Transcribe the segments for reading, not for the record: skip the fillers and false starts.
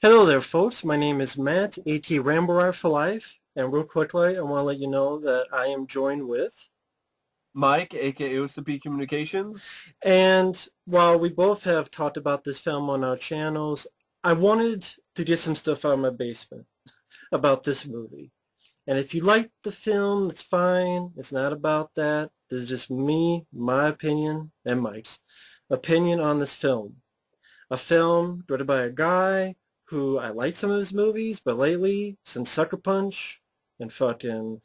Hello there, folks. My name is Matt, A.T. Ramborar for life. And real quickly, I want to let you know that I am joined with. Mike, aka OCP Communications. And while we both have talked about this film on our channels, I wanted to get some stuff out of my basement about this movie. And if you like the film, that's fine. It's not about that. This is just me, my opinion, and Mike's opinion on this film. A film directed by a guy who I like some of his movies, but lately, since Sucker Punch and fucking,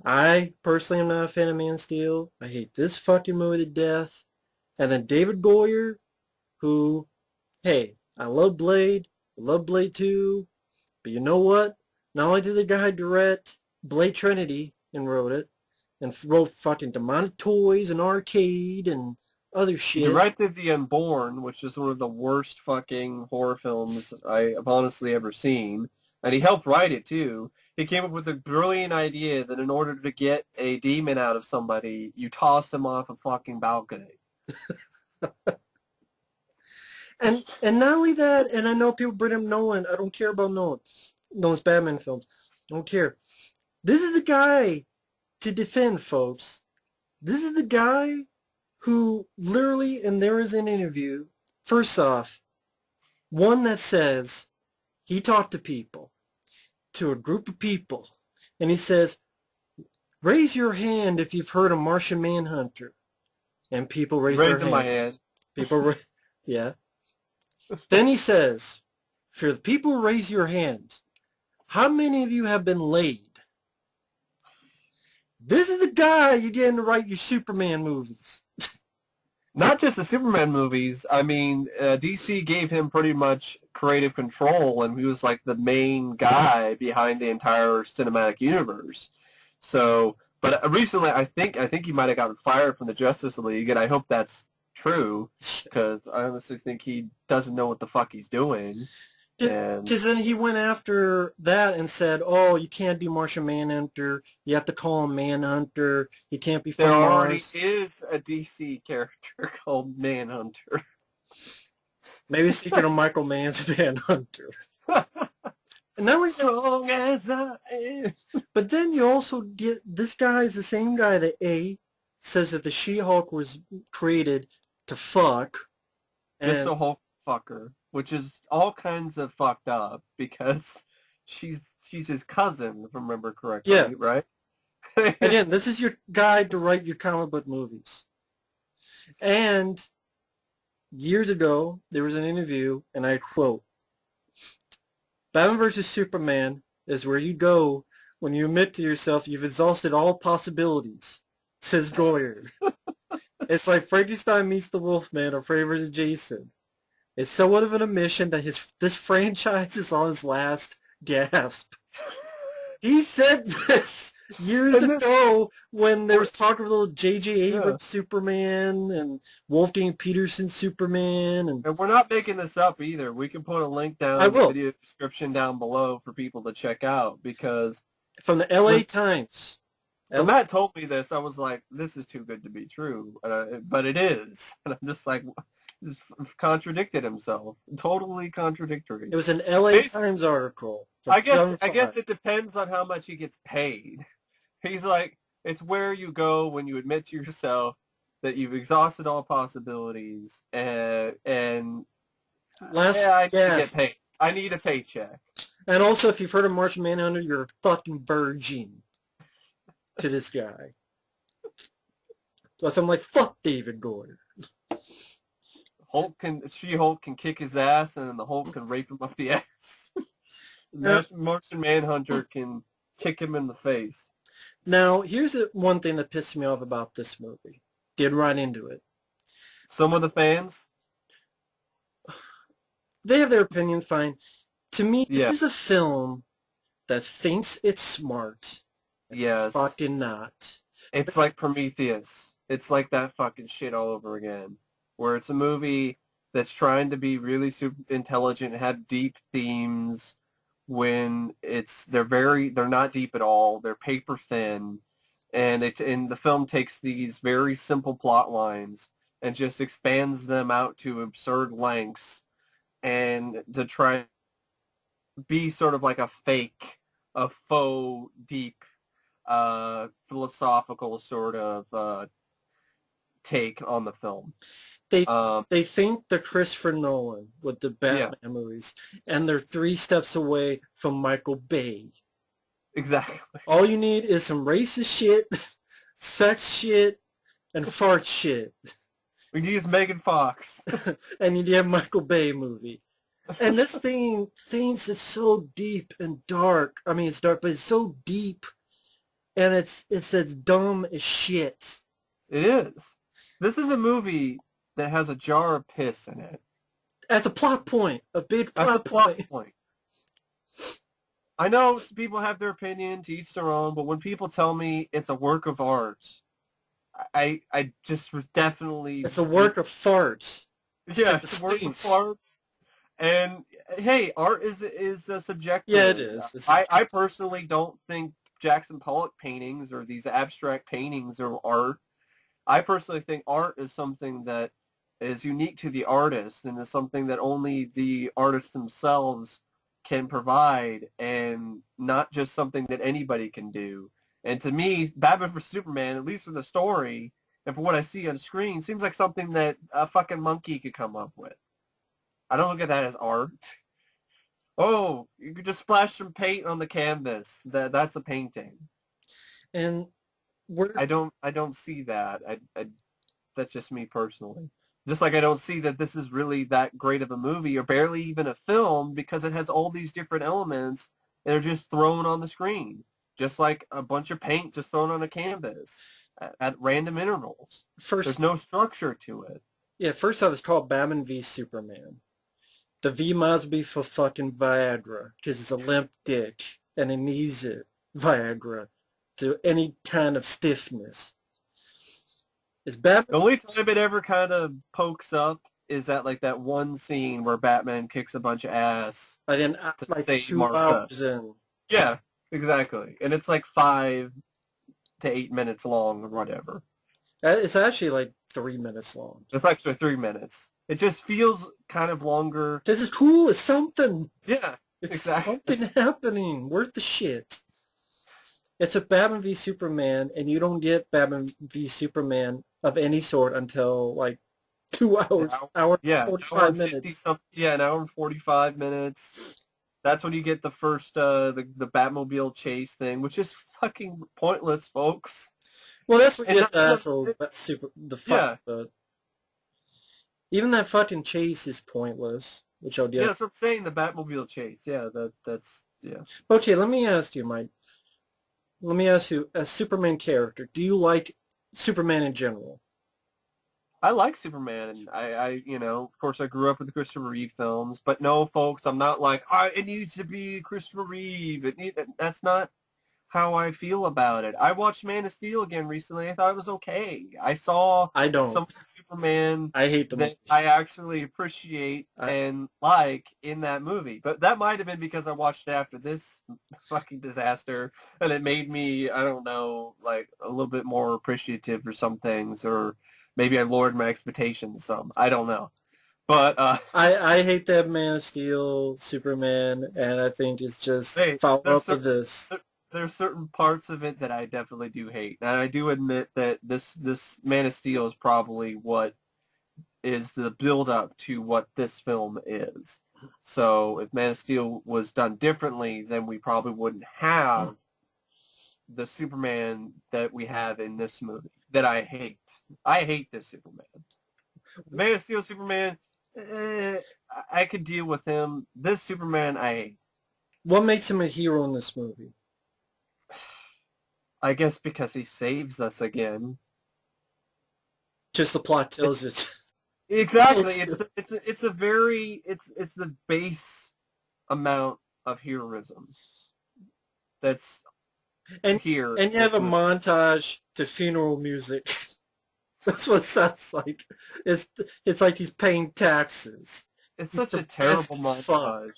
I personally am not a fan of Man of Steel. I hate this fucking movie to death. And then David Goyer, who, hey, I love Blade, I love Blade 2, but you know what? Not only did the guy direct Blade Trinity and wrote it, and wrote fucking Demonic Toys and Arcade and other He shit. directed The Unborn, which is one of the worst fucking horror films I have honestly ever seen. And he helped write it too. He came up with a brilliant idea that in order to get a demon out of somebody, you toss them off a fucking balcony. And not only that, and I know people bring up Nolan. I don't care about Nolan. Nolan's Batman films. I don't care. This is the guy to defend, folks. This is the guy who literally, and there is an interview, first off, one that says he talked to people, to a group of people, and he says, raise your hand if you've heard of Martian Manhunter. And people raise their Raising my hands. hand. Yeah. Then he says, for the people who raise your hand, how many of you have been laid? This is the guy you're getting to write your Superman movies. Not just the Superman movies. I mean, DC gave him pretty much creative control, and he was like the main guy behind the entire cinematic universe. So, but recently, I think he might have gotten fired from the Justice League, and I hope that's true because I honestly think he doesn't know what the fuck he's doing. And Because then he went after that and said, oh, you can't do Martian Manhunter. You have to call him Manhunter. He can't be there from already Mars. is a DC character called Manhunter. Maybe he's thinking of Michael Mann's Manhunter. And that was, Strong as I am. but then you also get, this guy is the same guy that A, says that the She-Hulk was created to fuck. Just And a whole fucker, which is all kinds of fucked up because she's his cousin, if I remember yeah, correctly, right? again, this is your guide to write your comic book movies. And years ago, there was an interview, and I quote, Batman versus Superman is where you go when you admit to yourself you've exhausted all possibilities, says Goyer. It's like Frankenstein meets the Wolfman or Freddy vs. Jason. It's somewhat of an admission that this franchise is on its last gasp. He said this years and then, ago when there we're, was talk of little J.J. yeah, Abrams Superman and Wolfgang Peterson Superman, and and we're not making this up either. We can put a link down I in the will, video description down below for people to check out because from the L.A. when Times. when L- Matt told me this, I was like, "This is too good to be true," but it is, and I'm just like, he's contradicted himself, totally contradictory. it was an L.A. Bas Times article from I guess I 2005. guess it depends on how much he gets paid. He's like, it's where you go when you admit to yourself that you've exhausted all possibilities, and yeah, Last I need to get gasp. paid. I need a paycheck. And also, if you've heard of Martian Manhunter, you're a fucking virgin to this guy. So I'm like, fuck David Goyer. She-Hulk can kick his ass, and then the Hulk can rape him up the ass. Uh, Martian Manhunter can kick him in the face. Now, here's one thing that pissed me off about this movie. Get right into it. Some of the fans, They have their opinion, fine. To me, this yeah, is a film that thinks it's smart. It's yes, fucking not. it's like Prometheus. It's like that fucking shit all over again. Where it's a movie that's trying to be really super intelligent, have deep themes when they're not deep at all. They're paper thin, and the film takes these very simple plot lines and just expands them out to absurd lengths and to try be sort of like a faux deep, philosophical sort of take on the film. They Um, they think they're Christopher Nolan with the yeah, Batman movies, and they're 3 steps away from Michael Bay. exactly. All you need is some racist shit, sex shit, and fart shit, We use Megan Fox. and you have Michael Bay movie. And this thing thinks it's so deep and dark. I mean, it's dark, but it's so deep, and it's as dumb as shit. It is. This is a movie that has a jar of piss in it. As a plot point, a big That's a plot plot point. point. I know people have their opinion, to each their own, but when people tell me it's a work of art, I just was definitely... It's a work of farts. Yeah, It it's a work of stinks. farts. And, hey, art is subjective. Yeah, it is. I personally don't think Jackson Pollock paintings or these abstract paintings are art. I personally think art is something that is unique to the artist and is something that only the artists themselves can provide and not just something that anybody can do. And to me, Batman vs. Superman, at least for the story and for what I see on screen, seems like something that a fucking monkey could come up with. I don't look at that as art. Oh, you could just splash some paint on the canvas. That's a painting. And I don't see that. That's just me personally. Just like I don't see that this is really that great of a movie or barely even a film because it has all these different elements that are just thrown on the screen. Just like a bunch of paint just thrown on a canvas at random intervals. There's no structure to it. Yeah, first off, it's called Batman v Superman. The V must be for fucking Viagra, because it's a limp dick, and it needs it, Viagra, to any kind of stiffness. It's Batman. The only time it ever kind of pokes up is that like that one scene where Batman kicks a bunch of ass to like save 2 Martha. hours in. Yeah, exactly. And it's like 5 to 8 minutes long or whatever. It's actually like 3 minutes long. It's actually 3 minutes. It just feels kind of longer. This is cool. It's something. Yeah, it's exactly. Something happening. Worth the shit. It's a Batman v Superman, and you don't get Batman v Superman of any sort until like 2 hours, hour 45 minutes. An hour and 45 minutes. That's when you get the first the Batmobile chase thing, which is fucking pointless, folks. Well, that's what you get the fight, yeah. But even that fucking chase is pointless, which I'll get. Yeah, that's what I'm saying, the Batmobile chase. Yeah, that's yeah. Okay, let me ask you, Mike. Let me ask you, as Superman character, do you like Superman in general? I like Superman, and I of course I grew up with the Christopher Reeve films, but no, folks, I'm not like, it needs to be Christopher Reeve. That's not how I feel about it. I watched Man of Steel again recently. I thought it was okay. I saw some Superman I hate the movie. I actually appreciate and like in that movie. But that might have been because I watched it after this fucking disaster, and it made me, I don't know, like a little bit more appreciative for some things, or maybe I lowered my expectations some. I don't know. But I hate that Man of Steel Superman, and I think it's just follow up with this. There's certain parts of it that I definitely do hate. And I do admit that this Man of Steel is probably what is the build-up to what this film is. So if Man of Steel was done differently, then we probably wouldn't have the Superman that we have in this movie that I hate. I hate this Superman. Man of Steel Superman, I could deal with him. This Superman, I hate. What makes him a hero in this movie? I guess because he saves us again. Just the plot tells it. Exactly. It's the base amount of heroism that's here. And you have a montage to funeral music. That's what it sounds like. It's like he's paying taxes. It's such a terrible montage.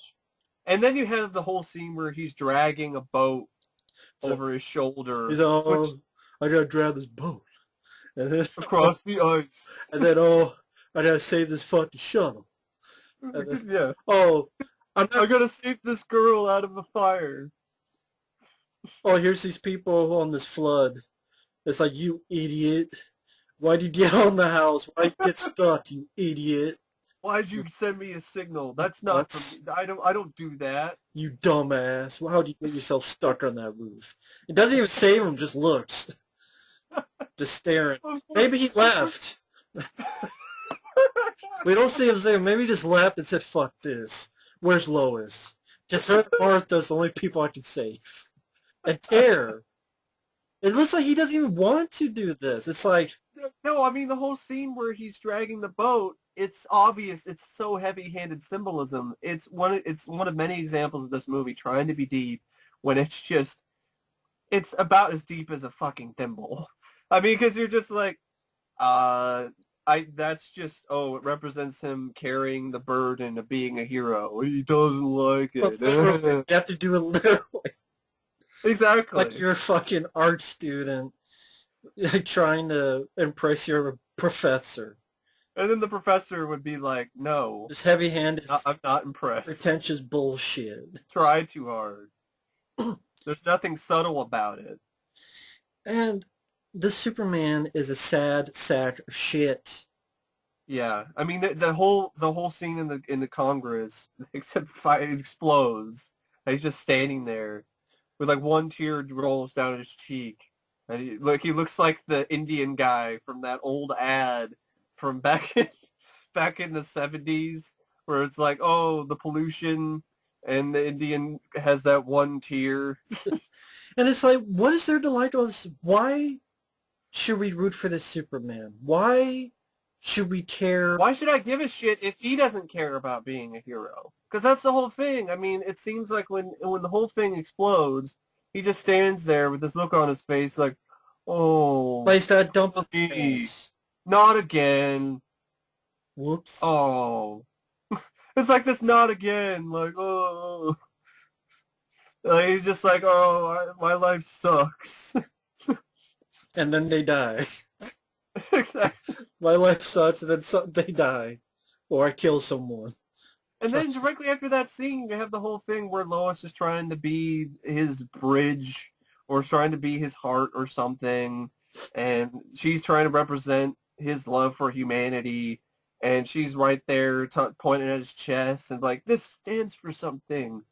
And then you have the whole scene where he's dragging a boat over his shoulder. He's I gotta drag this boat. And then, across the ice. And then, I gotta save this fucking shuttle. And then, yeah. I'm I not. gotta save this girl out of a fire. Oh, here's these people on this flood. It's like, you idiot. Why'd you get on the house? Why'd you get stuck, you idiot? Why'd you send me a signal? That's not for Nuts. me. I don't do that. You dumbass. Well, how'd you get yourself stuck on that roof? It doesn't even save him, just looks. Just staring. Maybe he left. We don't see him say, maybe he just left and said, fuck this. Where's Lois? Just her and Martha's the only people I can save. And Tear. It looks like he doesn't even want to do this. It's like, No, I mean the whole scene where he's dragging the boat. It's obvious. It's so heavy-handed symbolism. It's one of many examples of this movie trying to be deep when it's about as deep as a fucking thimble. I mean, because you're just like, that's just, it represents him carrying the burden of being a hero. He doesn't like well, literally, it. you have to do it literally. Exactly. Like you're a fucking art student trying to impress your professor. And then the professor would be like, no, This heavy hand is I'm not impressed. pretentious bullshit. Try too hard. There's nothing subtle about it. And the Superman is a sad sack of shit. Yeah, I mean the whole scene in the Congress, except it explodes. And he's just standing there with like one tear rolls down his cheek, and he looks like the Indian guy from that old ad from back in the 70s, where it's like, oh, the pollution, and the Indian has that one tear. And it's like, what is there to like all this? Why should we root for this Superman? Why should we care? Why should I give a shit if he doesn't care about being a hero? Because that's the whole thing. I mean, it seems like when the whole thing explodes, he just stands there with this look on his face like, oh, Place that dump on his me. pants. Not again. Whoops. Oh. It's like this not again. Like, oh. Like, he's just like, oh, my life sucks. And then they die. Exactly. My life sucks, and then they die. Or I kill someone. And then directly after that scene, you have the whole thing where Lois is trying to be his bridge or trying to be his heart or something. And she's trying to represent his love for humanity. And she's right there pointing at his chest and like, this stands for something.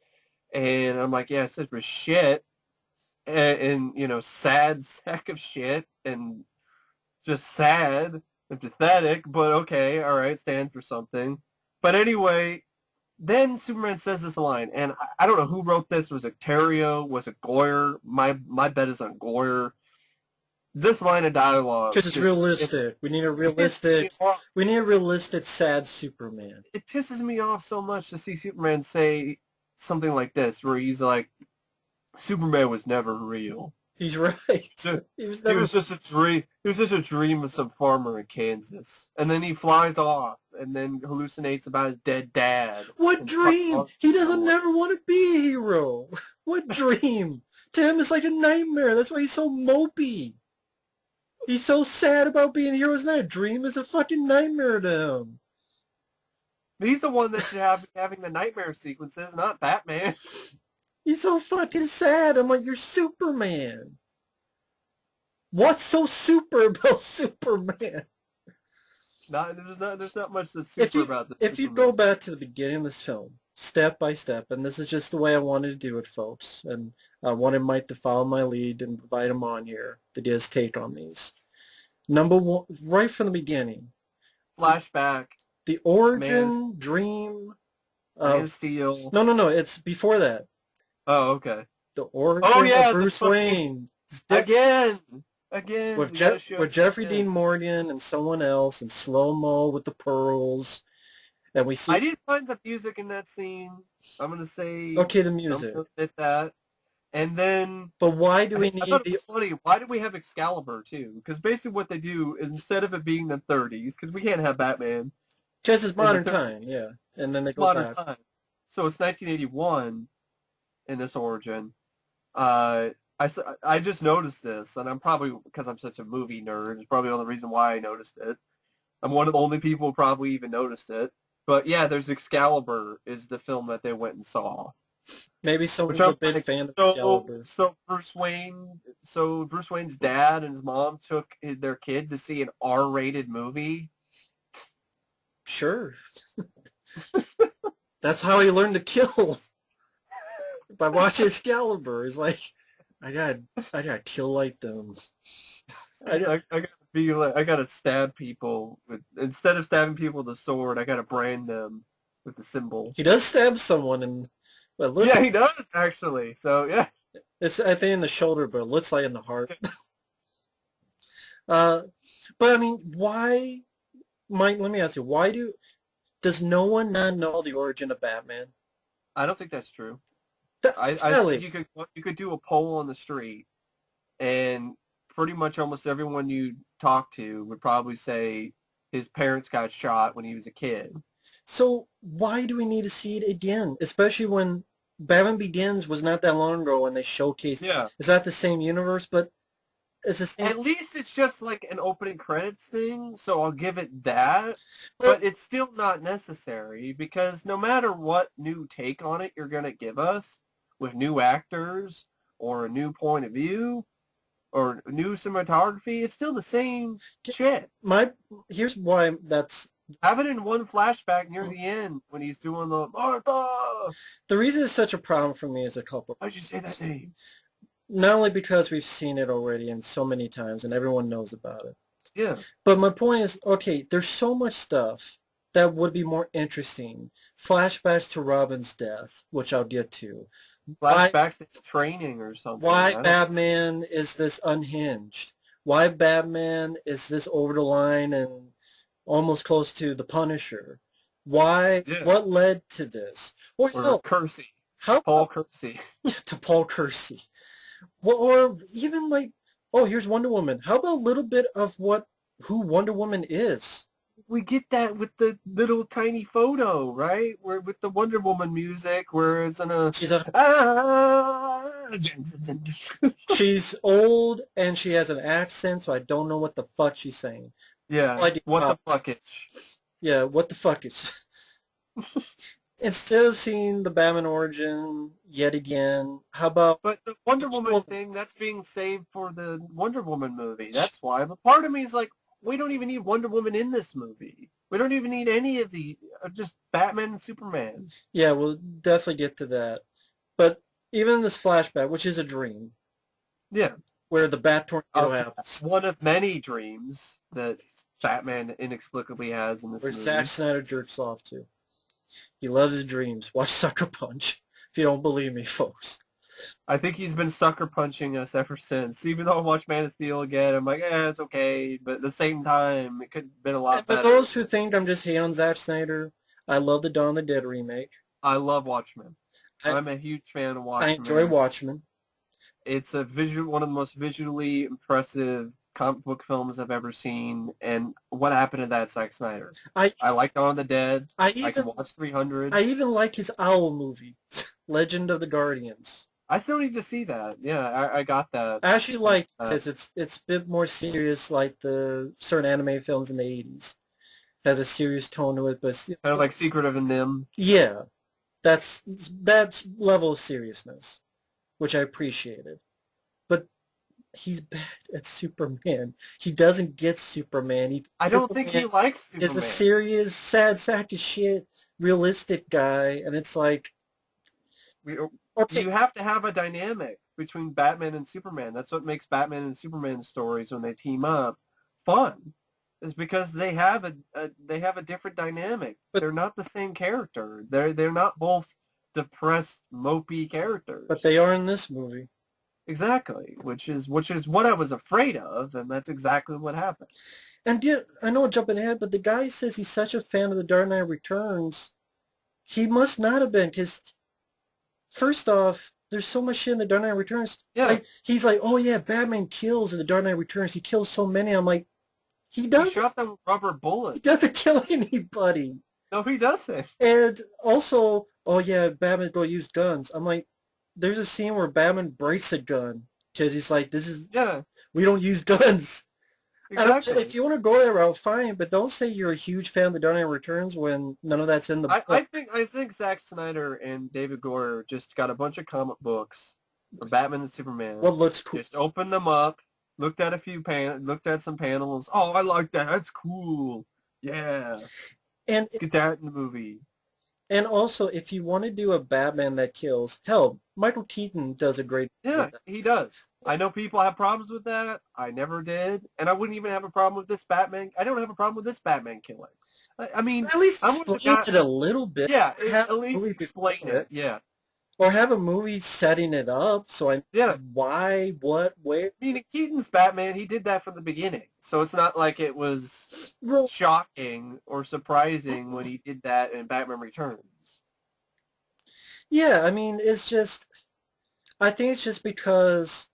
And I'm like, yeah, it stands for shit. And you know, sad sack of shit. And just sad and pathetic. But okay, all right, stands for something. But anyway, then Superman says this line, and I don't know who wrote this. Was it Terrio? Was it Goyer? My bet is on Goyer. This line of dialogue, Because it's realistic. We need a realistic, sad Superman. It pisses me off so much to see Superman say something like this, where he's like, Superman was never real. He's right. He was just a dream. He was just a dream of some farmer in Kansas, and then he flies off, and then hallucinates about his dead dad. What dream? He doesn't never want to be a hero. What dream? To him, it's like a nightmare. That's why he's so mopey. He's so sad about being a hero. It's not a dream. It's a fucking nightmare to him. He's the one that should have having the nightmare sequences, not Batman. He's so fucking sad. I'm like, you're Superman. What's so super about Superman? There's not much that's super about this. If you go back to the beginning of this film, step by step, and this is just the way I wanted to do it, folks, and I wanted Mike to follow my lead and invite him on here to get his take on these. Number one, right from the beginning. Flashback. The origin, dream. Man of Steel. No, it's before that. Oh, okay. The origin of Bruce Wayne. Again. With Jeffrey Dean Morgan and someone else in slow-mo with the pearls. And we see... I didn't find the music in that scene. I'm going to say... Okay, the music. I'm going to admit that. And then... But why do we need... I thought it was funny. Why do we have Excalibur, too? Because basically what they do is instead of it being the 30s, because we can't have Batman... Because it's modern time, yeah. And then they go back. Time. So it's 1981 in this origin. I just noticed this, and I'm probably, because I'm such a movie nerd, it's probably the only reason why I noticed it. I'm one of the only people who probably even noticed it. But yeah, there's Excalibur is the film that they went and saw. Maybe Which someone's a I'm big like, fan of Excalibur. so Bruce Wayne's dad and his mom took their kid to see an R-rated movie. Sure. That's how he learned to kill. By watching Excalibur. It's like, I gotta kill like them. I gotta stab people instead of stabbing people with a sword. I gotta brand them with the symbol. He does stab someone, and but Yeah, he does actually. So yeah, it's I think in the shoulder, but it looks like in the heart. But I mean, why? Mike, let me ask you, does no one not know the origin of Batman? I don't think that's true. I Sally. think you could do a poll on the street, and pretty much almost everyone you talk to would probably say his parents got shot when he was a kid. So why do we need to see it again? Especially when Batman Begins was not that long ago when they showcased. Yeah. It's not the same universe, but it's the same. At least it's just like an opening credits thing, so I'll give it that. But it's still not necessary because no matter what new take on it you're going to give us with new actors or a new point of view or new cinematography, it's still the same shit. Here's why that's... Have it in one flashback near the end when he's doing the Martha. The reason it's such a problem for me is a couple. Why'd you say that name? Not only because we've seen it already and so many times and everyone knows about it. Yeah. But my point is, okay, there's so much stuff that would be more interesting. Flashbacks to Robin's death, which I'll get to. Flashbacks to training or something. Why Batman is this unhinged? Why Batman is this over the line and almost close to the Punisher? Why? Yeah. What led to this? Or Kersey. Paul Kersey. To Paul Kersey. Well, or even like, oh, here's Wonder Woman. How about a little bit of who Wonder Woman is? We get that with the little tiny photo, right? Where with the Wonder Woman music, where it's in a... She's old and she has an accent, so I don't know what the fuck she's saying. Yeah, what the fuckage. Yeah, what the fuckage. Instead of seeing the Batman origin yet again, how about... But the Wonder Woman thing, that's being saved for the Wonder Woman movie. That's why. But part of me is like, we don't even need Wonder Woman in this movie. We don't even need any of just Batman and Superman. Yeah, we'll definitely get to that. But even in this flashback, which is a dream. Yeah. Where the Bat Tornado happens. One of many dreams that Batman inexplicably has in this movie. Where Zack Snyder jerks off to. He loves his dreams. Watch Sucker Punch. If you don't believe me, folks. I think he's been sucker punching us ever since. Even though I watched Man of Steel again, I'm like, it's okay. But at the same time, it could have been a lot better. For those who think I'm just hating on Zack Snyder, I love the Dawn of the Dead remake. I love Watchmen. I'm a huge fan of Watchmen. I enjoy Watchmen. It's one of the most visually impressive comic book films I've ever seen, and what happened to that Zack Snyder? I like Dawn of the Dead. I can watch 300. I even like his Owl movie, Legend of the Guardians. I still need to see that. Yeah, I got that. I actually like it because it's a bit more serious, like the certain anime films in the 80s. It has a serious tone to it, but it's kind of like Secret of NIMH. Yeah, that's level of seriousness, which I appreciated. But he's bad at Superman. He doesn't get Superman. I don't think he likes Superman. He's a serious, sad sack of shit, realistic guy, and it's like... You have to have a dynamic between Batman and Superman. That's what makes Batman and Superman stories when they team up fun. Is because they have a different dynamic. But they're not the same character. They're not both depressed, mopey characters. But they are in this movie. Exactly, which is what I was afraid of, and that's exactly what happened. And yet, I know I'm jumping ahead, but the guy says he's such a fan of The Dark Knight Returns. He must not have been, because first off, there's so much shit in The Dark Knight Returns. Yeah. Like, he's like, oh yeah, Batman kills in The Dark Knight Returns. He kills so many. I'm like, he does. He shot them with rubber bullets. He doesn't kill anybody. No, he doesn't. And also, oh yeah, Batman go use guns. I'm like, there's a scene where Batman breaks a gun because he's like, we don't use guns. Exactly. If you want to go that route, fine, but don't say you're a huge fan of the Dark Knight Returns when none of that's in the book. I think Zack Snyder and David Goyer just got a bunch of comic books for Batman and Superman. What looks cool? Just opened them up, looked at some panels. Oh, I like that. That's cool. Yeah. And Get that in the movie. And also, if you want to do a Batman that kills, hell, Michael Keaton does a great job Yeah, with that. he does. I know people have problems with that. I never did. And I wouldn't even have a problem with this Batman. I don't have a problem with this Batman killing. I mean, At least I'm one of the explain guys, it a little bit. yeah, Have at a least movie explain before it. Yeah. Or have a movie setting it up, so I Yeah. why, what, where. I mean, Keaton's Batman, he did that from the beginning. So it's not like it was Well, shocking or surprising when he did that in Batman Returns. yeah, I mean, I think it's just because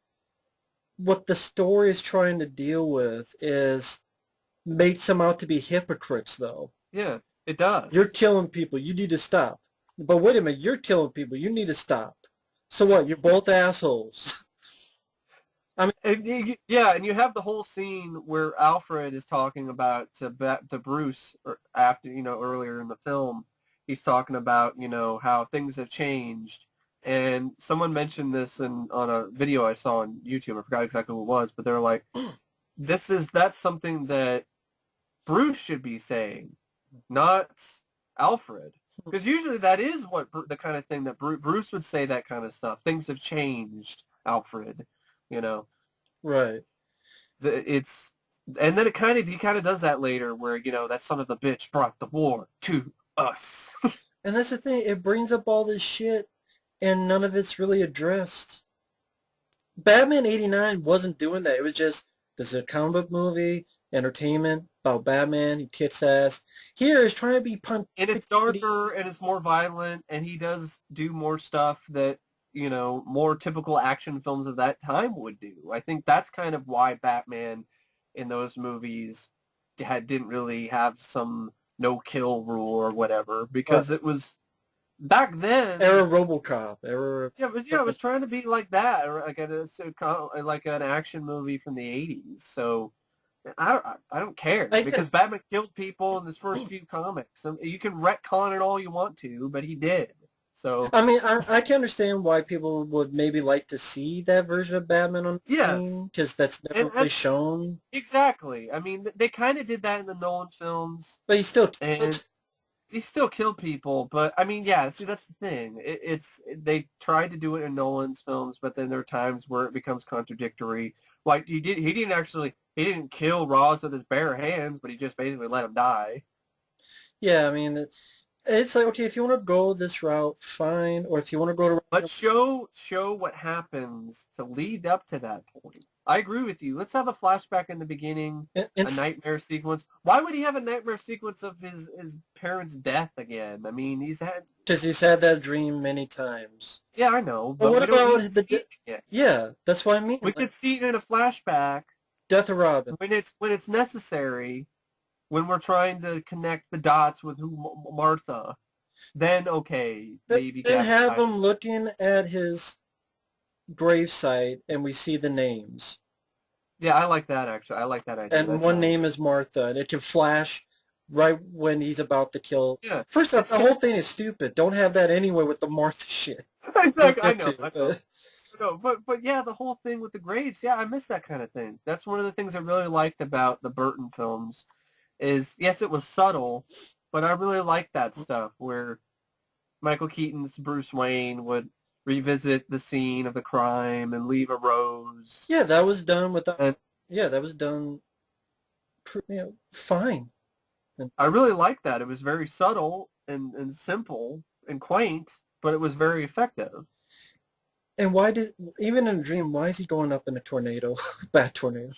what the story is trying to deal with is makes them out to be hypocrites, though. Yeah, it does. You're killing people. You need to stop. But wait a minute. You're killing people. You need to stop. So what? You're both assholes. I mean, And you have the whole scene where Alfred is talking about to Bruce after, earlier in the film. He's talking about, how things have changed. And someone mentioned this on a video I saw on YouTube. I forgot exactly what it was, but they're like, that's something that Bruce should be saying, not Alfred. Because usually that is the kind of thing that Bruce would say, that kind of stuff. Things have changed, Alfred, right. And then he kind of does that later where, that son of the bitch brought the war to us. And that's the thing. It brings up all this shit, and none of it's really addressed. Batman 89 wasn't doing that. It was just, this is a comic book movie, entertainment, about Batman, he kicks ass. Here is trying to be And it's darker, and it's more violent, and he does do more stuff that, more typical action films of that time would do. I think that's kind of why Batman in those movies didn't really have some no-kill rule or whatever, because it was back then. Era RoboCop. Era. Yeah, it was trying to be like that, or like an action movie from the 80s. So I don't care, because Batman killed people in his first few comics. You can retcon it all you want to, but he did. So I mean, I can understand why people would maybe like to see that version of Batman on screen, because that's never really shown. Exactly. I mean, they kind of did that in the Nolan films. But he still killed people. But I mean, yeah. See, that's the thing. They tried to do it in Nolan's films, but then there are times where it becomes contradictory. Like he didn't kill Ross with his bare hands, but he just basically let him die. Yeah, I mean, it's like, okay, if you want to go this route, fine. Or if you want to go to... But show what happens to lead up to that point. I agree with you. Let's have a flashback in the beginning, a nightmare sequence. Why would he have a nightmare sequence of his parents' death again? I mean, because he's had that dream many times. Yeah, I know. But what about yeah, that's what I mean. We could see it in a flashback. Death of Robin. When it's necessary, when we're trying to connect the dots with Martha, then okay, maybe. Then have him looking at his gravesite and we see the names. Yeah, I like that, actually. I like that idea. And one name is Martha, and it can flash right when he's about to kill. Yeah. First off, the whole thing is stupid. Don't have that anyway with the Martha shit. Exactly. I know. No, but yeah, the whole thing with the graves, yeah, I miss that kind of thing. That's one of the things I really liked about the Burton films is, yes, it was subtle, but I really liked that stuff where Michael Keaton's Bruce Wayne would revisit the scene of the crime and leave a rose. Yeah, that was done that was done fine. I really liked that. It was very subtle and simple and quaint, but it was very effective. And even in a dream, why is he going up in a tornado, bat tornado,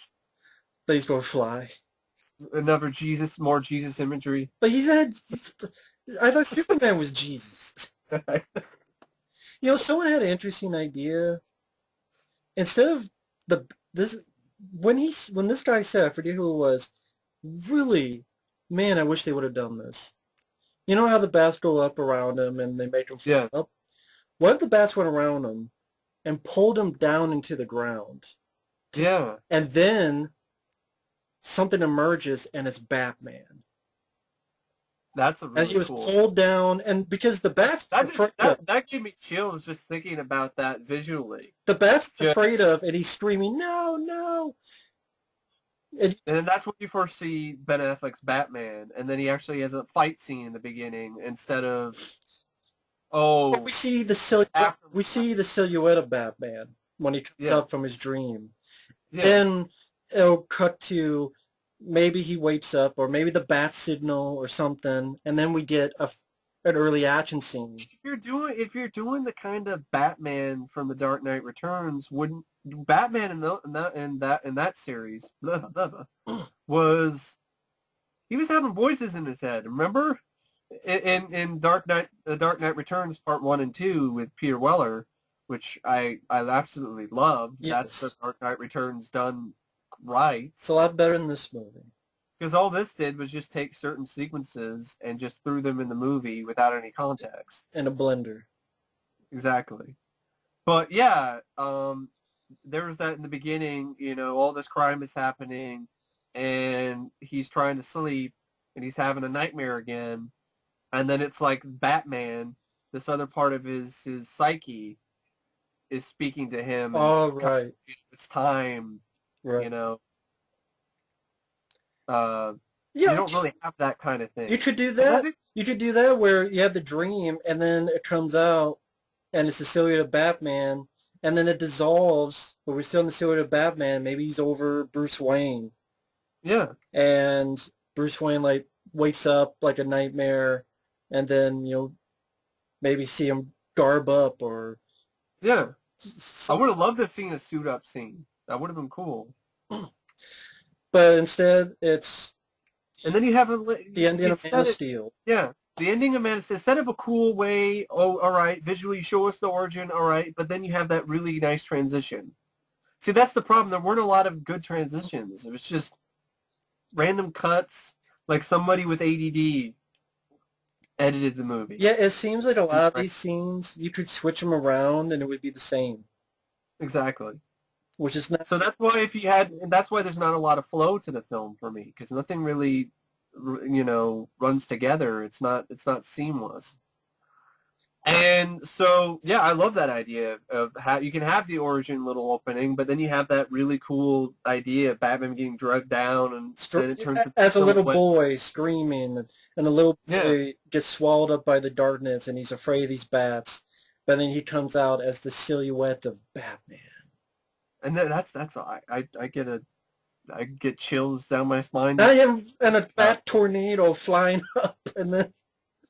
that he's going to fly? Another more Jesus imagery. But I thought Superman was Jesus. Someone had an interesting idea. Instead of when this guy said, I forget who it was, really, man, I wish they would have done this. You know how the bats go up around him and they make him fly up? What if the bats went around him and pulled him down into the ground? Yeah. And then something emerges and it's Batman. That's a And really he was cool. pulled down, and because the Bat's afraid of, That gave me chills just thinking about that visually. the Bat's Just, afraid of, and he's screaming, no, no. and then that's when you first see Ben Affleck's Batman, and then he actually has a fight scene in the beginning instead of We see the silhouette. after. We see the silhouette of Batman when he comes Yeah, up from his dream. yeah, Then it'll cut to maybe he wakes up, or maybe the bat signal or something, and then we get an early action scene. if you're doing the kind of Batman from The Dark Knight Returns, wouldn't Batman in that series was he was having voices in his head, remember? In The Dark Knight Returns Part 1 and 2 with Peter Weller, which I absolutely loved. Yes. That's The Dark Knight Returns done right. It's a lot better than this movie. Because all this did was just take certain sequences and just threw them in the movie without any context. In a blender. Exactly. But yeah, there was that in the beginning, all this crime is happening and he's trying to sleep and he's having a nightmare again. And then it's like Batman, this other part of his psyche is speaking to him. Oh, right. It's time, Right. You don't really have that kind of thing. You should do that. You should do that where you have the dream and then it comes out and it's the silhouette of Batman and then it dissolves, but we're still in the silhouette of Batman. Maybe he's over Bruce Wayne. Yeah. And Bruce Wayne like wakes up like a nightmare and then, maybe see him garb up or... Yeah. I would have loved to have seen a suit up scene. That would have been cool. But instead, it's... And then you have the ending of Man of Steel. Yeah. The ending of Man of Steel. Instead of a cool way, all right, visually you show us the origin, all right, but then you have that really nice transition. See, that's the problem. There weren't a lot of good transitions. It was just random cuts, like somebody with ADD edited the movie. Yeah, it seems like a lot of these scenes, you could switch them around and it would be the same. Exactly. Which is not... So that's why there's not a lot of flow to the film for me, because nothing really, runs together. It's not seamless. And so, yeah, I love that idea of how you can have the origin little opening, but then you have that really cool idea of Batman getting drugged down, and then it turns as a little boy screaming, and the little boy gets swallowed up by the darkness, and he's afraid of these bats, but then he comes out as the silhouette of Batman. And that's I get chills down my spine. I am in a bat tornado flying up, and then...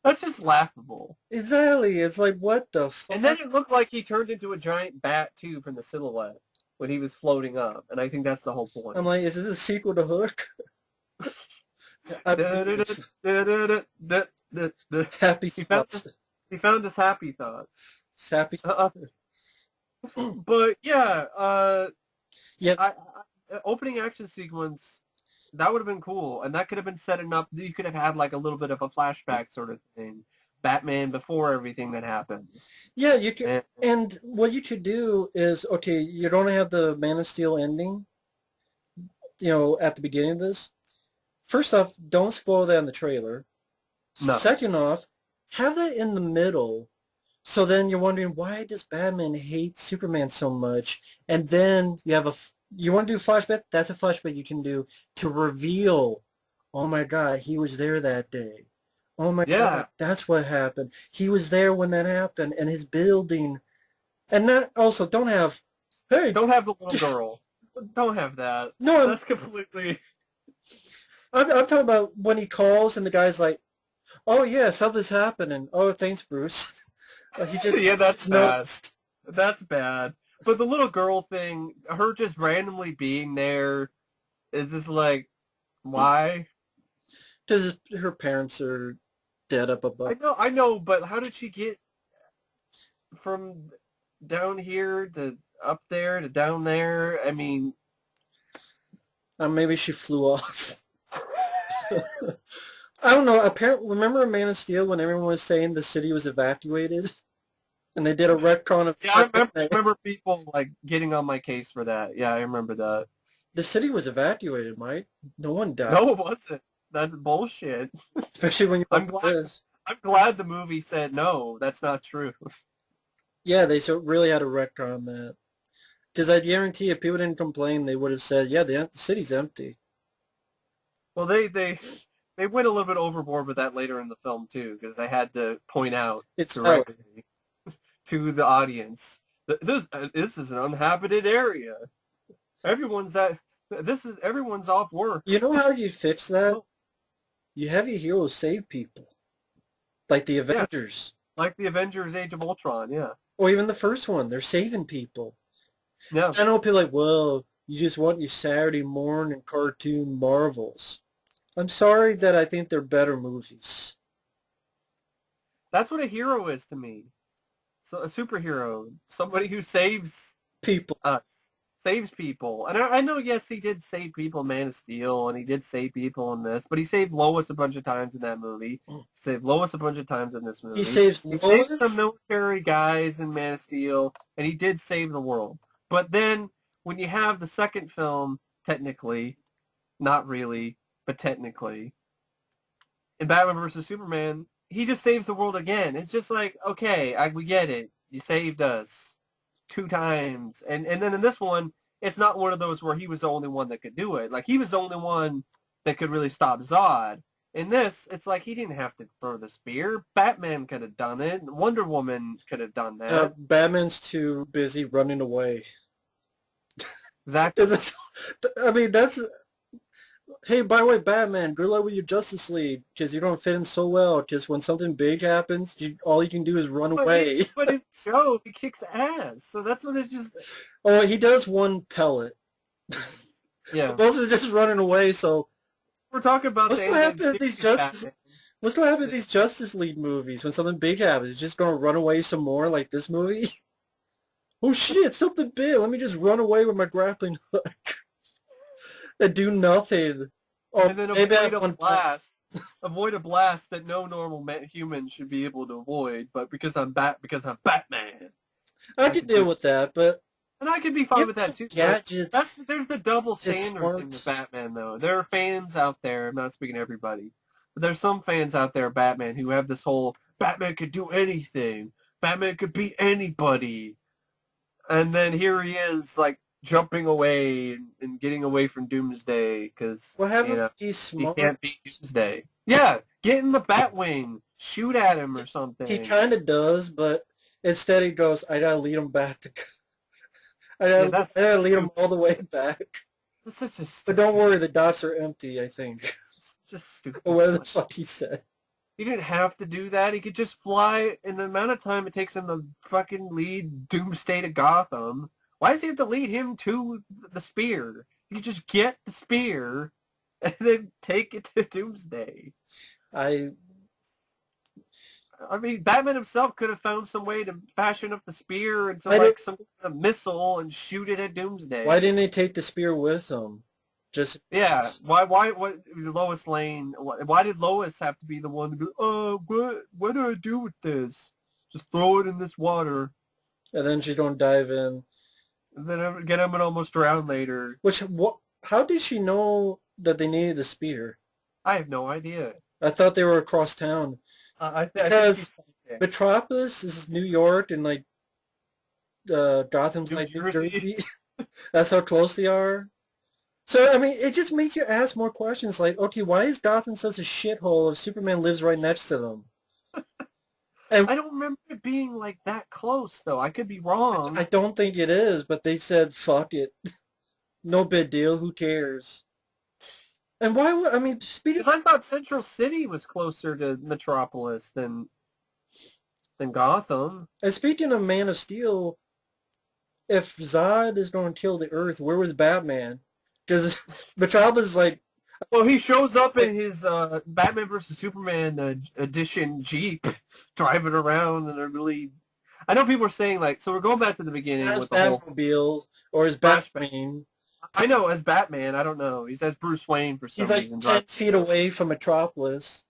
That's just laughable. Exactly. It's like, what the fuck? And then it looked like he turned into a giant bat, too, from the silhouette when he was floating up. And I think that's the whole point. I'm like, is this a sequel to Hook? Happy thoughts. He found his happy thought. Happy thought. But, yeah. Opening action sequence... That would have been cool, and that could have been setting up. You could have had like a little bit of a flashback sort of thing, Batman before everything that happens. Yeah, you can. And what you should do is, okay, you don't have the Man of Steel ending, at the beginning of this. First off, don't spoil that in the trailer. No. Second off, have that in the middle, so then you're wondering why does Batman hate Superman so much, and then you have you want to do a flashback? That's a flashback you can do to reveal, oh my God, he was there that day. Oh my God, that's what happened. He was there when that happened, and his building. And don't have the little girl. Don't have that. No, that's completely... I'm talking about when he calls and the guy's like, oh yeah, something's happening. Oh, thanks, Bruce. He just... Yeah, that's bad. That's bad. But the little girl thing, her just randomly being there, is just like, why? Because her parents are dead up above. I know, but how did she get from down here to up there to down there? I mean... maybe she flew off. I don't know. Remember Man of Steel when everyone was saying the city was evacuated? And they did a retcon of... Yeah, I remember people, like, getting on my case for that. Yeah, I remember that. The city was evacuated, Mike. No one died. No, it wasn't. That's bullshit. Especially when you I'm look at glad. this. I'm glad the movie said no. That's not true. Yeah, they really had a retcon that. Because I guarantee if people didn't complain, they would have said, yeah, the city's empty. Well, they went a little bit overboard with that later in the film too, because they had to point out It's directly LA. to the audience that this is an uninhabited area. Everyone's off work. You know how you fix that? You have your heroes save people. Like the Yeah, Avengers. like the Avengers: Age of Ultron. Yeah, Or even the first one. They're saving people. yeah. I know people are like, well, you just want your Saturday morning cartoon Marvels. I'm sorry that I think they're better movies. That's what a hero is to me. So a superhero, somebody who saves People. us, saves people. And I know, yes, he did save people in Man of Steel, and he did save people in this, but he saved Lois a bunch of times in that movie. He saved Lois a bunch of times in this movie. He saves He saved some Lois. military guys in Man of Steel, and he did save the world. But then when you have the second film, technically, not really, but technically, in Batman versus Superman, he just saves the world again. It's just like, okay, we get it. You saved us 2 times. And then in this one, it's not one of those where he was the only one that could do it. Like, he was the only one that could really stop Zod. In this, it's like he didn't have to throw the spear. Batman could have done it. Wonder Woman could have done that. Batman's too busy running away. Exactly. I mean, that's... Hey, by the way, Batman, good luck with your Justice League, because you don't fit in so well, because when something big happens, all you can do is run away. But in the show, he kicks ass. So that's what it's just... Oh, he does one pellet. Yeah. Most of it's just running away, so... We're talking about What's going to happen at these Justice League movies when something big happens? It's just going to run away some more like this movie? Oh shit, something big. Let me just run away with my grappling hook. And do nothing. Or and then maybe avoid a blast. Avoid a blast that no normal human should be able to avoid, but because I'm Batman. I could deal with that, but... And I could be fine with that too. Gadgets. There's the double standard thing with Batman, though. There are fans out there, I'm not speaking to everybody, but there's some fans out there of Batman who have this whole, Batman could do anything. Batman could beat anybody. And then here he is, like, jumping away and getting away from Doomsday because he can't beat Doomsday. Yeah, get in the Batwing, shoot at him or something. He kind of does, but instead he goes, I gotta lead him back to... I gotta lead him all the way back. That's such a but don't worry, the dots are empty, I think. Just stupid. Or whatever the fuck he said. He didn't have to do that. He could just fly in the amount of time it takes him to fucking lead Doomsday to Gotham. Why does he have to lead him to the spear? He could just get the spear and then take it to Doomsday. I mean, Batman himself could have found some way to fashion up the spear into some kind of missile and shoot it at Doomsday. Why didn't he take the spear with him? Why Lois Lane? Why did Lois have to be the one to go? Oh, what do I do with this? Just throw it in this water. And then she's gonna dive in. And then get him and almost drown later. How did she know that they needed the spear? I have no idea. I thought they were across town. Because Metropolis is New York and like Gotham's like New Jersey. That's how close they are. So I mean, it just makes you ask more questions. Like, okay, why is Gotham such a shithole if Superman lives right next to them? And I don't remember it being like that close, though. I could be wrong. I don't think it is, but they said, "Fuck it, no big deal. Who cares?" And why would, I mean, because I thought Central City was closer to Metropolis than Gotham. And speaking of Man of Steel, if Zod is going to kill the Earth, where was Batman? Because Metropolis is like... Well, he shows up in his Batman vs. Superman edition Jeep, driving around, and they're really... I know people are saying, like, so we're going back to the beginning with the Batmobile, or his Batman. I know, as Batman, I don't know. He's as Bruce Wayne for some reason. He's like 10 feet away from Metropolis.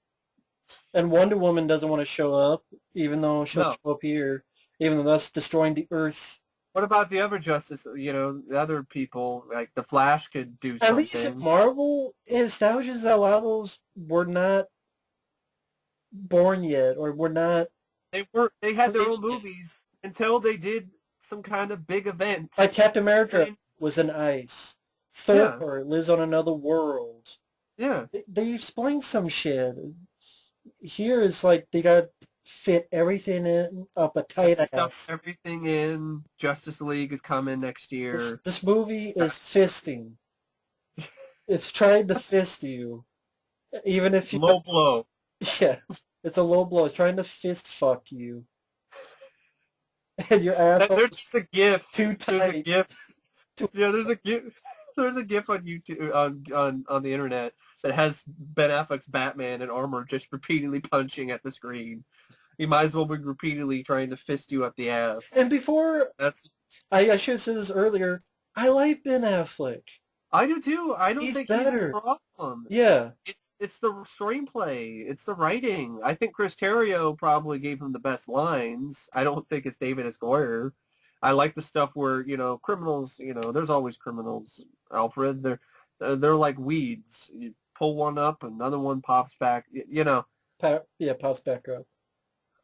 And Wonder Woman doesn't want to show up, even though she'll show up here, even though that's destroying the Earth. What about the other Justice? The other people like the Flash could do At least in something. Marvel, it establishes that a lot of those were not born yet, or were not They had their own created yet. movies until they did some kind of big event. Like Captain America And was in ice. yeah, Thor lives on another world. yeah. They explain some shit. Here is like they got to fit everything in up a tight Let's stuff ass. everything in. Justice League is coming next This year. this movie is fisting. It's trying to fist you, even if you Low blow. yeah. It's a low blow. It's trying to fist fuck you, and your asshole There's is just a GIF. too There's a tight. GIF. To, Yeah, there's a GIF. There's a GIF on YouTube on the internet that has Ben Affleck's Batman in armor just repeatedly punching at the screen. He might as well be repeatedly trying to fist you up the ass. and before That's I should have said this earlier. I like Ben Affleck. I do too. I don't He's think he's the better. problem. Yeah. It's the screenplay. It's the writing. I think Chris Terrio probably gave him the best lines. I don't think it's David S. Goyer. I like the stuff where criminals. There's always criminals. Alfred, they're like weeds. You pull one up, another one pops back. Yeah, pops back up.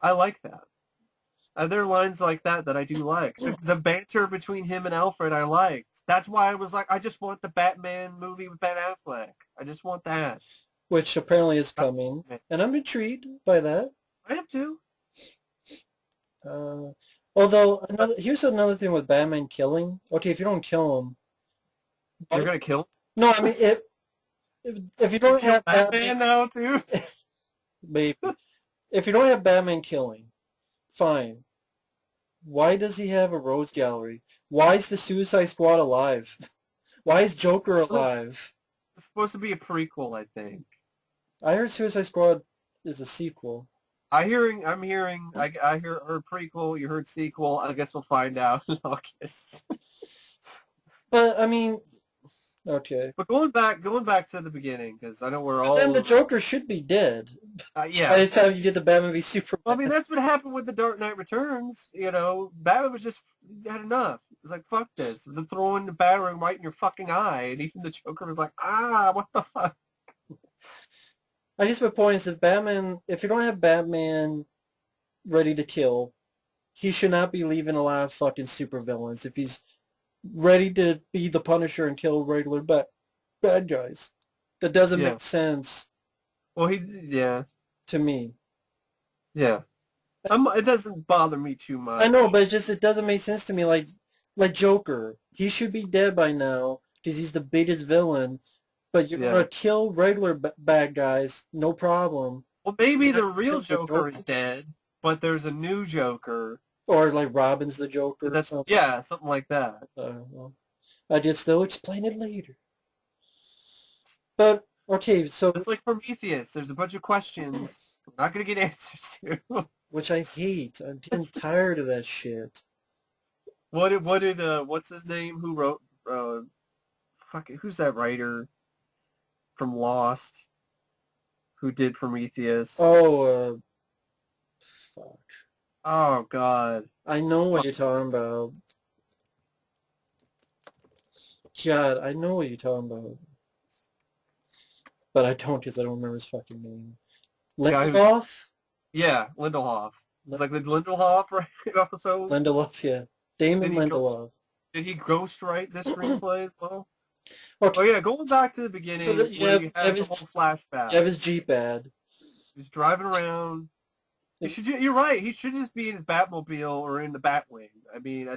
I like that. There are lines like that I do like. The banter between him and Alfred I liked. That's why I was like, I just want the Batman movie with Ben Affleck. I just want that. Which apparently is coming, and I'm intrigued by that. I have to. Although here's another thing with Batman killing. Okay, if you don't kill him, They're gonna kill him. no, I mean if you don't have Batman now too. maybe if you don't have Batman killing, fine. Why does he have a rose gallery? Why is the Suicide Squad alive? Why is Joker alive? It's supposed to be a prequel, I think. I heard Suicide Squad is a sequel. I'm hearing. I heard prequel. You heard sequel. I guess we'll find out in August. But I mean, okay. But going back to the beginning, because I know we're But all. then the Joker should be dead Yeah. by the time you get the Batman v Superman. Well, I mean, that's what happened with the Dark Knight Returns. Batman was just had enough. It was like, fuck this. They're throwing the battering right in your fucking eye, and even the Joker was like, what the fuck? I guess my point is that Batman, if you don't have Batman ready to kill, he should not be leaving a lot of fucking supervillains. If he's ready to be the Punisher and kill regular bad guys, that doesn't make sense. Well, to me. Yeah. It doesn't bother me too much. I know, but it doesn't make sense to me. Like Joker, he should be dead by now because he's the biggest villain. But you're gonna kill regular bad guys, no problem. Well, maybe the real Joker is dead, but there's a new Joker. Or like Robin's the Joker. That's something like that. Well, I guess they'll explain it later. But okay, so it's like Prometheus. There's a bunch of questions we're not gonna get answers to. Which I hate. I'm getting tired of that shit. What's his name? Who wrote? Who's that writer from Lost? Who did Prometheus? Oh, fuck. Oh God. I know what you're talking about. God, I know what you're talking about. But I don't because I don't remember his fucking name. Lindelof? Yeah, Lindelof. It's like the Lindelof episode. Lindelof, yeah. Damon Lindelof. Did he ghostwrite this screenplay as well? Okay. Oh yeah, going back to the beginning, you have the whole flashback. You have his Jeep ad. He's driving around. You're right. He should just be in his Batmobile or in the Batwing. I mean,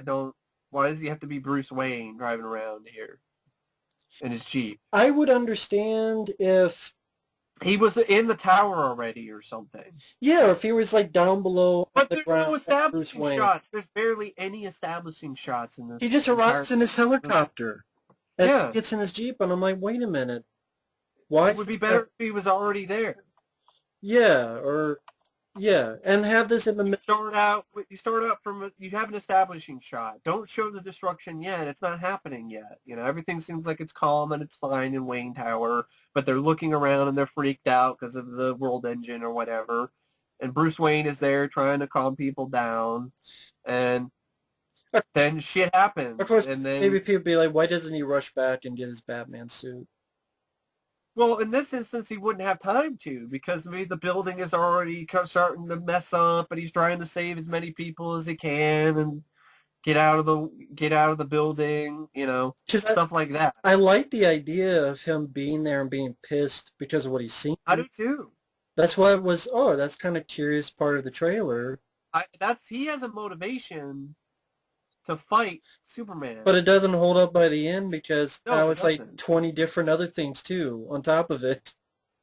why does he have to be Bruce Wayne driving around here in his Jeep? I would understand if he was in the tower already or something. Yeah, or if he was like down below. But there's no establishing shots. There's barely any establishing shots in this. He just arrives in his helicopter. And he gets in his Jeep, and I'm like, wait a minute. Why? It would be better if he was already there. Yeah, and have this in the middle. You start out from you have an establishing shot. Don't show the destruction yet. It's not happening yet. Everything seems like it's calm and it's fine in Wayne Tower, but they're looking around and they're freaked out because of the world engine or whatever. And Bruce Wayne is there trying to calm people down. And then shit Of happens, course, and maybe then, people be like, why doesn't he rush back and get his Batman suit? well, in this instance, he wouldn't have time to, because maybe the building is already starting to mess up, and he's trying to save as many people as he can, and get out of the building, Because stuff like that. I like the idea of him being there and being pissed because of what he's seen. I do too. That's why it was, oh, that's kind of curious part of the trailer. He has a motivation to fight Superman. But it doesn't hold up by the end because No, now it it's like doesn't. 20 different other things too on top of it,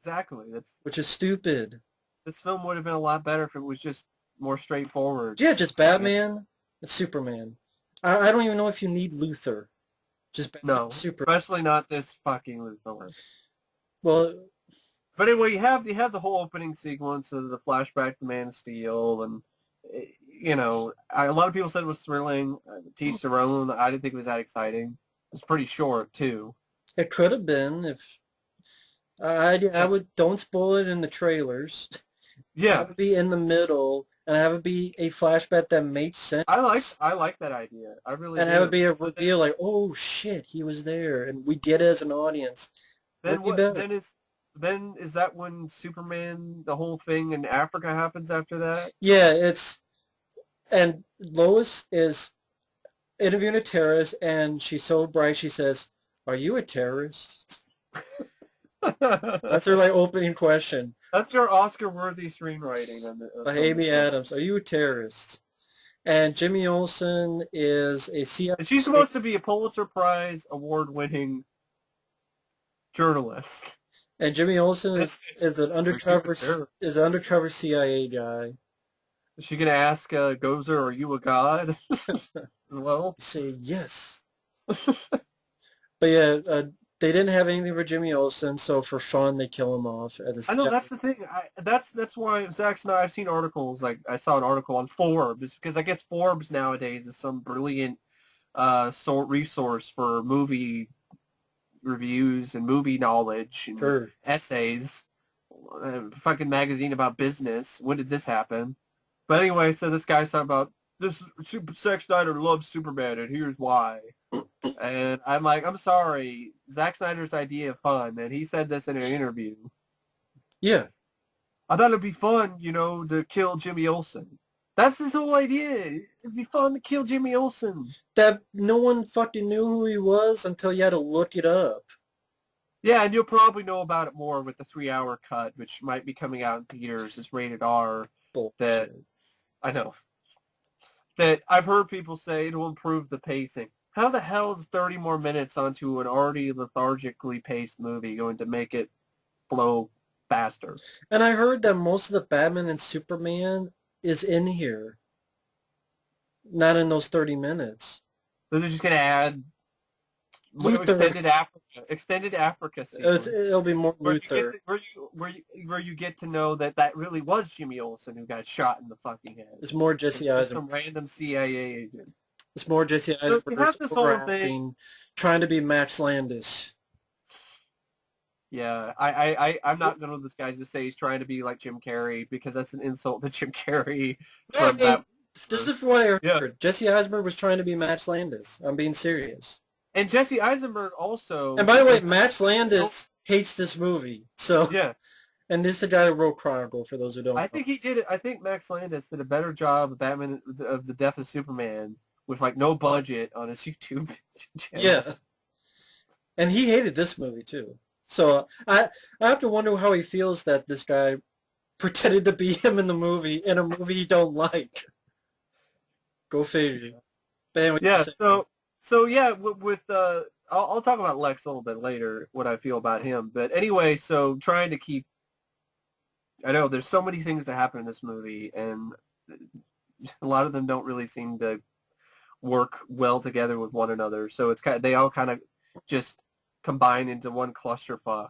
Exactly. which is stupid. This film would have been a lot better if it was just more straightforward. Yeah, just Batman and Superman. I don't even know if you need Luthor. Just Batman No, and Superman. especially not this fucking Luthor. Well, But anyway, you have the whole opening sequence of the flashback to Man of Steel, and a lot of people said it was thrilling. To each their own. I didn't think it was that exciting. It was pretty short too. it could have been if I would don't spoil it in the trailers. Yeah, Have it be in the middle and have it be a flashback that makes sense. I like that idea. I really And do. have it be a So reveal like, oh shit, he was there, and we get it as an audience. then Way what? better. Then is that when Superman, the whole thing in Africa happens after that? Yeah, and Lois is interviewing a terrorist, and she's so bright, she says, "Are you a terrorist?" That's her like opening question. That's your Oscar-worthy screenwriting Like from Amy this film. Adams, "Are you a terrorist?" And Jimmy Olsen is a CIA. And she's supposed to be a Pulitzer Prize award-winning journalist. And Jimmy Olsen is an Terrorist. undercover CIA guy. Is she gonna ask Gozer, "Are you a god?" as well? Say yes. But yeah, they didn't have anything for Jimmy Olsen, so for fun they kill him off as a I know CIA. that's the thing. That's why Zack Snyder. I've seen articles. Like I saw an article on Forbes, because I guess Forbes nowadays is some brilliant resource for movie reviews and movie knowledge and Sure. essays. Fucking magazine about business. When did this happen? But anyway, so this guy's talking about this. Zack Snyder loves Superman, and here's why. And I'm like, I'm sorry, Zack Snyder's idea of fun, and he said this in an interview. Yeah. I thought it'd be fun, to kill Jimmy Olsen. That's his whole idea. It'd be fun to kill Jimmy Olsen. That no one fucking knew who he was until you had to look it up. Yeah, and you'll probably know about it more with the 3-hour cut, which might be coming out in theaters. It's rated R. Bullshit. That I know. That I've heard people say it'll improve the pacing. How the hell is 30 more minutes onto an already lethargically paced movie going to make it flow faster? And I heard that most of the Batman and Superman is in here. Not in those 30 minutes. So they're just going to add Luthor. extended Africa sequence. It'll be more Where Luthor. where you get to know that really was Jimmy Olsen who got shot in the fucking head. It's more Jesse Just Eisenberg. some random CIA agent. It's more Jesse So you Eisenberg have this whole overacting, thing. trying to be Max Landis. Yeah, I'm not going to this guy just say he's trying to be like Jim Carrey, because that's an insult to Jim Carrey. Yeah, From that. this is what I heard. Yeah. Jesse Eisenberg was trying to be Max Landis. I'm being serious. And Jesse Eisenberg also. And by the way, Max Landis hates this movie. So Yeah, and this is the guy who wrote Chronicle, for those who don't know. I think he did it. I think Max Landis did a better job of Batman of the Death of Superman with like no budget on his YouTube channel. Yeah. And he hated this movie too. So I have to wonder how he feels that this guy pretended to be him in the movie, in a movie you don't like. Go figure. But anyway, Yeah. So yeah, with I'll talk about Lex a little bit later, what I feel about him. But anyway, so trying to keep. I know there's so many things that happen in this movie, and a lot of them don't really seem to work well together with one another. So it's they all kind of just combine into one clusterfuck.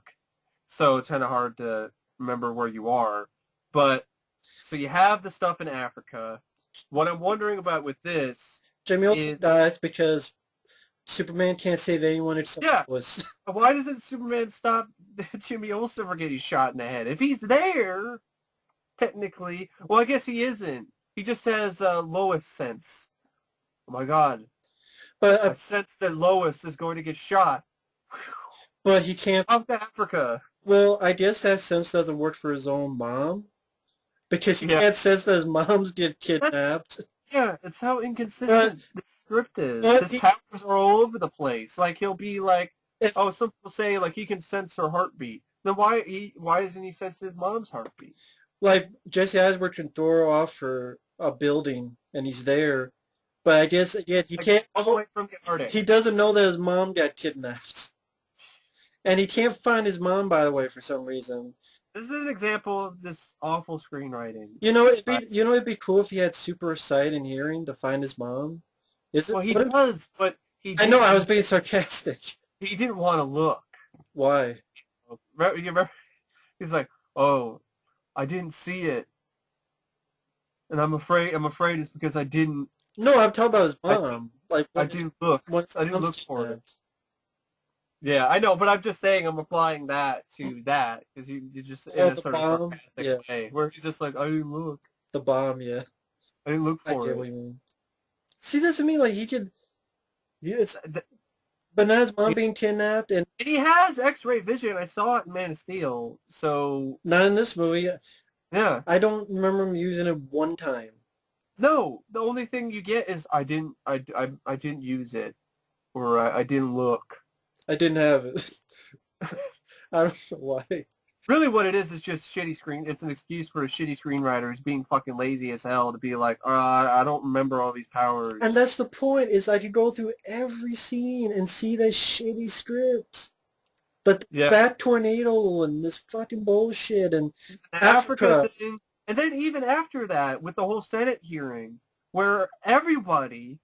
So it's kind of hard to remember where you are. But so you have the stuff in Africa. What I'm wondering about with this, Jimmy Olsen dies because Superman can't save anyone except Lois. why doesn't Superman stop Jimmy Olsen from getting shot in the head? If he's there, technically, well, I guess he isn't. He just has Lois sense. Oh my God. But I sense that Lois is going to get shot. but he can't. South Africa. Well, I guess that sense doesn't work for his own mom because he Yeah. can't sense that his moms get kidnapped. Yeah, it's how But inconsistent the script is. but His powers are all over the place. Like he'll be like, it's oh, some people say like he can sense her heartbeat. Then why doesn't he sense his mom's heartbeat? like Jesse Eisenberg can throw off for a building and he's there, but I guess yet he Like can't. all the way from the Arctic. He doesn't know that his mom got kidnapped, and he can't find his mom, by the way, for some reason. This is an example of this awful screenwriting. It'd be cool if he had super sight and hearing to find his mom. Is it? Well, he does, but I know I was being sarcastic. he didn't want to look. Why? Remember? He's like, oh, I didn't see it, and I'm afraid it's because I didn't. No, I'm talking about his mom. I didn't look. I didn't look for it. Yeah, I know, but I'm just saying I'm applying that to that because you just in a sort of sarcastic way where he's just like, I didn't look. The bomb, yeah. I didn't look I for get it. what you mean. See, this to me like he could. Yeah, but not his mom being kidnapped, and he has X-ray vision. I saw it in Man of Steel, so not in this movie. yeah. I don't remember him using it one time. No, the only thing you get is I didn't use it, or I didn't look. I didn't have it. I don't know why. Really what it is just shitty screen. It's an excuse for a shitty screenwriter who's being fucking lazy as hell to be like, I don't remember all these powers. And that's the point, is I could go through every scene and see that shitty script. But that tornado and this fucking bullshit and Africa thing. And then even after that, with the whole Senate hearing, where everybody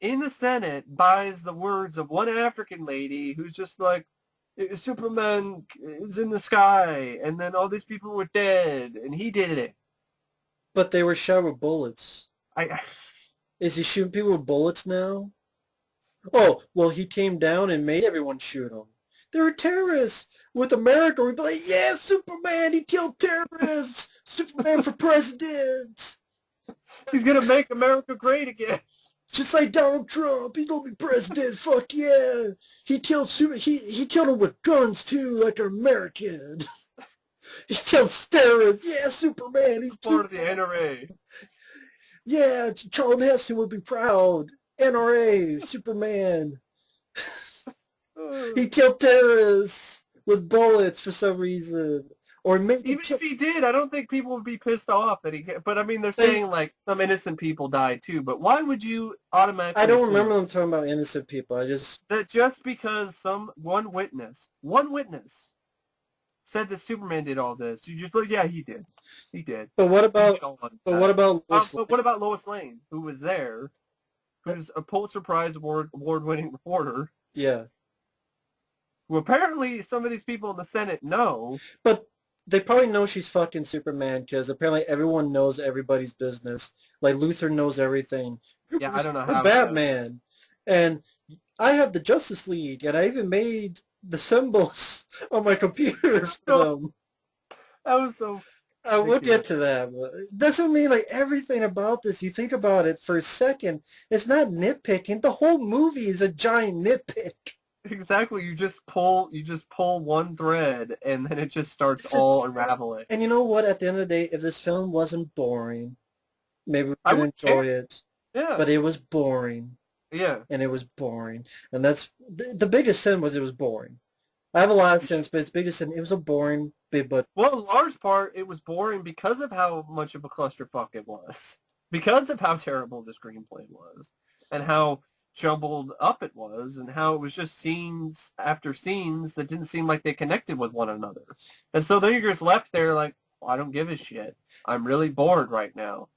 in the Senate buys the words of one African lady who's just like, Superman is in the sky, and then all these people were dead, and he did it. But they were shot with bullets. Is he shooting people with bullets now? Oh, well, he came down and made everyone shoot him. They're terrorists. With America, we'd be like, yeah, Superman, he killed terrorists. Superman for president. He's going to make America great again. Just like Donald Trump, he's gonna be president. Fuck yeah! He killed he killed him with guns too, like an American. He killed terrorists. Yeah, Superman. He's part of the NRA. Yeah, Charlton Heston would be proud. NRA, Superman. He killed terrorists with bullets for some reason. Or maybe even if he did, I don't think people would be pissed off that he. But I mean, they're saying like some innocent people died too. But why would you automatically? I don't remember them talking about innocent people. I just that just because one witness said that Superman did all this, you just like, yeah, he did. But what about Lois Lane, who was there, who's a Pulitzer Prize award-winning reporter? Yeah. Who apparently some of these people in the Senate know. But they probably know she's fucking Superman because apparently everyone knows everybody's business. Like Luthor knows everything. Yeah, I don't know how. Batman. And I have the Justice League, and I even made the symbols on my computer for them. That was so... We'll get to that. But that's what I mean. Like everything about this, you think about it for a second, it's not nitpicking. The whole movie is a giant nitpick. Exactly. You just pull one thread, and then it just starts all unraveling. And you know what? At the end of the day, if this film wasn't boring, maybe we could enjoy it. Yeah. But it was boring. Yeah. And it was boring. And that's the biggest sin was it was boring. I have a lot of sins, but its biggest sin, it was a boring bit. But well, in large part, it was boring because of how much of a clusterfuck it was. Because of how terrible the screenplay was, and how jumbled up it was, and how it was just scenes after scenes that didn't seem like they connected with one another. And so then you're just left there like, well, I don't give a shit. I'm really bored right now.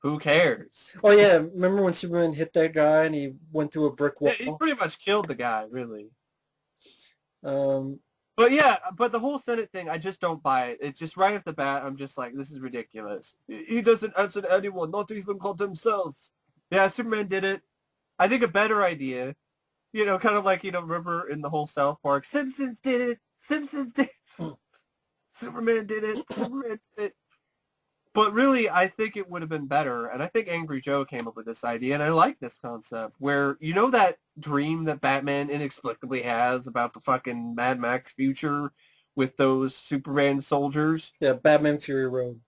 Who cares? Oh yeah, remember when Superman hit that guy and he went through a brick wall? Yeah, he pretty much killed the guy, really. But yeah, but the whole Senate thing, I just don't buy it. It's just right off the bat, I'm just like, this is ridiculous. He doesn't answer to anyone, not even called himself. Yeah, Superman did it. I think a better idea, kind of like, remember in the whole South Park, Simpsons did it. Superman did it. Superman did it. But really, I think it would have been better, and I think Angry Joe came up with this idea, and I like this concept, where, you know that dream that Batman inexplicably has about the fucking Mad Max future with those Superman soldiers? Yeah, Batman Fury Road.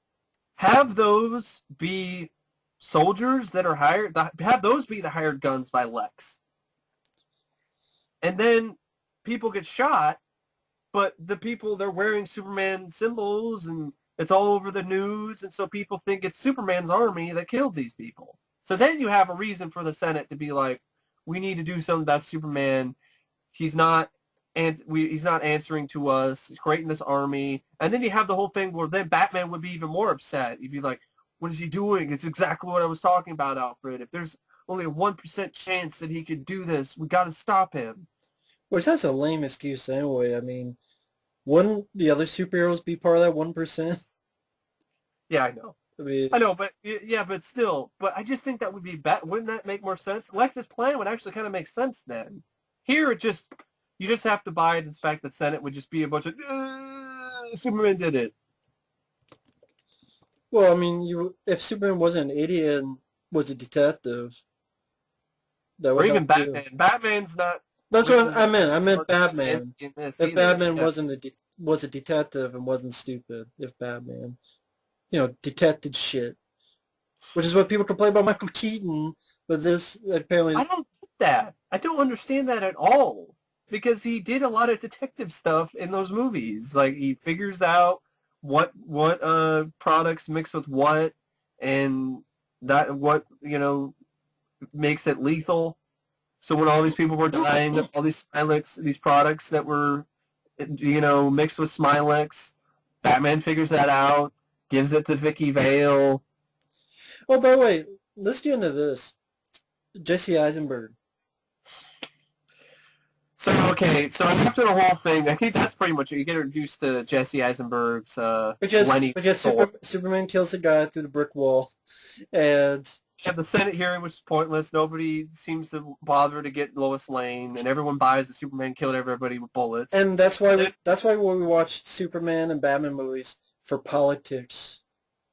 Have those be soldiers that are hired, have those be the hired guns by Lex. And then people get shot, but the people, they're wearing Superman symbols, and it's all over the news, and so people think it's Superman's army that killed these people. So then you have a reason for the Senate to be like, we need to do something about Superman. He's not answering to us. He's creating this army. And then you have the whole thing where then Batman would be even more upset. He'd be like, what is he doing? It's exactly what I was talking about, Alfred. If there's only a 1% chance that he could do this, we got to stop him. Which, that's a lame excuse anyway. I mean, wouldn't the other superheroes be part of that 1%? Yeah, I know. I know, but yeah, but still. But I just think that would be better. Wouldn't that make more sense? Lex's plan would actually kind of make sense then. Here, you just have to buy the fact that Senate would just be a bunch of Superman did it. Well, I mean, if Superman wasn't an idiot and was a detective, or even Batman. Batman's not. That's what I meant. I meant Batman. If either. Batman was a detective and wasn't stupid, if Batman, detected shit, which is what people complain about Michael Keaton. But this apparently, I don't get that. I don't understand that at all, because he did a lot of detective stuff in those movies. Like, he figures out what products mix with what, and that what makes it lethal. So when all these people were dying, all these Smilex, these products that were, mixed with Smilex, Batman figures that out, gives it to Vicky Vale. Oh, by the way, let's get into this. Jesse Eisenberg. So after the whole thing, I think that's pretty much it. You get introduced to Jesse Eisenberg's because Superman kills the guy through the brick wall, and you have the Senate hearing, which is pointless. Nobody seems to bother to get Lois Lane, and everyone buys that Superman killed everybody with bullets. And that's why we watch Superman and Batman movies, for politics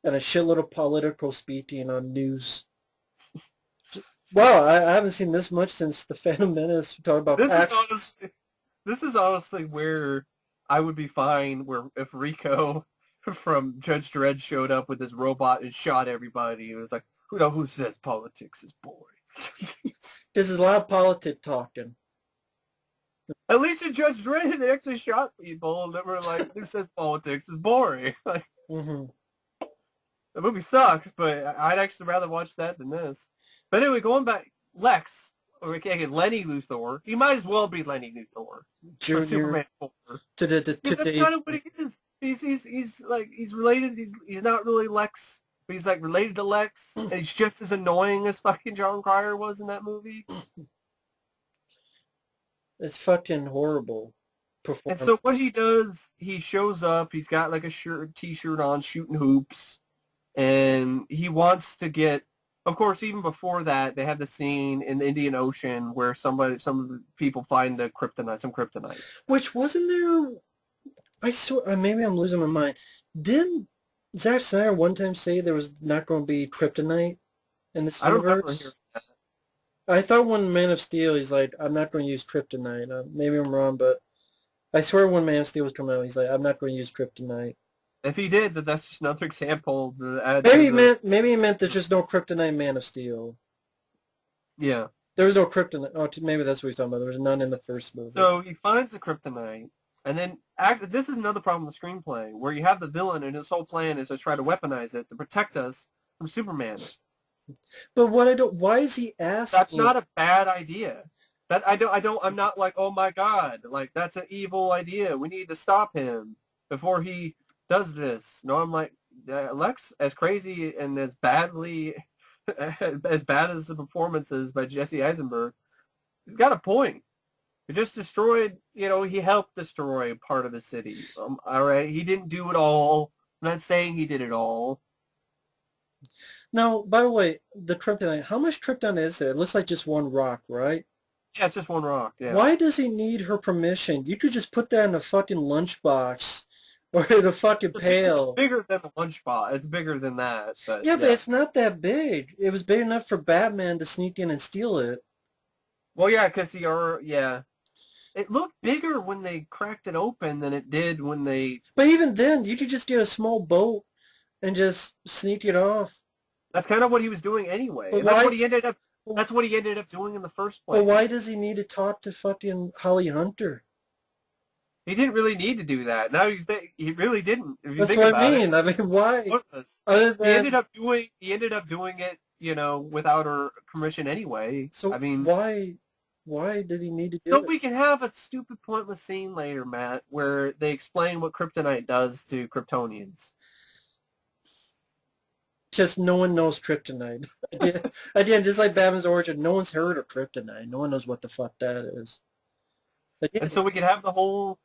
and a shitload of political speaking on news. Wow, I haven't seen this much since the Phantom Menace. We talk about this is honestly where I would be fine if Rico from Judge Dredd showed up with his robot and shot everybody. It was like, who says politics is boring? This is a lot of politic talking. At least in Judge Dredd, they actually shot people that were like, who says politics is boring? Like, mm-hmm. The movie sucks, but I'd actually rather watch that than this. But anyway, going back, Lex, or again, Lenny Luthor, he might as well be Lenny Luthor. Junior. Superman 4. That's kind of what he is. He's related, he's not really Lex, but he's like related to Lex, and he's just as annoying as fucking John Cryer was in that movie. It's fucking horrible. And so what he does, he shows up, he's got like a t-shirt on, shooting hoops, and he wants to get, of course, even before that, they have the scene in the Indian Ocean where some people find some kryptonite. Which wasn't there, I swear, maybe I'm losing my mind. Didn't Zack Snyder one time say there was not going to be kryptonite in this universe? I don't remember hearing that. I thought when Man of Steel, he's like, I'm not going to use kryptonite. Maybe I'm wrong, but I swear when Man of Steel was coming out, he's like, I'm not going to use kryptonite. If he did, then that's just another example. Maybe he meant there's just no kryptonite in Man of Steel. Yeah. There was no kryptonite. Oh, maybe that's what he's talking about. There was none in the first movie. So he finds the kryptonite, and then this is another problem with the screenplay, where you have the villain, and his whole plan is to try to weaponize it to protect us from Superman. But why is he asking? That's not a bad idea. I'm not like, oh my god, like, that's an evil idea. We need to stop him before he does this. No, I'm like, Lex, as crazy and as badly, as bad as the performances by Jesse Eisenberg, he's got a point. He just destroyed, he helped destroy part of the city. All right, he didn't do it all. I'm not saying he did it all. Now, by the way, the kryptonite, how much kryptonite is there? It looks like just one rock, right? Yeah, it's just one rock, yeah. Why does he need her permission? You could just put that in a fucking lunchbox Or the fucking It's pail. bigger than the lunchbox. It's bigger than that, but Yeah, but yeah. it's not that big. It was big enough for Batman to sneak in and steal it. Well, yeah, because yeah. It looked bigger when they cracked it open than it did when they... But even then, you could just get a small boat and just sneak it off. That's kind of what he was doing anyway. But And that's why? what he ended up... That's what he ended up doing in the first But place. why does he need to talk to fucking Holly Hunter? He didn't really need to do that. Now you think he really didn't. If you That's think what I about it, mean. I mean, why? pointless. Other He than ended up doing it, without her permission anyway. I so, mean, why did he need to do so it? we can have a stupid pointless scene later, Matt, where they explain what Kryptonite does to Kryptonians. Just no one knows Kryptonite. Again, just like Batman's origin, no one's heard of Kryptonite. No one knows what the fuck that is. And Again, so we can have the whole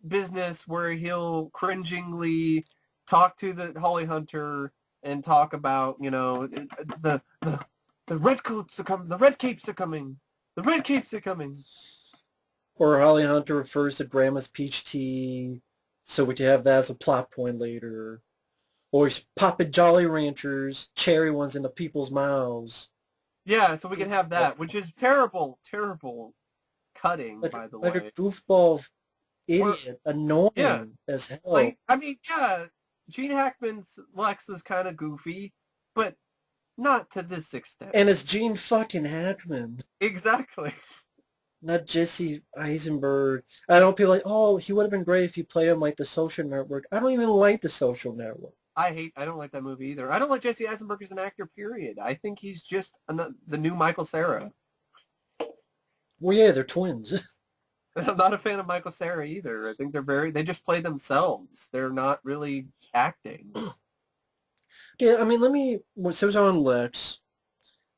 business where he'll cringingly talk to the Holly Hunter and talk about, the red coats are coming, the red capes are coming, the red capes are coming. or Holly Hunter refers to Grandma's peach tea, so we can have that as a plot point later. Or he's popping Jolly Ranchers, cherry ones in the people's mouths. Yeah, so we can have that, which is terrible, terrible cutting, by the Like a way. goofball idiot, annoying Yeah, as hell. like, I mean, yeah, Gene Hackman's Lex is kind of goofy, but not to this extent. And it's Gene fucking Hackman, Exactly. not Jesse Eisenberg. I know people are like, oh, he would have been great if he played him like The Social Network. I don't even like The Social Network. I don't like that movie either. I don't like Jesse Eisenberg as an actor, period. I think he's just the new Michael Cera. Well, yeah, they're twins. I'm not a fan of Michael Cera either. I think they just play themselves. They're not really acting. Yeah, I mean, since we're on Lex,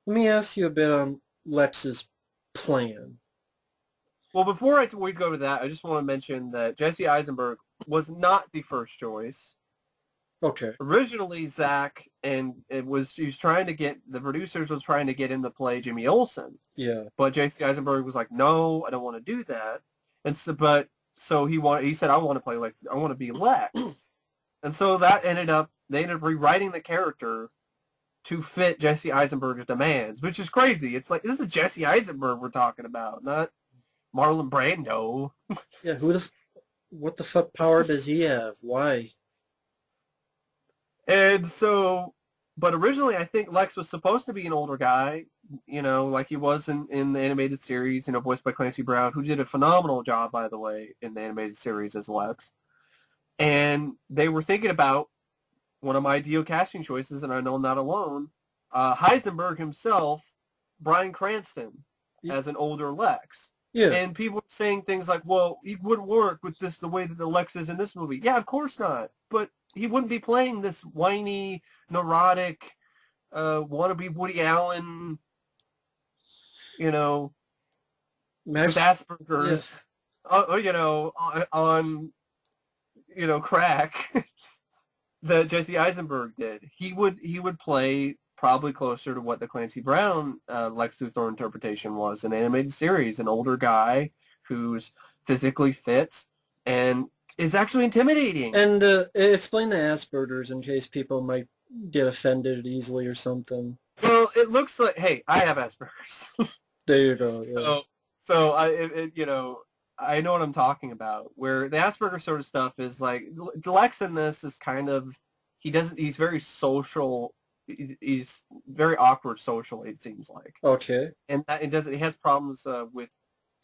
let me ask you a bit on Lex's plan. Well, before we go to that, I just want to mention that Jesse Eisenberg was not the first choice. Okay. Originally, Zach the producers was trying to get him to play Jimmy Olsen. Yeah. But J.C. Eisenberg was like, no, I don't want to do that. And so he said, I want to play Lex. I want to be Lex. And so they ended up rewriting the character to fit Jesse Eisenberg's demands, which is crazy. It's like, this is Jesse Eisenberg we're talking about, not Marlon Brando. Yeah, what the fuck power does he have? Why? And so, but originally I think Lex was supposed to be an older guy, like he was in the animated series, voiced by Clancy Brown, who did a phenomenal job, by the way, in the animated series as Lex. And they were thinking about one of my ideal casting choices, and I know I'm not alone, Heisenberg himself, Bryan Cranston, as an older Lex. Yeah. And people were saying things like, well, he wouldn't work with the way that the Lex is in this movie. Yeah, of course not. But he wouldn't be playing this whiny, neurotic, wannabe Woody Allen, with Asperger's, on crack that Jesse Eisenberg did. He would play probably closer to what the Clancy Brown Lex Luthor interpretation was, an animated series, an older guy who's physically fit and is actually intimidating. And explain the Asperger's in case people might get offended easily or something. Well, it looks like, hey, I have Asperger's. There you go. Yeah. So I know what I'm talking about. Where the Asperger sort of stuff is like, Lex in this is kind of, he's very social. He's very awkward socially, it seems like. Okay. And he has problems with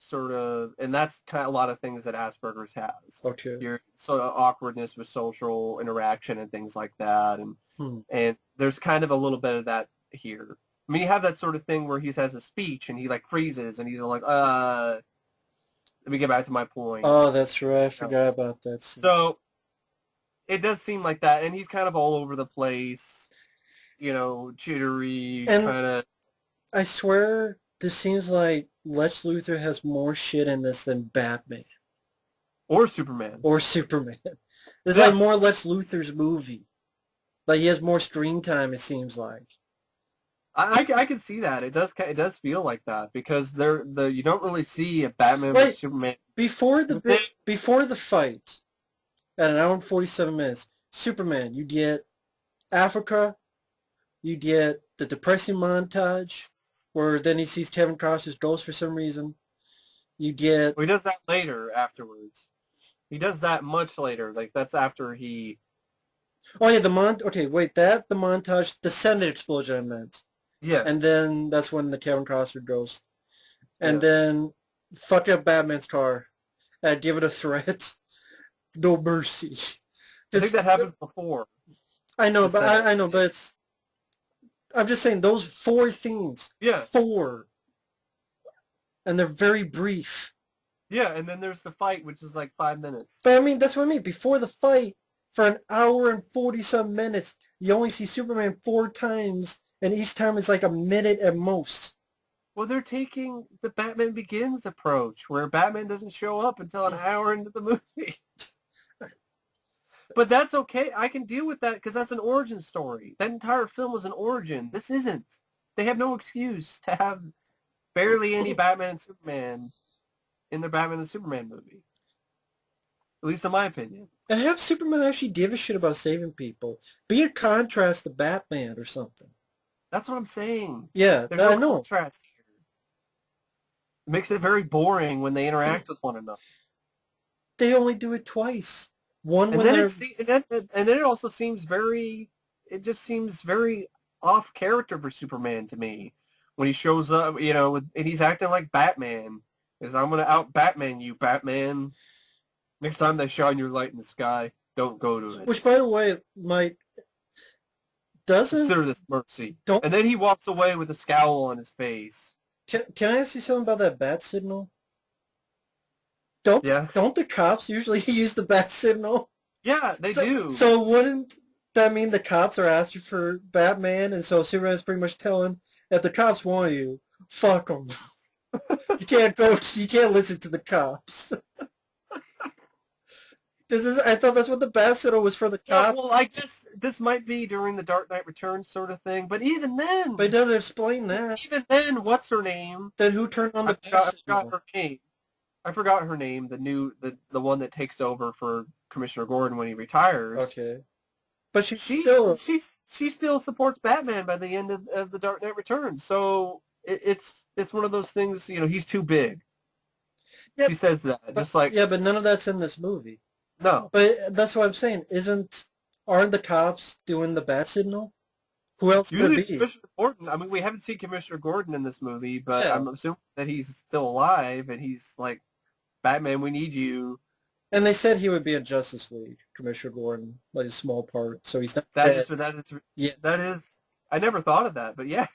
sort of, and that's kind of a lot of things that Asperger's has. Okay. Your sort of awkwardness with social interaction and things like that, and there's kind of a little bit of that here. I mean, you have that sort of thing where he has a speech and he like freezes and he's like, let me get back to my point. Oh, that's right. I forgot about that scene. So it does seem like that, and he's kind of all over the place. Jittery, kind of. I swear, this seems like Lex Luthor has more shit in this than Batman. Or Superman. It's like more Lex Luthor's movie. Like, he has more screen time, it seems like. I can see that. It does feel like that, because you don't really see a Batman with Superman. Before the fight, at an hour and 47 minutes. Superman, you get Africa, you get the depressing montage, where then he sees Kevin Costner's ghost for some reason. You get... Well, he does that later afterwards. He does that much later. Like, that's after he... Oh, yeah, okay, wait, the montage, the Senate explosion I meant. Yeah. And then that's when the Kevin Costner ghost. And Yeah. then fuck up Batman's car. Give it a threat. No mercy. I think that happens before. I know, but I know, but it's... I'm just saying, those 4 things. Yeah. 4. And they're very brief. Yeah, and then there's the fight, which is like 5 minutes. But I mean, that's what I mean. Before the fight, for an hour and 40-some minutes, you only see Superman 4 times, and each time is like a minute at most. Well, they're taking the Batman Begins approach, where Batman doesn't show up until an hour into the movie. But that's okay. I can deal with that because that's an origin story. That entire film was an origin. This isn't. They have no excuse to have barely any Batman and Superman in their Batman and Superman movie. At least in my opinion. And have Superman actually give a shit about saving people. Be a contrast to Batman or something. That's what I'm saying. Yeah, There's no contrast here. It makes it very boring when they interact with one another. They only do it twice. One and when then it also seems very off character for Superman to me when he shows up, and he's acting like Batman. Is I'm gonna out Batman you, Batman. Next time they shine your light in the sky, don't go to it. Which, by the way, doesn't consider this mercy. And then he walks away with a scowl on his face. Can I ask you something about that bat signal? Don't the cops usually use the bat signal? Yeah, they do. So wouldn't that mean the cops are asking for Batman, and so Superman's pretty much telling, if the cops want you, fuck them. You can't listen to the cops. I thought that's what the bat signal was for the cops. Well, I guess this might be during the Dark Knight Returns sort of thing, but even then... But it doesn't explain that. Even then, what's her name? Then who turned on the bat signal? I forgot her name. I forgot her name, the one that takes over for Commissioner Gordon when he retires. Okay. But she still supports Batman by the end of the Dark Knight Returns. So it's one of those things, he's too big. She says that. But none of that's in this movie. No. But that's what I'm saying. Aren't the cops doing the bat signal? Who else could it be? Commissioner Gordon. I mean, we haven't seen Commissioner Gordon in this movie, but I'm assuming that he's still alive, and he's like, Batman, we need you. And they said he would be in Justice League, Commissioner Gordon, like a small part, so he's not dead. That is, I never thought of that, but yeah.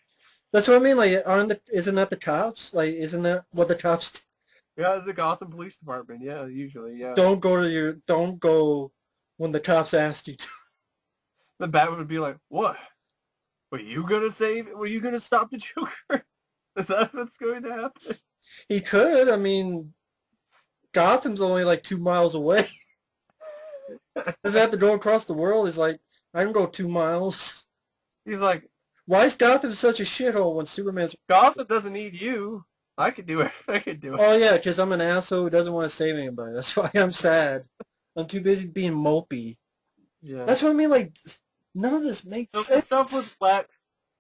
That's what I mean, like, isn't that the cops? Like, isn't that what the cops do? Yeah, the Gotham Police Department, yeah, usually, yeah. Don't go when the cops asked you to. The Batman would be like, what? Were you going to stop the Joker? Is that what's going to happen? He could. I mean, Gotham's only like 2 miles away. Does he have to go across the world? He's like, I can go 2 miles. He's like, why is Gotham such a shithole when Superman's... Gotham doesn't need you. I could do it. Oh, yeah, because I'm an asshole who doesn't want to save anybody. That's why I'm sad. I'm too busy being mopey. Yeah. That's what I mean, like, none of this makes sense. The stuff with Lex...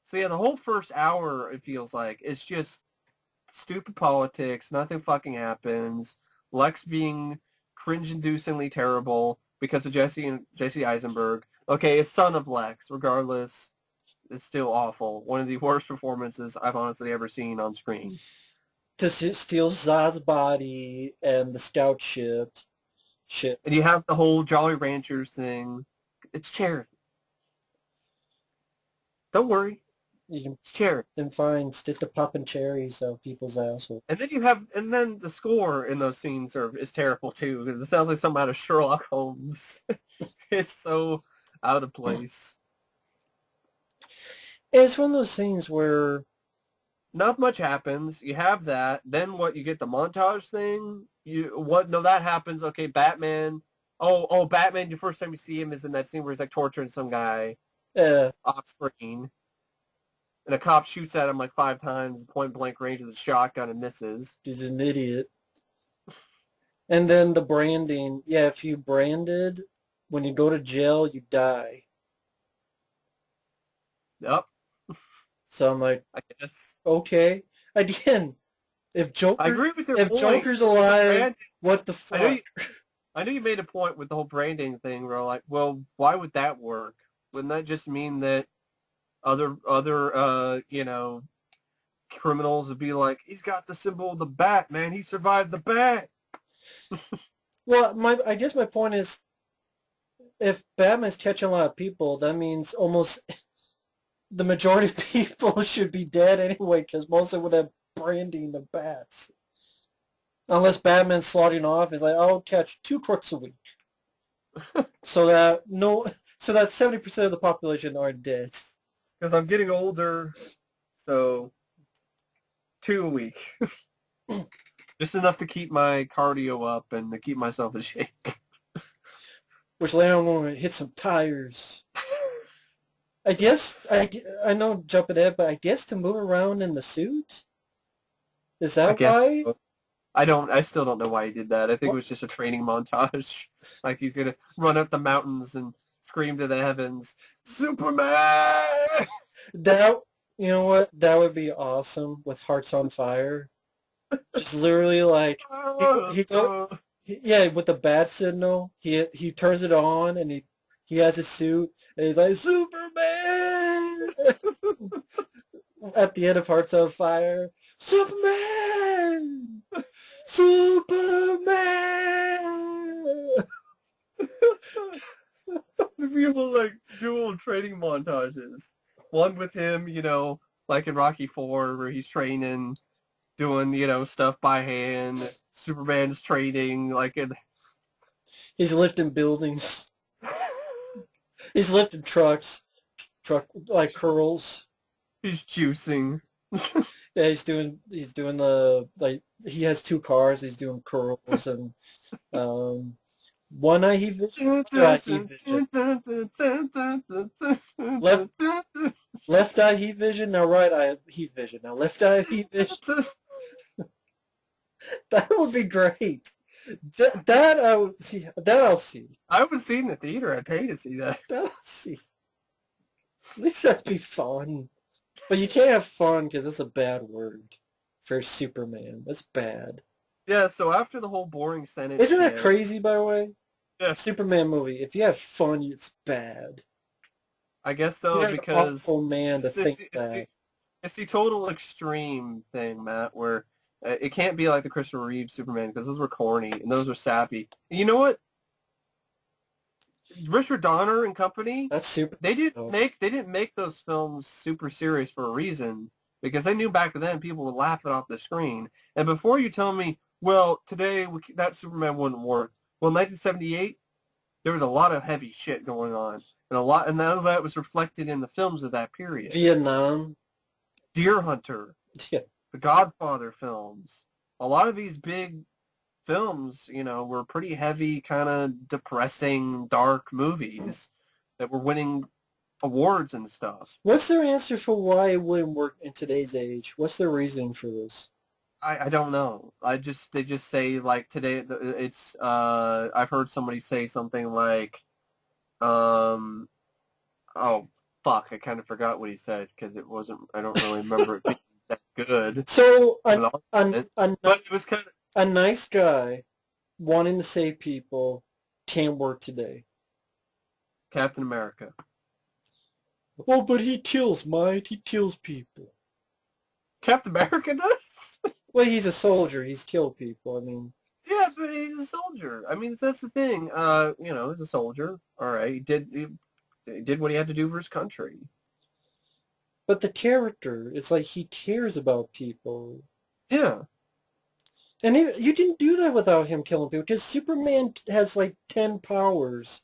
So, yeah, the whole first hour, it feels like, it's just stupid politics. Nothing fucking happens. Lex being cringe-inducingly terrible because of Jesse Eisenberg. Okay, it's Son of Lex, regardless. It's still awful. One of the worst performances I've honestly ever seen on screen. To steal Zod's body and the scout ship. And you have the whole Jolly Ranchers thing. It's charity. Don't worry. You can charity. Then fine, stick the popping cherries out people's assholes. And then the score in those scenes is terrible too, because it sounds like something out of Sherlock Holmes. It's so out of place. It's one of those things where not much happens. You have that. Then what? You get the montage thing. No, that happens. Okay, Batman. Oh, Batman. The first time you see him is in that scene where he's like torturing some guy. Off screen. And a cop shoots at him like 5 times, point blank range with a shotgun and misses. He's an idiot. And then the branding. Yeah, if you branded When you go to jail, you die. Yep, So I'm like, I guess. okay. Again, if I Joker, agree with your if point. Joker's With the alive, brand, what the I know fuck? you. I know you made a point with the whole branding thing. Where like, well, why would that work? Wouldn't that just mean that other criminals would be like, he's got the symbol of the bat, man. He survived the bat. Well, I guess my point is, if Batman's catching a lot of people, that means almost the majority of people should be dead anyway, because most of them would have branding the bats. Unless Batman's slotting off, is like, I'll catch 2 crooks a week, so that no, so that 70% of the population are dead. Because I'm getting older, so 2 a week. Just enough to keep my cardio up and to keep myself in shape. Which later I'm going to hit some tires. I guess I know I'm jumping ahead, but I guess to move around in the suit. Is I that guess why? so. I still don't know why he did that. I think it was just a training montage. Like he's gonna run up the mountains and scream to the heavens, Superman! That, you know what? That would be awesome with Hearts on Fire. Just literally like he go yeah, with the bat signal, he turns it on and he has his suit and he's like Superman at the end of Hearts on Fire. Superman! Superman! People like dual training montages. One with him, like in Rocky 4 where he's training, doing, stuff by hand. Superman's training, like in He's lifting buildings. He's lifting truck like curls. he's juicing. Yeah, he's doing the like he has 2 cars. He's doing curls and um, one eye heat vision, other eye heat vision, left left eye heat vision. Now right eye heat vision. Now left eye heat vision. That would be great. That I would see. That I'll see. I haven't seen the theater. I'd pay to see that. That I'll see. At least that'd be fun. But you can't have fun because it's a bad word for Superman. That's bad. Yeah, so after the whole boring Senate Isn't that shit, crazy, by the way? yeah, Superman movie. If you have fun, it's bad. I guess You're so an because awful man to it's, it's, think it's, the, that. it's the total extreme thing, Matt, where it can't be like the Christopher Reeve Superman because those were corny and those were sappy. And you know what? Richard Donner and company, That's super. they didn't make those films super serious for a reason because they knew back then people would laugh it off the screen. And before you tell me, well, today that Superman wouldn't work. Well, in 1978, there was a lot of heavy shit going on, and none of that was reflected in the films of that period. Vietnam. Deer Hunter, Yeah. the Godfather films, a lot of these big films, were pretty heavy, kind of depressing, dark movies that were winning awards and stuff. What's their answer for why it wouldn't work in today's age? What's their reasoning for this? I don't know. They just say like today it's I've heard somebody say something like oh fuck, I kind of forgot what he said because it wasn't, I don't really remember it being that good. So But it was kind of a nice guy wanting to save people can't work today. Captain America. Oh, but he kills, mate. He kills people. Captain America does? Well, he's a soldier. He's killed people. I mean, Yeah, but he's a soldier. I mean, that's the thing. He's a soldier. All right, he did what he had to do for his country. but the character, it's like he cares about people. Yeah. And you didn't do that without him killing people, because Superman has like 10 powers.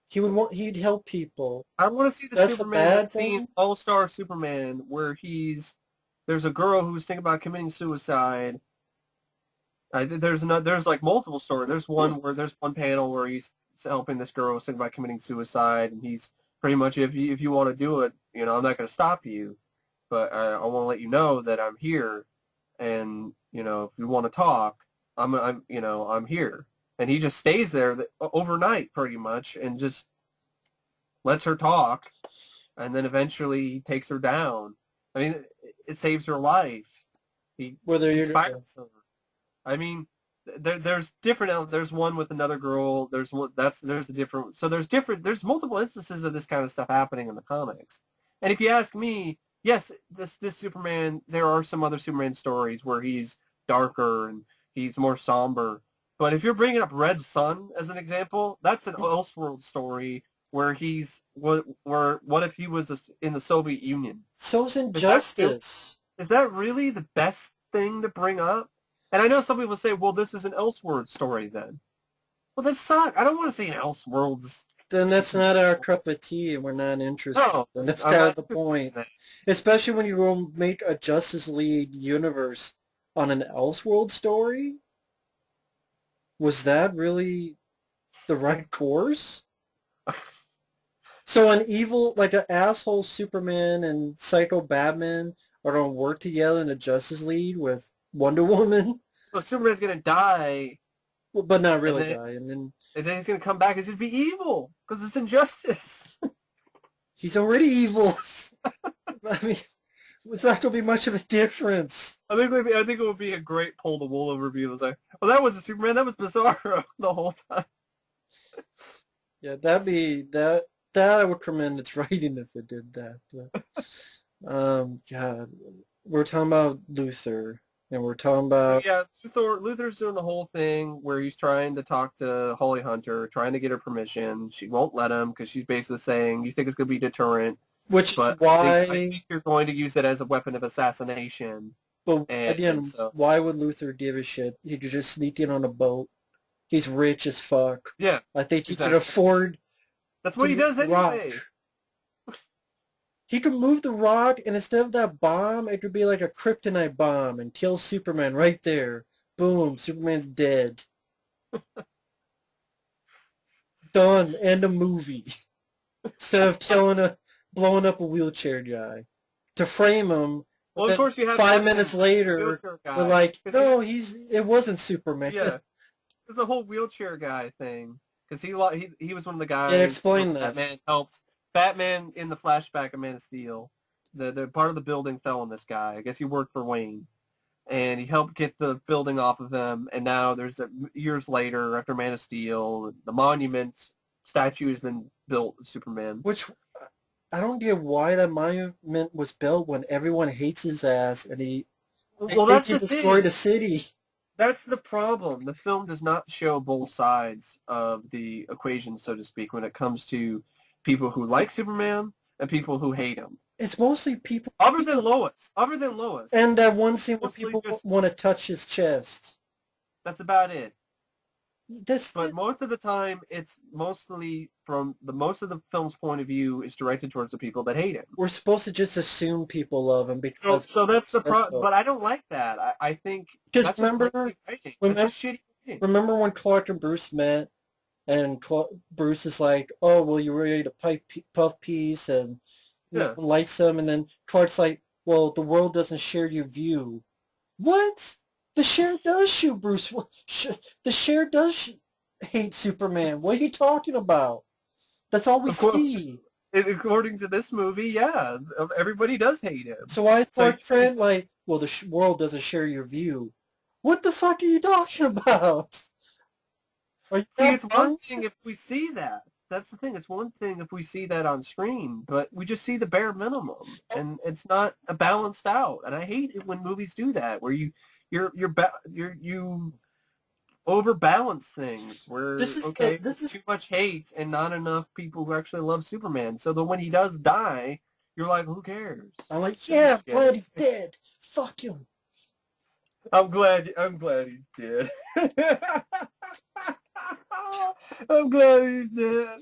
He'd help people. I want to see the That's Superman the scene, thing? All-Star Superman, where there's a girl who's thinking about committing suicide. There's like multiple stories. There's one panel where he's helping this girl who's thinking about committing suicide, and he's pretty much, if you want to do it, I'm not going to stop you, but I want to let you know that I'm here, and if you want to talk, I'm here. and he just stays there overnight pretty much and just lets her talk, and then eventually he takes her down. I mean, it saves her life. He Whether you're inspires her. I mean, there's different. There's one with another girl. There's one there's a different. So there's multiple instances of this kind of stuff happening in the comics. And if you ask me, yes, this Superman. There are some other Superman stories where he's darker and he's more somber. But if you're bringing up Red Sun as an example, that's an Elseworld story where what if he was in the Soviet Union? So's Injustice. Is that really the best thing to bring up? And I know some people say, well, this is an Elseworld story then. Well, that sucks. I don't want to see an Elseworlds. Then that's not our cup of tea, and we're not interested. No, and that's kind of the point. Especially when you go make a Justice League universe on an Elseworld story. Was that really the right course? So an evil, like an asshole Superman and Psycho Batman are going to work together in the Justice League with Wonder Woman? Well, Superman's going to die. Well, but not really die. And then he's going to come back. He's going to be evil because it's injustice. He's already evil. I mean, it's not going to be much of a difference. I think it would be a great pull the wool over view. It's like, well, that wasn't Superman. That was Bizarro the whole time. Yeah, that I would commend its writing if it did that. But, God, we're talking about Luthor, and we're talking about Luthor's doing the whole thing where he's trying to talk to Holly Hunter, trying to get her permission. She won't let him because she's basically saying, "You think it's going to be deterrent." Which is why I think you're going to use it as a weapon of assassination. But again, why would Luthor give a shit? He could just sneak in on a boat. He's rich as fuck. Yeah, I think he could afford. That's what he does anyway. He could move the rock, and instead of that bomb, it could be like a Kryptonite bomb and kill Superman right there. Boom, Superman's dead. Done. End of movie. Instead of blowing up a wheelchair guy. To frame him, well, of course you have 5 minutes later, we're like, no, it wasn't Superman. Yeah, it's the whole wheelchair guy thing. Because he was one of the guys. Yeah, explain that. Batman helped. Batman in the flashback of Man of Steel, the part of the building fell on this guy. I guess he worked for Wayne, and he helped get the building off of him. And now years later, after Man of Steel, the monument statue has been built of Superman. Which I don't get why that monument was built when everyone hates his ass, and he destroyed a city. That's the problem. The film does not show both sides of the equation, so to speak, when it comes to people who like Superman and people who hate him. It's mostly people... Other than Lois. And that one scene where people want to touch his chest. That's about it. But most of the time, it's mostly from most of the film's point of view is directed towards the people that hate him. We're supposed to just assume people love him because... So that's the problem. But I don't like that. I think... Because remember when Clark and Bruce met, and Bruce is like, oh, well, you were ready to puff peace, and lights him, and then Clark's like, well, the world doesn't share your view. What? The share does shoot Bruce. The share does hate Superman. What are you talking about? That's all we see. According to this movie, yeah, everybody does hate him. So I thought Trent like, well, the world doesn't share your view. What the fuck are you talking about? See, it's one thing if we see that. That's the thing. It's one thing if we see that on screen, but we just see the bare minimum, and it's not balanced out. And I hate it when movies do that, where you overbalance things. Where there's too much hate and not enough people who actually love Superman. So that when he does die, you're like, who cares? I'm like, yeah, I'm glad he's dead. Fuck him. I'm glad he's dead. I'm glad he's dead.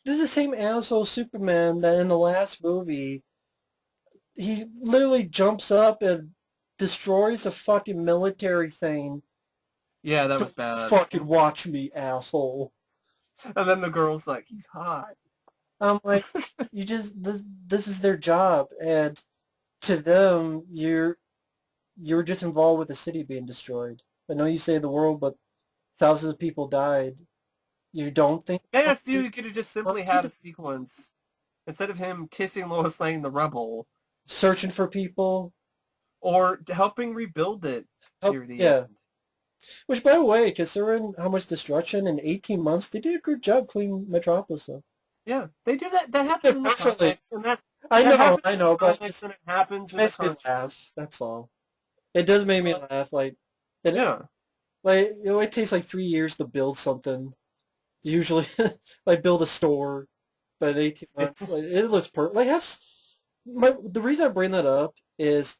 This is the same asshole Superman that in the last movie, he literally jumps up and destroys a fucking military thing. Yeah, that was bad. Fucking watch me, asshole. And then the girl's like, he's hot. I'm like, this is their job, and to them, you're just involved with the city being destroyed. I know you say the world, but thousands of people died. You don't think Man of Steel, you could have just simply had a sequence instead of him kissing Lois Lane, the rebel, searching for people, or helping rebuild it near the yeah. end. Which, by the way, considering how much destruction in 18 months, they did a good job cleaning Metropolis, though. Yeah, they do that. That happens in the comics, and that I know, but but and it happens in the makes me cartoon. laugh. That's all. It does make me laugh. Yeah. It takes like 3 years to build something. Usually, like build a store, but in 18 months, it looks perfect. The reason I bring that up is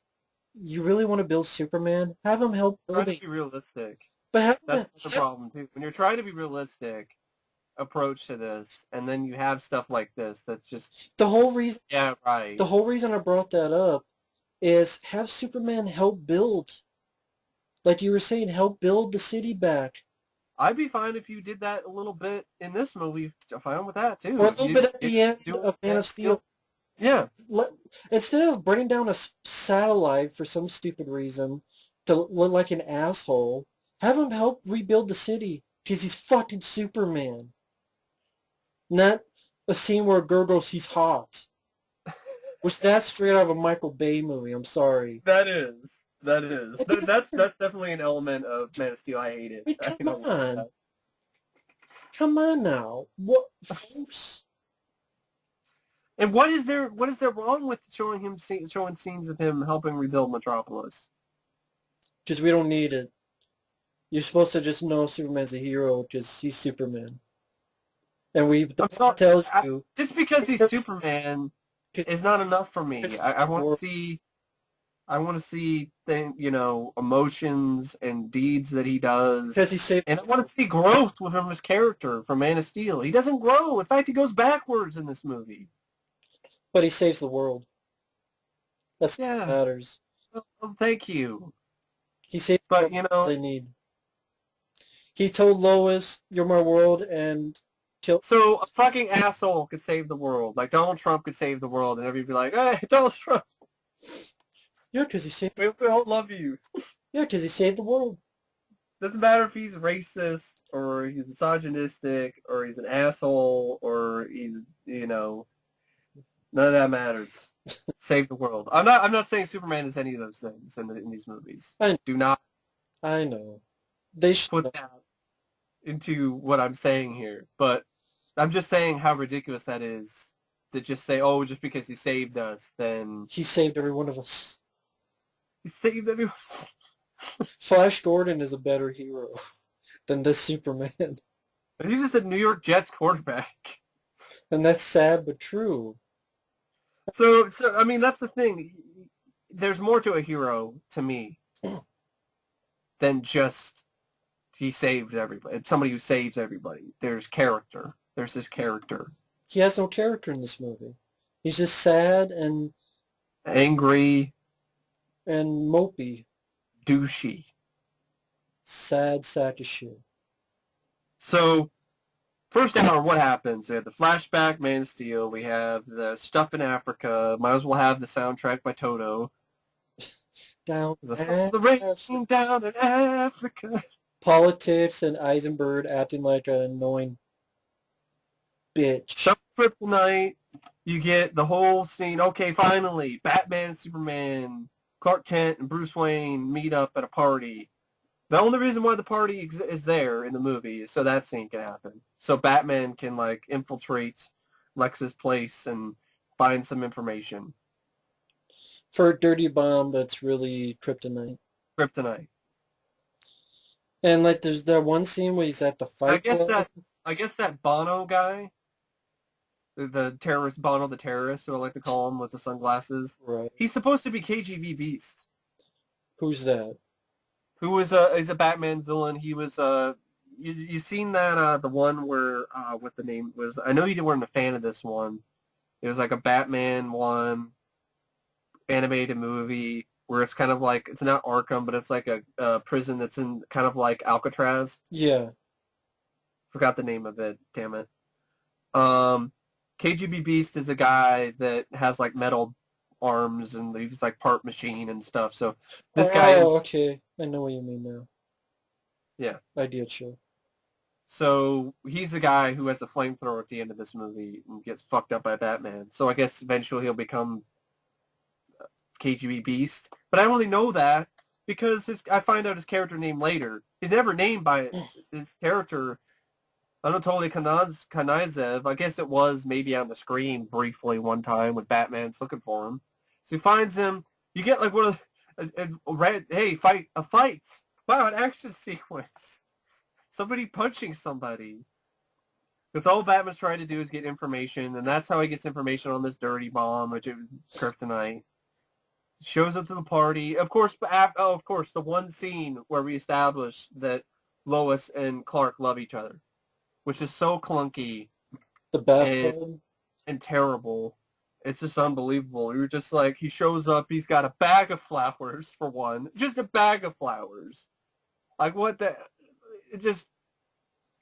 you really want to build Superman, have him help Try building. to be realistic. But That's the problem too. When you're trying to be realistic approach to this, and then you have stuff like this, that's just the whole reason. Yeah, right. The whole reason I brought that up is have Superman help build, like you were saying, help build the city back. I'd be fine if you did that a little bit in this movie. I'm fine with that too. Or a little bit at the end of Man of Steel. Yeah. Instead of bringing down a satellite for some stupid reason to look like an asshole, have him help rebuild the city because he's fucking Superman. Not a scene where a girl goes, he's hot. Which that's straight out of a Michael Bay movie. I'm sorry. That is. That's definitely an element of Man of Steel I hated. Come on. Come on now. What, folks? And what is there wrong with showing scenes of him helping rebuild Metropolis? Because we don't need it. You're supposed to just know Superman's a hero because he's Superman. And tells you just because he's Superman is not enough for me. I want to see emotions and deeds that he does. Because he saved. And I want to see growth from his character from Man of Steel. He doesn't grow. In fact, he goes backwards in this movie. But he saves the world. That's what matters. Well, thank you. He saves what they need. He told Lois, "You're my world," and killed. So a fucking asshole could save the world. Like Donald Trump could save the world, and everybody be like, "Hey, Donald Trump." Yeah, because he saved. We don't love you. Yeah, because he saved the world. Doesn't matter if he's racist or he's misogynistic or he's an asshole or he's none of that matters. Save the world. I'm not saying Superman is any of those things in these movies. Do not. I know. They should put that into what I'm saying here, but I'm just saying how ridiculous that is to just say, oh, just because he saved us, then he saved every one of us. He saved everyone. Flash Gordon is a better hero than this Superman. But he's just a New York Jets quarterback. And that's sad but true. So I mean, that's the thing. There's more to a hero to me than just he saved everybody. It's somebody who saves everybody. There's character. There's his character. He has no character in this movie. He's just sad and angry and mopey. Douchey. Sad sack of shit. So, first hour, what happens? We have the flashback, Man of Steel. We have the stuff in Africa. Might as well have the soundtrack by Toto. Down the rain down in Africa. Politics and Eisenberg acting like an annoying bitch. Some Kryptonite. You get the whole scene. Okay, finally, Batman and Superman, Clark Kent and Bruce Wayne meet up at a party. The only reason why the party is there in the movie is so that scene can happen. So Batman can infiltrate Lex's place and find some information. For a dirty bomb, that's really kryptonite. Kryptonite. And there's that one scene where he's at the fight. I guess that Bono guy, the terrorist, Bono the terrorist, who I like to call him with the sunglasses. Right. He's supposed to be KGB Beast. Who's that? Who is a Batman villain. He was you seen that the one where what the name was? I know you weren't a fan of this one. It was like a Batman one animated movie where it's kind of like, it's not Arkham, but it's like a prison that's in kind of like Alcatraz. Yeah. Forgot the name of it. Damn it. KGB Beast is a guy that has metal arms and he's part machine and stuff. So this guy is... okay. I know what you mean now. Yeah. Idea show. So he's the guy who has the flamethrower at the end of this movie and gets fucked up by Batman. So I guess eventually he'll become KGB Beast. But I only know that because I find out his character name later. He's never named by his character, Anatoly Kanyzev. I guess it was maybe on the screen briefly one time when Batman's looking for him. So he finds him. You get like one of hey, fight. Wow, an action sequence. Somebody punching somebody. Because all Batman's trying to do is get information, and that's how he gets information on this dirty bomb, which is Kryptonite. Shows up to the party. Of course, the one scene where we establish that Lois and Clark love each other, which is so clunky. The bathtub. And terrible. It's just unbelievable. You're just like, he shows up, he's got a bag of flowers, for one. Just a bag of flowers. Like, what the... Just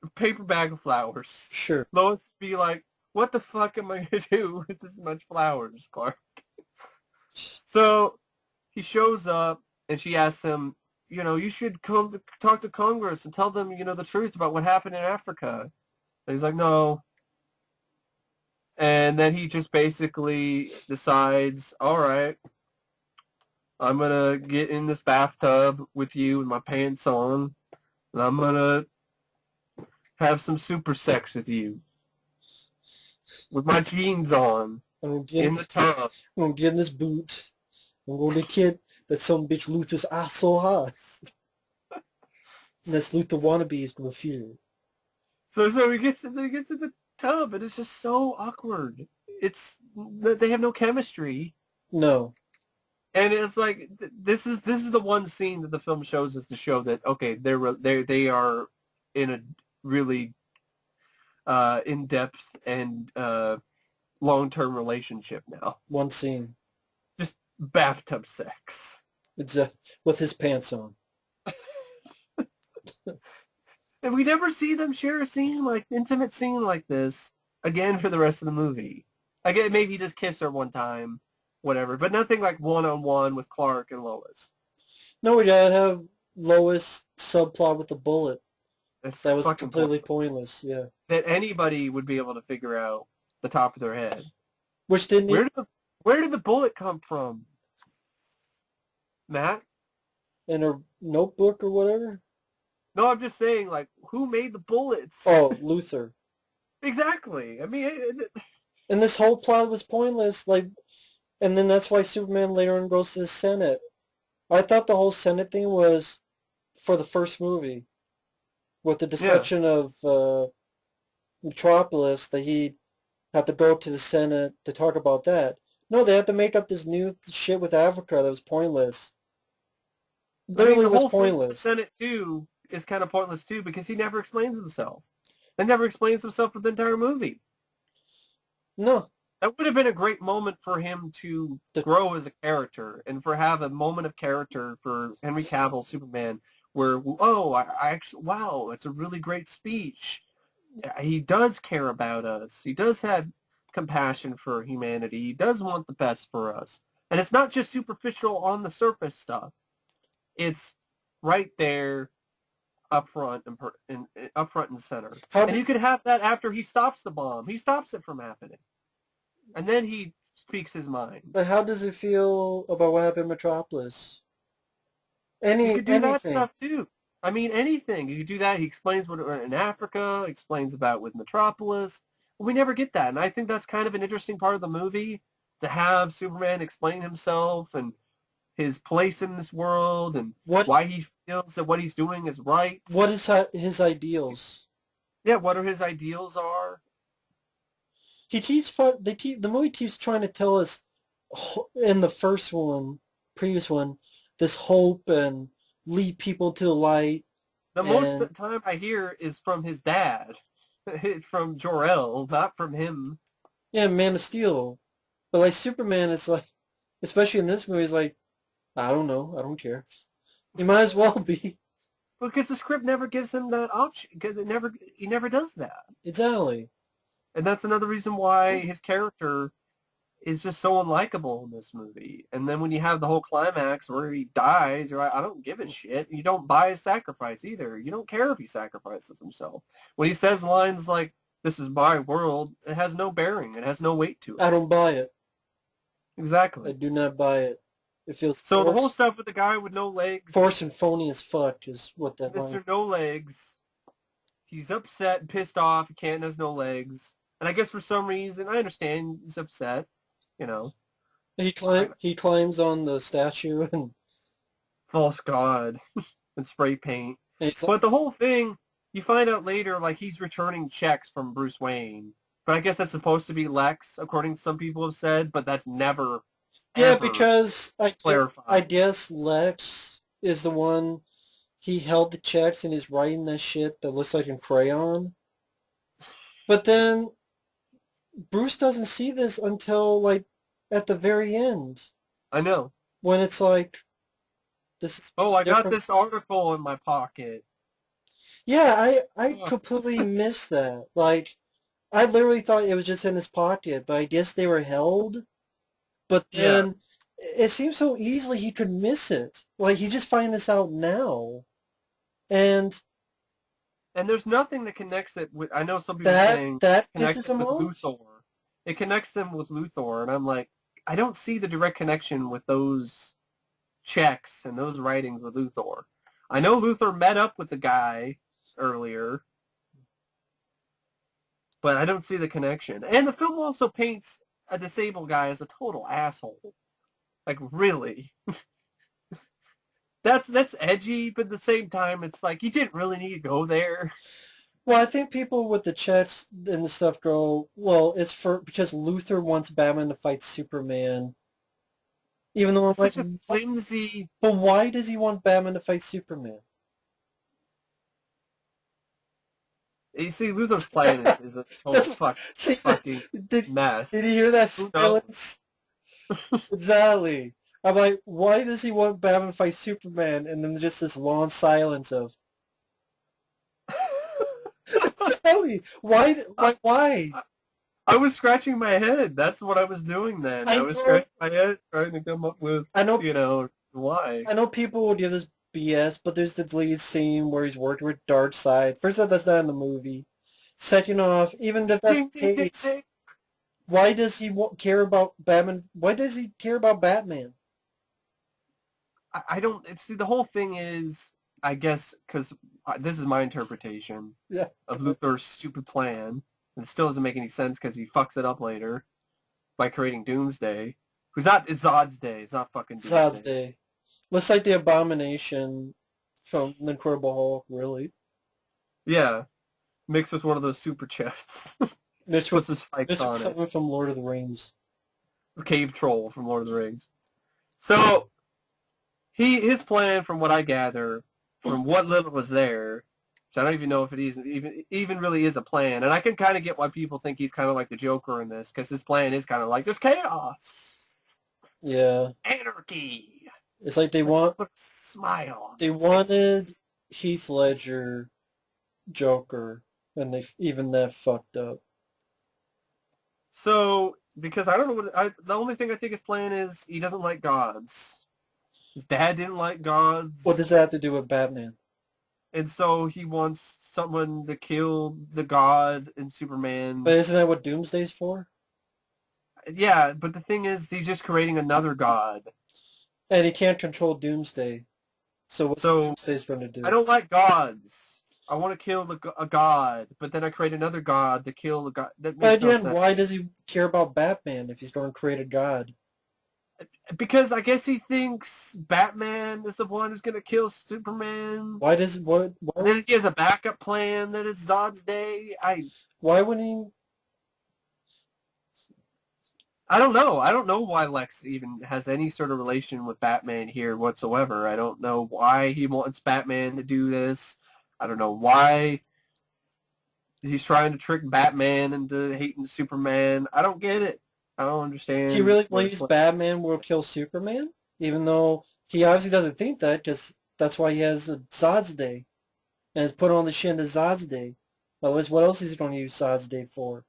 a paper bag of flowers. Sure. Lois be like, what the fuck am I going to do with this much flowers, Clark? So he shows up, and she asks him, you should come to talk to Congress and tell them, the truth about what happened in Africa. And he's like, no. And then he just basically decides, all right, I'm going to get in this bathtub with you with my pants on, and I'm going to have some super sex with you with my jeans on in the tub. I'm going to get in this boot. I'm going to kid that some bitch Luthor's ass so high. And this Luthor wannabe is going to feel it. So he gets in the tub, and it's just so awkward. They have no chemistry. No. And it's like, this is the one scene that the film shows us to show that, okay, they are in a really in-depth and long-term relationship now. One scene. Just bathtub sex. It's with his pants on. And we never see them share a scene, like intimate scene like this again for the rest of the movie. I get maybe just kiss her one time, whatever, but nothing like one-on-one with Clark and Lois. No, we gotta have Lois subplot with the bullet. That was completely pointless, yeah. That anybody would be able to figure out the top of their head. Which didn't... Where did the bullet come from? Matt? In her notebook or whatever? No, I'm just saying, like, who made the bullets? Oh, Luthor. Exactly. I mean... And this whole plot was pointless, like... And then that's why Superman later on goes to the Senate. I thought the whole Senate thing was for the first movie. With the deception of Metropolis, that he'd have to go to the Senate to talk about that. No, they had to make up this new shit with Africa that was pointless. Literally was pointless. The Senate, too, is kind of pointless, too, because he never explains himself. He never explains himself for the entire movie. No. That would have been a great moment for him to grow as a character and have a moment of character for Henry Cavill, Superman, where, wow, it's a really great speech. He does care about us. He does have compassion for humanity. He does want the best for us. And it's not just superficial on the surface stuff. It's right there up front and center. And you could have that after he stops the bomb. He stops it from happening. And then he speaks his mind. But how does it feel about what happened in Metropolis? You could do that stuff too. I mean, anything. You could do that. He explains what in Africa, explains about with Metropolis. But we never get that. And I think that's kind of an interesting part of the movie, to have Superman explain himself and his place in this world and why he feels that what he's doing is right. What is his ideals? Yeah, what his ideals are. The movie keeps trying to tell us in the previous one, this hope and lead people to the light. Most of the time I hear is from his dad, from Jor-El, not from him. Yeah, Man of Steel. But like Superman is like, especially in this movie, is like, I don't know, I don't care. He might as well be. Because the script never gives him that option, because he never does that. Exactly. And that's another reason why his character is just so unlikable in this movie. And then when you have the whole climax where he dies, you're like, I don't give a shit. You don't buy his sacrifice either. You don't care if he sacrifices himself. When he says lines like, "This is my world," it has no bearing. It has no weight to it. I don't buy it. Exactly. I do not buy it. It feels So forced. the whole stuff with the guy with no legs. Forced and phony as fuck is what that line. Mr. No Legs. He's upset and pissed off. He can't has no legs. And I guess for some reason, I understand he's upset. You know. He climbs on the statue and False God. And spray paint. and he's like, But the whole thing, you find out later, like, he's returning checks from Bruce Wayne. But I guess that's supposed to be Lex, according to some people have said, but that's never, yeah, ever because I clarified. guess Lex is the one. He held the checks and he's writing that shit that looks like in crayon. But then Bruce doesn't see this until like at the very end I know. when it's like this is Oh, I got different. this article in my pocket. Yeah, I Oh. completely missed that. Like I literally thought it was just in his pocket, but I guess they were held. But then it seems so easily he could miss it. Like he's just finding this out now. And And there's nothing that connects it with, I know some people are saying that connects pisses it him with off. Luthor. It connects him with Luthor, and I'm like, I don't see the direct connection with those checks and those writings with Luthor. I know Luthor met up with the guy earlier, but I don't see the connection. And the film also paints a disabled guy as a total asshole. Like, really? That's edgy, but at the same time, it's like, you didn't really need to go there. Well, I think people with the checks and the stuff go, well, it's because Luthor wants Batman to fight Superman. Even though I'm It's like, such a flimsy... but why does he want Batman to fight Superman? You see, Luthor's plan is a total fucking mess. Did you hear that Who knows? silence? Exactly. I'm like, why does he want Batman to fight Superman? And then just this long silence of, exactly. Why? Like, why? I was scratching my head. That's what I was doing then. I was scratching my head trying to come up with, why. I know people would give this BS, but there's the deleted scene where he's working with Darkseid. First off, that's not in the movie. Second off, even if that's the case, why does he care about Batman? Why does he care about Batman? I don't... See, the whole thing is, I guess, because this is my interpretation of Luthor's stupid plan. And it still doesn't make any sense because he fucks it up later by creating Doomsday. Who's not... It's Zod's Day. It's not fucking Doomsday. Zod's Day. Looks like the Abomination from The Incredible Hulk, really. Yeah. Mixed with one of those super chests. Mixed with the spikes on it. something from Lord of the Rings. The cave troll from Lord of the Rings. So, his plan, from what I gather, from what little was there, which I don't even know if it even really is a plan, and I can kind of get why people think he's kind of like the Joker in this, because his plan is kind of like, there's chaos. Yeah. Anarchy. It's like they wanted Heath Ledger Joker, and they even that fucked up. So, because I don't know the only thing I think his plan is he doesn't like gods. His dad didn't like gods. What does that have to do with Batman? And so he wants someone to kill the god in Superman. But isn't that what Doomsday's for? Yeah, but the thing is, he's just creating another god. And he can't control Doomsday. So what's Doomsday's going to do? I don't like gods. I want to kill a god, but then I create another god to kill the god. That makes no sense. Why does he care about Batman if he's going to create a god? Because I guess he thinks Batman is the one who's going to kill Superman. Why does And then he has a backup plan that is Zod's Day. Why wouldn't he? I don't know. I don't know why Lex even has any sort of relation with Batman here whatsoever. I don't know why he wants Batman to do this. I don't know why he's trying to trick Batman into hating Superman. I don't get it. I don't understand. He really believes Batman will kill Superman? Even though he obviously doesn't think that, because that's why he has a Zod's Day. And has put on the shin to Zod's Day. Otherwise, what else is he going to use Zod's Day for?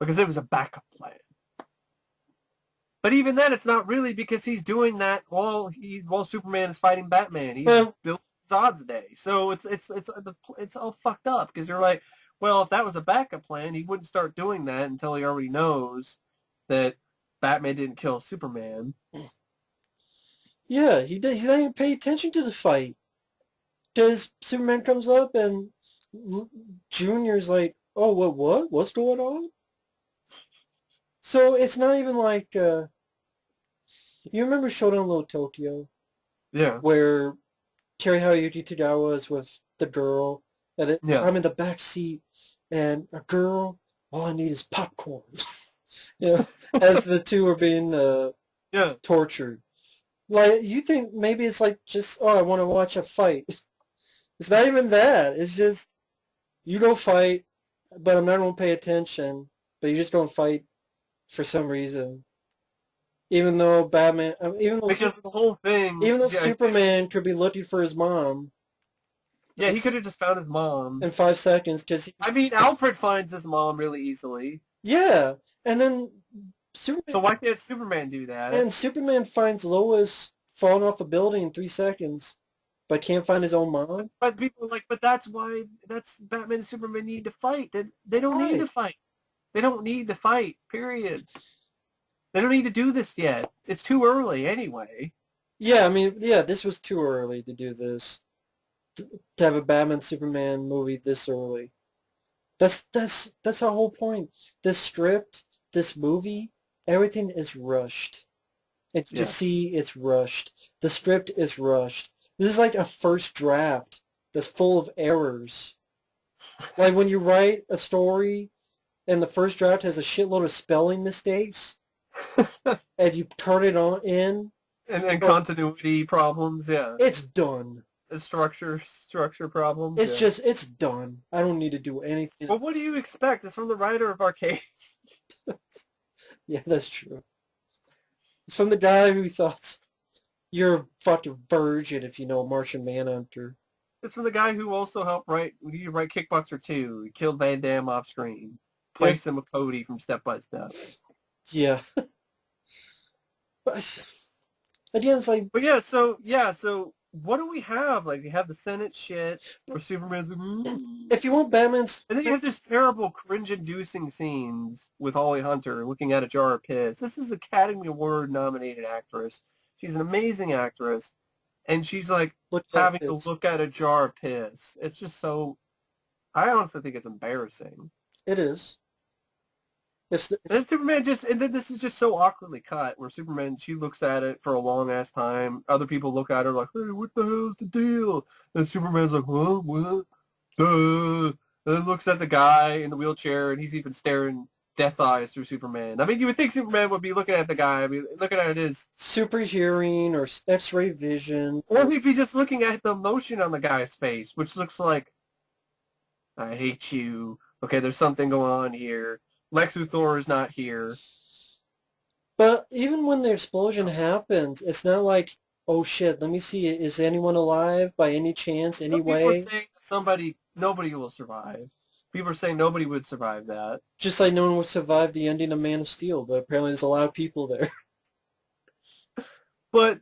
because it was a backup plan. But even then, it's not really, because he's doing that while Superman is fighting Batman. He's building Zod's Day, so it's all fucked up, because you're like, well, if that was a backup plan, he wouldn't start doing that until he already knows that Batman didn't kill Superman. Yeah, he's not even paying attention to the fight. Because Superman comes up and Junior's like, oh, what? What's going on? So it's not even like, you remember Showdown Little Tokyo? Yeah. Where Terry Hayuki Tagawa is with the girl, and I'm in the back seat, and a girl, all I need is popcorn. As the two are being tortured. Like, you think maybe it's like just, I want to watch a fight. It's not even that. It's just, you don't fight, but I'm not going to pay attention, but you just don't fight for some reason. Even though Batman, because the whole thing, even though Superman could be looking for his mom. Yeah, he could have just found his mom in 5 seconds. Alfred finds his mom really easily. Yeah, and then Superman. So why can't Superman do that? And Superman finds Lois falling off a building in 3 seconds, but can't find his own mom. But people are like, but that's Batman and Superman need to fight. They don't need to fight. They don't need to fight, period. They don't need to do this yet. It's too early anyway. Yeah, this was too early to do this. To have a Batman-Superman movie this early. That's our whole point. This script, this movie, everything is rushed. It's rushed. The script is rushed. This is like a first draft that's full of errors. Like when you write a story and the first draft has a shitload of spelling mistakes, and you turn it in. And continuity problems, yeah. It's done. Structure problems. It's done. I don't need to do anything. Well, what do you expect? It's from the writer of Arcade. Yeah, that's true. It's from the guy who thought you're a fucking virgin if you know Martian Manhunter. It's from the guy who also helped write Kickboxer 2. He killed Van Damme off screen. Placed him with Cody from Step by Step. Yeah. But again, it's like... But yeah, so what do we have? Like, you have the Senate shit where Superman's like, if you want Batman's... And then you have this terrible cringe-inducing scenes with Holly Hunter looking at a jar of piss. This is Academy Award-nominated actress. She's an amazing actress. And she's, like, having to look at a jar of piss. It's just so... I honestly think it's embarrassing. It is. Then Superman and then this is just so awkwardly cut, where Superman, she looks at it for a long-ass time. Other people look at her like, hey, what the hell's the deal? And Superman's like, what? Duh. And then looks at the guy in the wheelchair, and he's even staring death eyes through Superman. You would think Superman would be looking at the guy, looking at his... super hearing or X-ray vision. Or he'd be just looking at the emotion on the guy's face, which looks like, I hate you. Okay, there's something going on here. Lex Luthor is not here. But even when the explosion happens, it's not like, oh shit, let me see, is anyone alive by any chance, any way? People are saying nobody will survive. People are saying nobody would survive that. Just like no one would survive the ending of Man of Steel, but apparently there's a lot of people there. But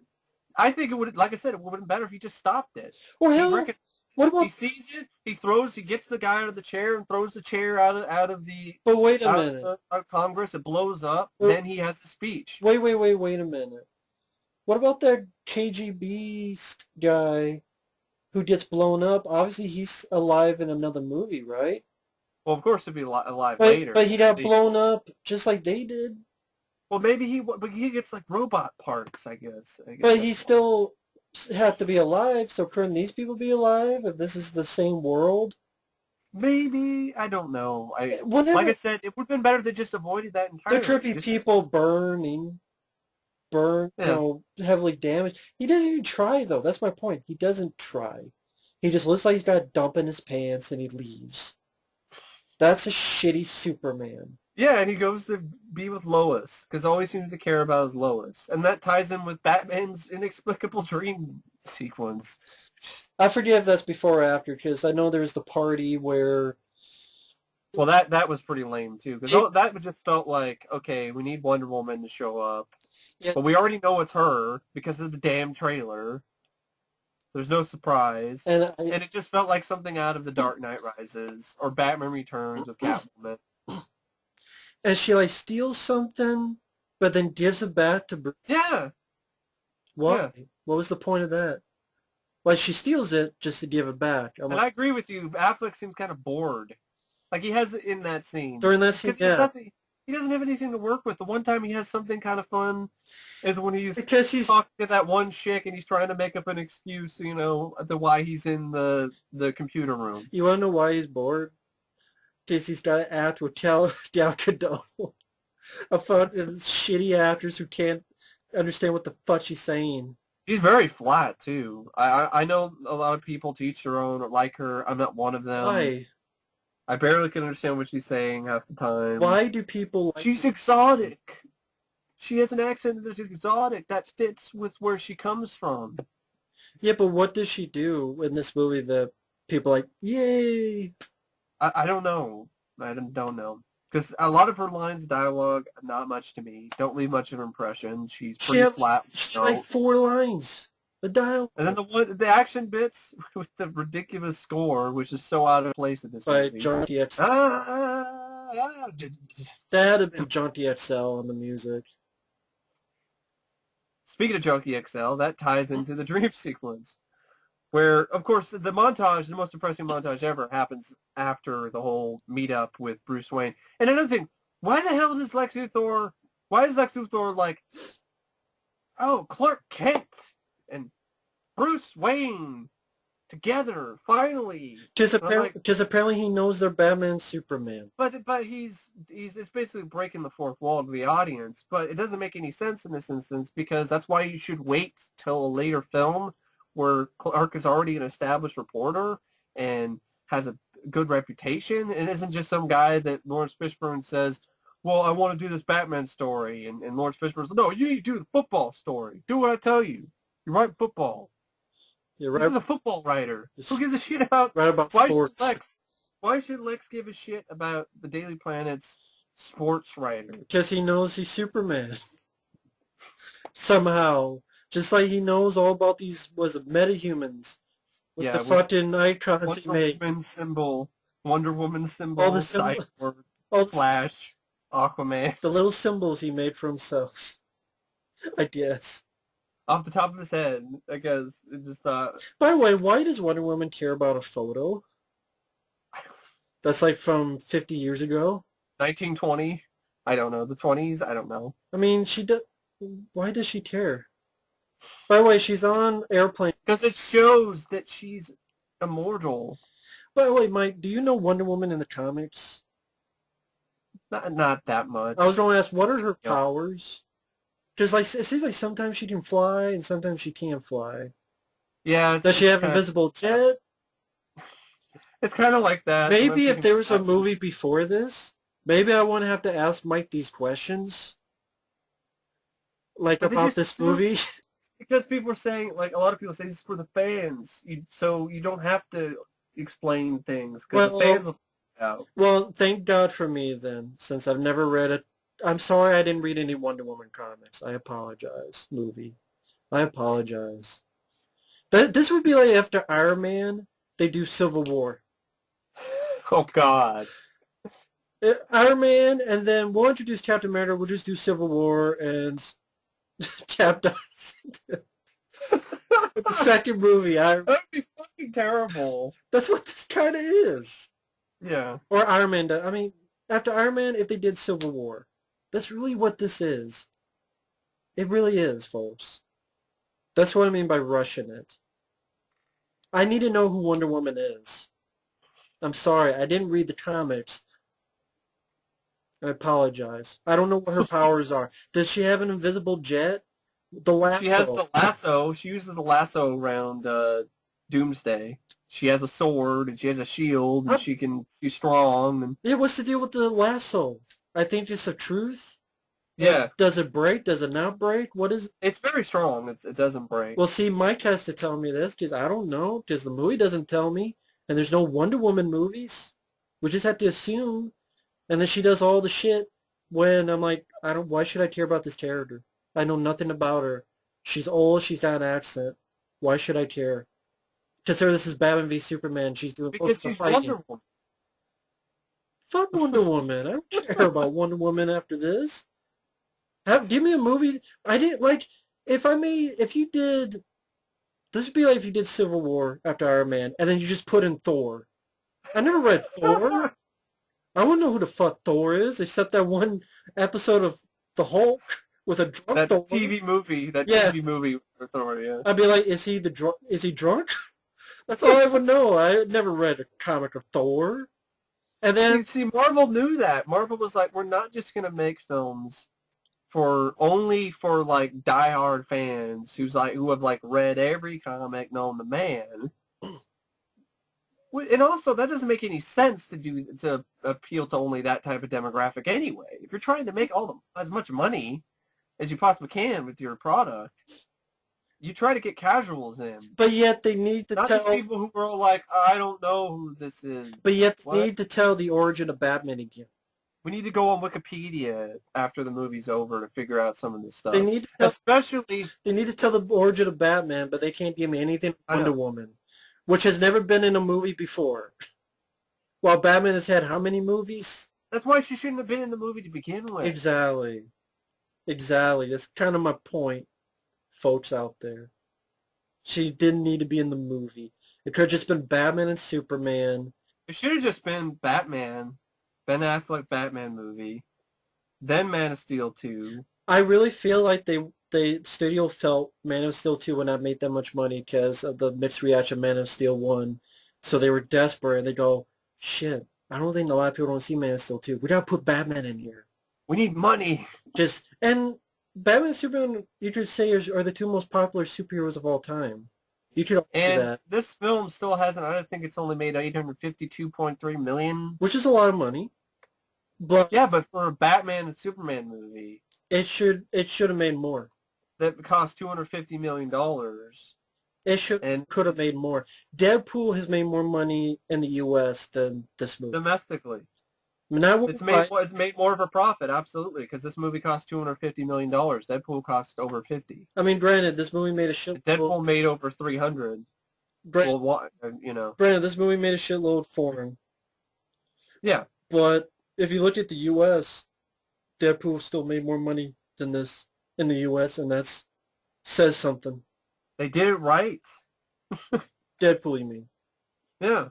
I think it would, like I said, it would have been better if he just stopped it. Or hell, what about... He sees it, he gets the guy out of the chair and throws the chair out of the... But wait a minute. Out of Congress, it blows up, then he has a speech. Wait a minute. What about that KGB guy who gets blown up? Obviously he's alive in another movie, right? Well, of course he'd be alive later. But he got blown up just like they did. Well, maybe he gets like robot parts, I guess. But he still... have to be alive, so couldn't these people be alive if this is the same world? Maybe. I don't know. Like I said, it would have been better if they just avoided that entirely. They're trippy people heavily damaged. He doesn't even try, though. That's my point. He doesn't try. He just looks like he's got a dump in his pants and he leaves. That's a shitty Superman. Yeah, and he goes to be with Lois, because all he seems to care about is Lois. And that ties in with Batman's inexplicable dream sequence. I forget if that's before or after, because I know there's the party where Well, that was pretty lame, too, because that just felt like, okay, we need Wonder Woman to show up, but we already know it's her because of the damn trailer. There's no surprise. And it just felt like something out of The Dark Knight Rises or Batman Returns with Catwoman. And she, like, steals something, but then gives it back to Bruce. Yeah. Why? Yeah. What was the point of that? Like, she steals it just to give it back. And I agree with you. Affleck seems kind of bored. Like, he has it in that scene. During that scene, yeah. He doesn't have anything to work with. The one time he has something kind of fun is when he's talking to that one chick and he's trying to make up an excuse, you know, to why he's in the computer room. You want to know why he's bored? Because he's got to act with Gal Gadot. A fun, shitty actors who can't understand what the fuck she's saying. She's very flat, too. I know a lot of people, to each their own, like her. I'm not one of them. Why? I barely can understand what she's saying half the time. Why do people like She's exotic. She has an accent that's exotic. That fits with where she comes from. Yeah, but what does she do in this movie that people are like, yay? I don't know. I don't know. Because a lot of her lines of dialogue, not much to me. Don't leave much of an impression. She's pretty flat. She had like 4 lines. The dialogue. And then the action bits with the ridiculous score, which is so out of place at this movie. By Junkie XL. That had to be Junkie XL on the music. Speaking of Junkie XL, that ties into the dream sequence, where, of course, the montage, the most depressing montage ever, happens after the whole meetup with Bruce Wayne. And another thing, why is Lex Luthor like, oh, Clark Kent and Bruce Wayne together, finally. Because apparently he knows they're Batman and Superman. But he's it's basically breaking the fourth wall to the audience. But it doesn't make any sense in this instance, because that's why you should wait till a later film where Clark is already an established reporter and has a good reputation and isn't just some guy that Lawrence Fishburne says, well, I want to do this Batman story. And Lawrence Fishburne says, no, you need to do the football story. Do what I tell you. You write football. You're right. This is a football writer. Who gives a shit about sports? Why should Lex give a shit about the Daily Planet's sports writer? Because he knows he's Superman. Somehow. Just like he knows all about these, metahumans. With the fucking icons he made. Wonder Woman symbol, all the Cyborg, Flash, Aquaman. The little symbols he made for himself. I guess. Off the top of his head, I guess. It just thought... By the way, why does Wonder Woman care about a photo? That's like from 50 years ago? 1920? I don't know. The 20s? I don't know. I mean, why does she care? By the way, she's on airplane. Because it shows that she's immortal. By the way, Mike, do you know Wonder Woman in the comics? Not that much. I was going to ask, what are her powers? Because like, it seems like sometimes she can fly and sometimes she can't fly. Yeah. Does she have invisible jet? It's kind of like that. Maybe if there was a movie before this, maybe I wouldn't have to ask Mike these questions. Like about this movie. Because people are saying, like, a lot of people say this is for the fans, so you don't have to explain things, because the fans will out. Well, thank God for me, then, since I've never read it. I'm sorry I didn't read any Wonder Woman comics. I apologize, movie. I apologize. This would be like after Iron Man, they do Civil War. Oh, God. Iron Man, and then we'll introduce Captain America, we'll just do Civil War, and Cap dies. The second movie, that would be fucking terrible. That's what this kind of is. Yeah. Or Iron Man. I mean, after Iron Man, if they did Civil War, that's really what this is. It really is, folks. That's what I mean by rushing it. I need to know who Wonder Woman is. I'm sorry, I didn't read the comics. I apologize. I don't know what her powers are. Does she have an invisible jet? The lasso. She has the lasso. She uses the lasso around Doomsday. She has a sword and she has a shield and she's strong. And... Yeah, what's the deal with the lasso? I think it's the truth. Yeah. Does it break? Does it not break? What is it? It's very strong. It doesn't break. Well, see, Mike has to tell me this because I don't know, because the movie doesn't tell me, and there's no Wonder Woman movies. We just have to assume. And then she does all the shit when I'm like, why should I care about this character? I know nothing about her. She's old, she's got an accent. Why should I care? Consider this is Batman v Superman. She's doing most Because of the she's fighting. Wonder Woman. Fuck Wonder Woman. I don't care about Wonder Woman after this. Give me a movie. I didn't like, if you did, this would be like if you did Civil War after Iron Man, and then you just put in Thor. I never read Thor. I wouldn't know who the fuck Thor is, except that one episode of The Hulk with a drunk That Thor. TV movie. That Yeah. TV movie for Thor, yeah. I'd be like, is he drunk? That's all I would know. I had never read a comic of Thor. And then See, Marvel knew that. Marvel was like, we're not just going to make films only for like diehard fans who have like read every comic known to man. And also, that doesn't make any sense to appeal to only that type of demographic anyway. If you're trying to make as much money as you possibly can with your product, you try to get casuals in. But yet they need to Not tell just people who are like, I don't know who this is. But yet they need to tell the origin of Batman again. We need to go on Wikipedia after the movie's over to figure out some of this stuff. They need to tell the origin of Batman, but they can't give me anything Wonder Woman, which has never been in a movie before. While Batman has had how many movies? That's why she shouldn't have been in the movie to begin with. Exactly. That's kind of my point, folks out there. She didn't need to be in the movie. It could have just been Batman and Superman. It should have just been Batman, Ben Affleck Batman movie, then Man of Steel 2. I really feel like the studio felt Man of Steel 2 would not make that much money because of the mixed reaction Man of Steel 1. So they were desperate and they go, shit, I don't think a lot of people don't see Man of Steel 2. We gotta put Batman in here. We need money. And Batman and Superman, you could say, are the two most popular superheroes of all time. You could argue that. This film still hasn't, I think it's only made $852.3 million. Which is a lot of money. But yeah, but for a Batman and Superman movie, it should have made more. That cost $250 million. It could have made more. Deadpool has made more money in the U.S. than this movie. Domestically. I mean, it's made more of a profit, absolutely, because this movie cost $250 million. Deadpool cost over $50. I mean, granted, this movie made a shitload. Deadpool made over $300. Granted, this movie made a shitload for him. Yeah. But if you look at the U.S., Deadpool still made more money than this in the U.S., and that says something. They did it right. Deadpool, you mean? Yeah.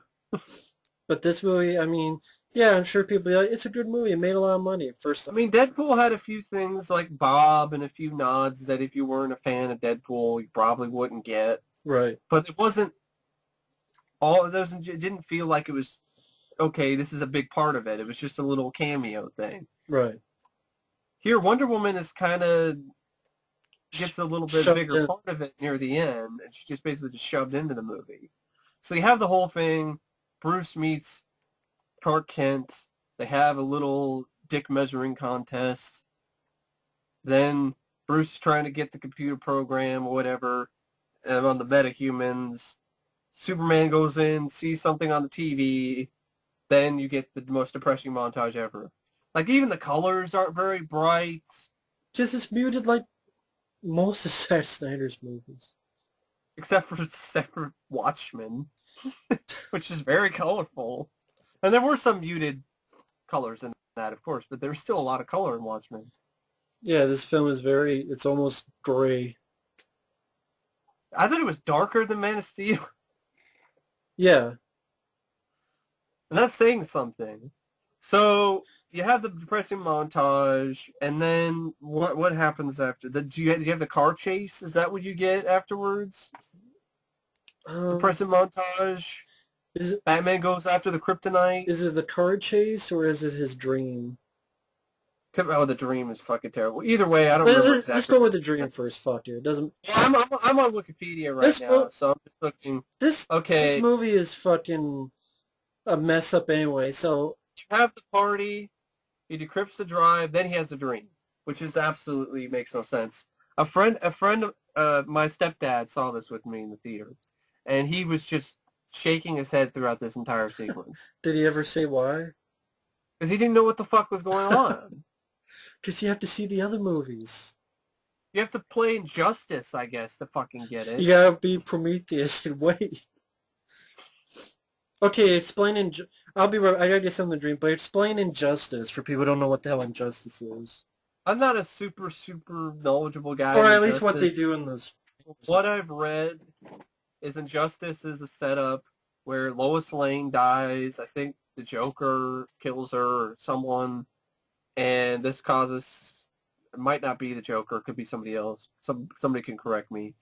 But this movie, I mean, yeah, I'm sure people be like, it's a good movie. It made a lot of money at first. I mean, Deadpool had a few things like Bob and a few nods that if you weren't a fan of Deadpool, you probably wouldn't get. Right. But it wasn't all of those. It didn't feel like it was, okay, this is a big part of it. It was just a little cameo thing. Right. Here, Wonder Woman is kind of gets a little bit bigger part of it near the end, and she just basically just shoved into the movie. So you have the whole thing. Bruce meets Clark Kent. They have a little dick measuring contest. Then Bruce is trying to get the computer program or whatever on the metahumans. Superman goes in, sees something on the TV. Then you get the most depressing montage ever. Like, even the colors aren't very bright. Just as muted like most of Zack Snyder's movies. Except for Watchmen, which is very colorful. And there were some muted colors in that, of course, but there's still a lot of color in Watchmen. Yeah, this film is it's almost gray. I thought it was darker than Man of Steel. Yeah. And that's saying something. So you have the depressing montage, and then what happens after? Do you have the car chase? Is that what you get afterwards? Depressing montage. Batman goes after the Kryptonite. Is it the car chase, or is it his dream? Oh, the dream is fucking terrible. Either way, I don't remember exactly. Let's go with the dream first. Fuck it. It doesn't. I'm on Wikipedia right now, so I'm just looking. This movie is fucking a mess up anyway. So you have the party, he decrypts the drive, then he has the dream, which is absolutely makes no sense. A friend, my stepdad saw this with me in the theater, and he was just shaking his head throughout this entire sequence. Did he ever say why? Because he didn't know what the fuck was going on. Because you have to see the other movies. You have to play Injustice, I guess, to fucking get it. You gotta be Prometheus and wait. Okay, explain I'll be right. I gotta get something to drink, but explain Injustice for people who don't know what the hell Injustice is. I'm not a super knowledgeable guy. Or at least what they do in those. What I've read is Injustice is a setup where Lois Lane dies. I think the Joker kills her or someone, and this causes. It might not be the Joker. It could be somebody else. Somebody can correct me.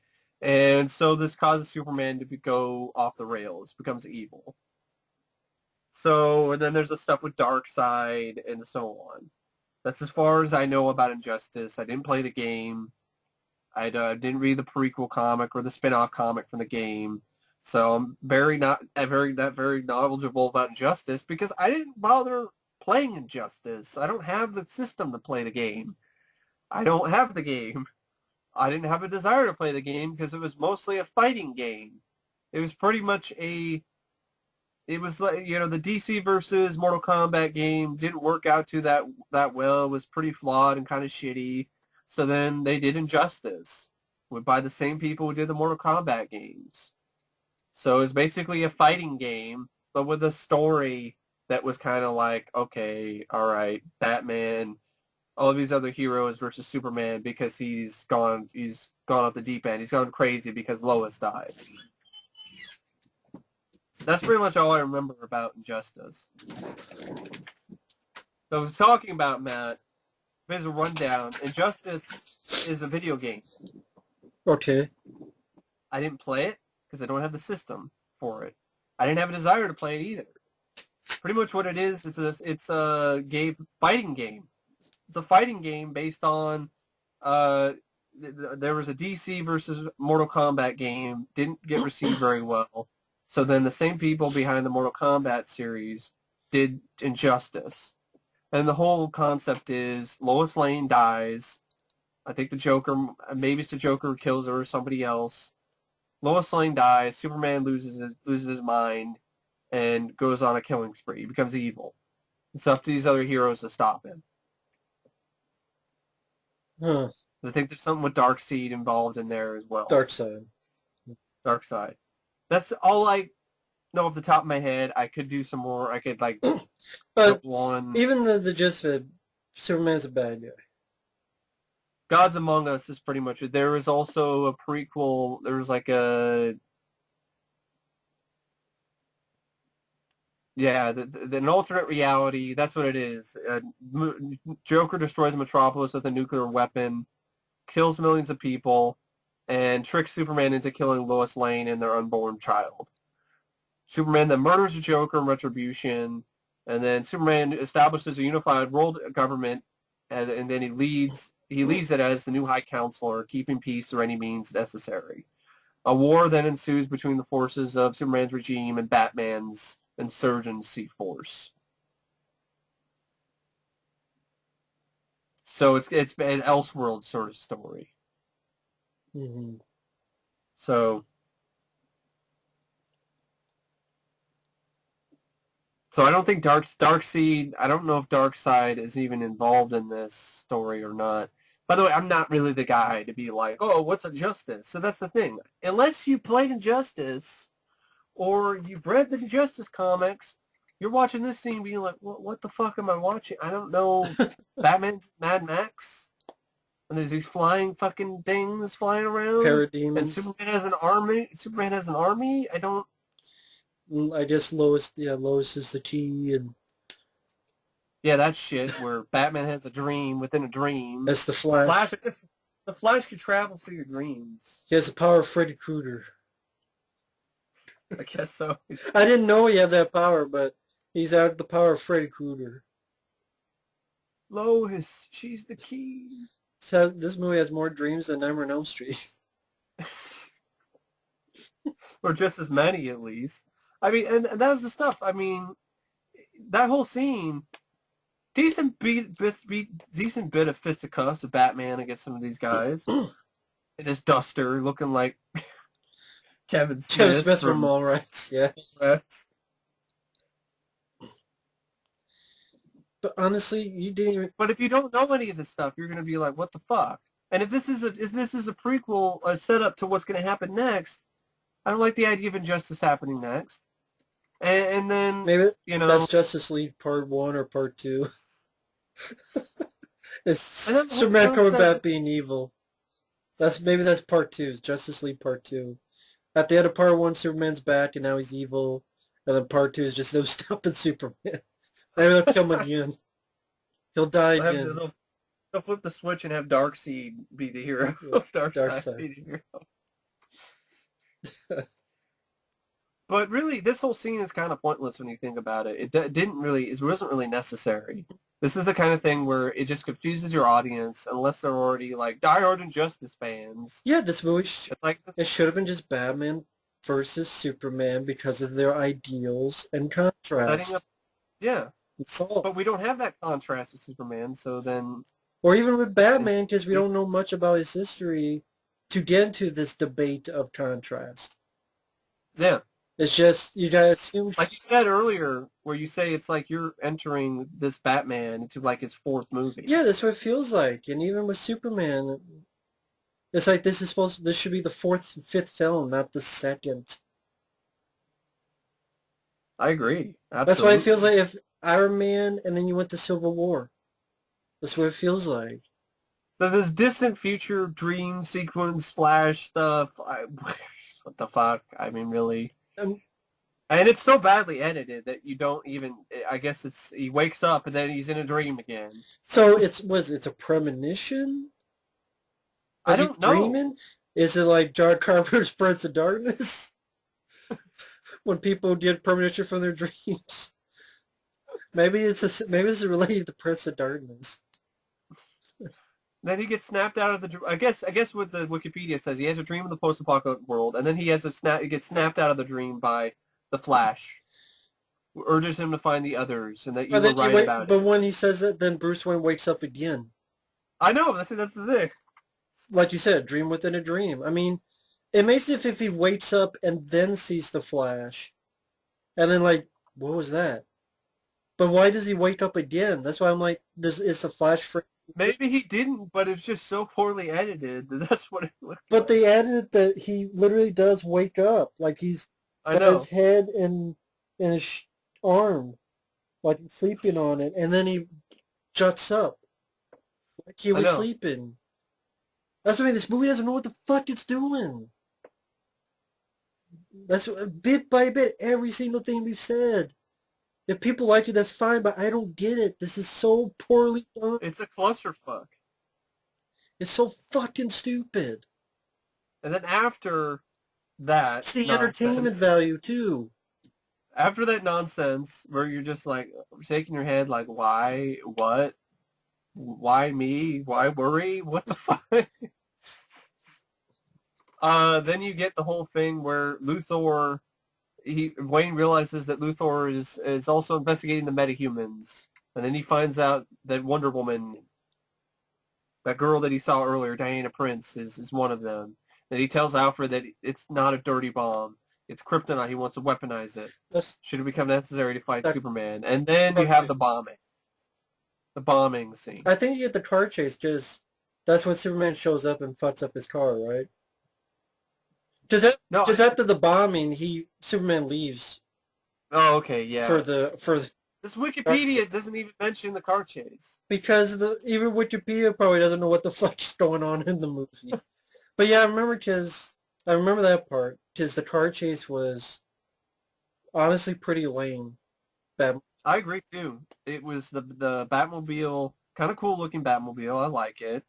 And so this causes Superman to go off the rails, becomes evil. So, and then there's the stuff with Darkseid and so on. That's as far as I know about Injustice. I didn't play the game. I didn't read the prequel comic or the spin-off comic from the game. So I'm very knowledgeable about Injustice because I didn't bother playing Injustice. I don't have the system to play the game. I don't have the game. I didn't have a desire to play the game because it was mostly a fighting game. It was pretty much it was like, you know, the DC versus Mortal Kombat game didn't work out that well. It was pretty flawed and kind of shitty. So then they did Injustice by the same people who did the Mortal Kombat games. So it's basically a fighting game, but with a story that was kind of like, okay, all right, Batman, all of these other heroes versus Superman because he's gone off the deep end. He's gone crazy because Lois died. That's pretty much all I remember about Injustice. So I was talking about, Matt, as a rundown, Injustice is a video game. Okay. I didn't play it because I don't have the system for it. I didn't have a desire to play it either. Pretty much what it is, it's a fighting game. It's a fighting game based on there was a DC versus Mortal Kombat game, didn't get received very well. So then the same people behind the Mortal Kombat series did Injustice. And the whole concept is Lois Lane dies. I think the Joker, maybe it's the Joker who kills her or somebody else. Lois Lane dies. Superman loses his mind and goes on a killing spree. He becomes evil. It's up to these other heroes to stop him. Huh. I think there's something with Darkseid involved in there as well. Darkseid. That's all I know off the top of my head. I could do some more. I could But one. Even the gist of it, Superman's a bad guy. Gods Among Us is pretty much it. There is also a prequel. There was an alternate reality. That's what it is. Joker destroys Metropolis with a nuclear weapon, kills millions of people, and tricks Superman into killing Lois Lane and their unborn child. Superman then murders the Joker in retribution, and then Superman establishes a unified world government, and then he leads it as the new High Counselor, keeping peace through any means necessary. A war then ensues between the forces of Superman's regime and Batman's insurgency force. So it's an Elseworld sort of story. Mm-hmm. So I don't think Darkseid. I don't know if Darkseid is even involved in this story or not. By the way, I'm not really the guy to be like, oh, what's Injustice? So that's the thing. Unless you played Injustice or you've read the Injustice comics, you're watching this scene being like, what the fuck am I watching? I don't know. Batman's Mad Max? And there's these flying fucking things flying around. Parademons. And Superman has an army? I guess Lois is the key, and yeah, that shit where Batman has a dream within a dream. That's the Flash. The Flash can travel through your dreams. He has the power of Freddy Krueger. I guess so. I didn't know he had that power, but he's had the power of Freddy Krueger. Lois, she's the key. So this movie has more dreams than Nightmare on Elm Street. Or just as many, at least. I mean, and that was the stuff. I mean, that whole scene, decent bit of fisticuffs of Batman against some of these guys. In his duster, looking like Kevin Kevin Smith, Smith from Mallrats, yeah. Mallrats. But honestly, you didn't even... But if you don't know any of this stuff, you're going to be like, what the fuck? And if this is a prequel, a setup to what's going to happen next, I don't like the idea of Injustice happening next. And then, Maybe you know... that's Justice League Part 1 or Part 2. It's Superman coming back being evil. Maybe that's Part 2, Justice League Part 2. At the end of Part 1, Superman's back and now he's evil. And then Part 2 is just them stopping Superman. Maybe they'll kill him again. He'll die again. They'll flip the switch and have Darkseid be the hero. Yeah, Darkseid be the hero. But really, this whole scene is kind of pointless when you think about it. It wasn't really necessary. This is the kind of thing where it just confuses your audience unless they're already like diehard Injustice fans. Yeah, this movie it should have been just Batman versus Superman because of their ideals and contrast. Yeah. It's all. But we don't have that contrast with Superman, so then... Or even with Batman, because we don't know much about his history to get into this debate of contrast. Yeah. It's just, you gotta assume... Like you said earlier, where you say it's like you're entering this Batman into like his fourth movie. Yeah, that's what it feels like. And even with Superman, it's like this should be the fifth film, not the second. I agree. Absolutely. That's why it feels like if Iron Man and then you went to Civil War. That's what it feels like. So this distant future dream sequence Flash stuff, what the fuck? I mean, really? And it's so badly edited that you don't even, I guess he wakes up and then he's in a dream again. So it's a premonition? I don't know. Dreaming? Is it like John Carpenter's Prince of Darkness? When people get premonition from their dreams? Maybe it's related to Prince of Darkness. Then he gets snapped out of the... I guess what the Wikipedia says, he has a dream of the post-apocalyptic world, and then he gets snapped out of the dream by the Flash, who urges him to find the others, and that you were right about it. But when he says that, then Bruce Wayne wakes up again. I know, that's the thing. Like you said, dream within a dream. I mean, it makes it if he wakes up and then sees the Flash, and then like, what was that? But why does he wake up again? That's why I'm like, is the Flash free? Maybe he didn't, but it's just so poorly edited that that's what it looked But like. they added that he literally does wake up. Like he's got his head and his arm, like sleeping on it, and then he juts up. Like he was sleeping. That's what I mean. This movie doesn't know what the fuck it's doing. That's bit by bit, every single thing we've said. If people like it, that's fine, but I don't get it. This is so poorly done. It's a clusterfuck. It's so fucking stupid. And then after that it's the entertainment value, too. After that nonsense, where you're just like, shaking your head like, why, what, why me, why worry, what the fuck? Then you get the whole thing where Luthor... Wayne realizes that Luthor is also investigating the metahumans, and then he finds out that Wonder Woman, that girl that he saw earlier, Diana Prince, is one of them. And he tells Alfred that it's not a dirty bomb. It's Kryptonite. He wants to weaponize it. Should it become necessary to fight Superman. And then you have the bombing. The bombing scene. I think you get the car chase because that's when Superman shows up and fucks up his car, right? Just after the bombing, Superman leaves. Oh, okay, yeah. For this Wikipedia doesn't even mention the car chase because even Wikipedia probably doesn't know what the fuck is going on in the movie. But yeah, I remember that part because the car chase was honestly pretty lame. I agree too. It was the Batmobile, kind of cool looking Batmobile. I like it.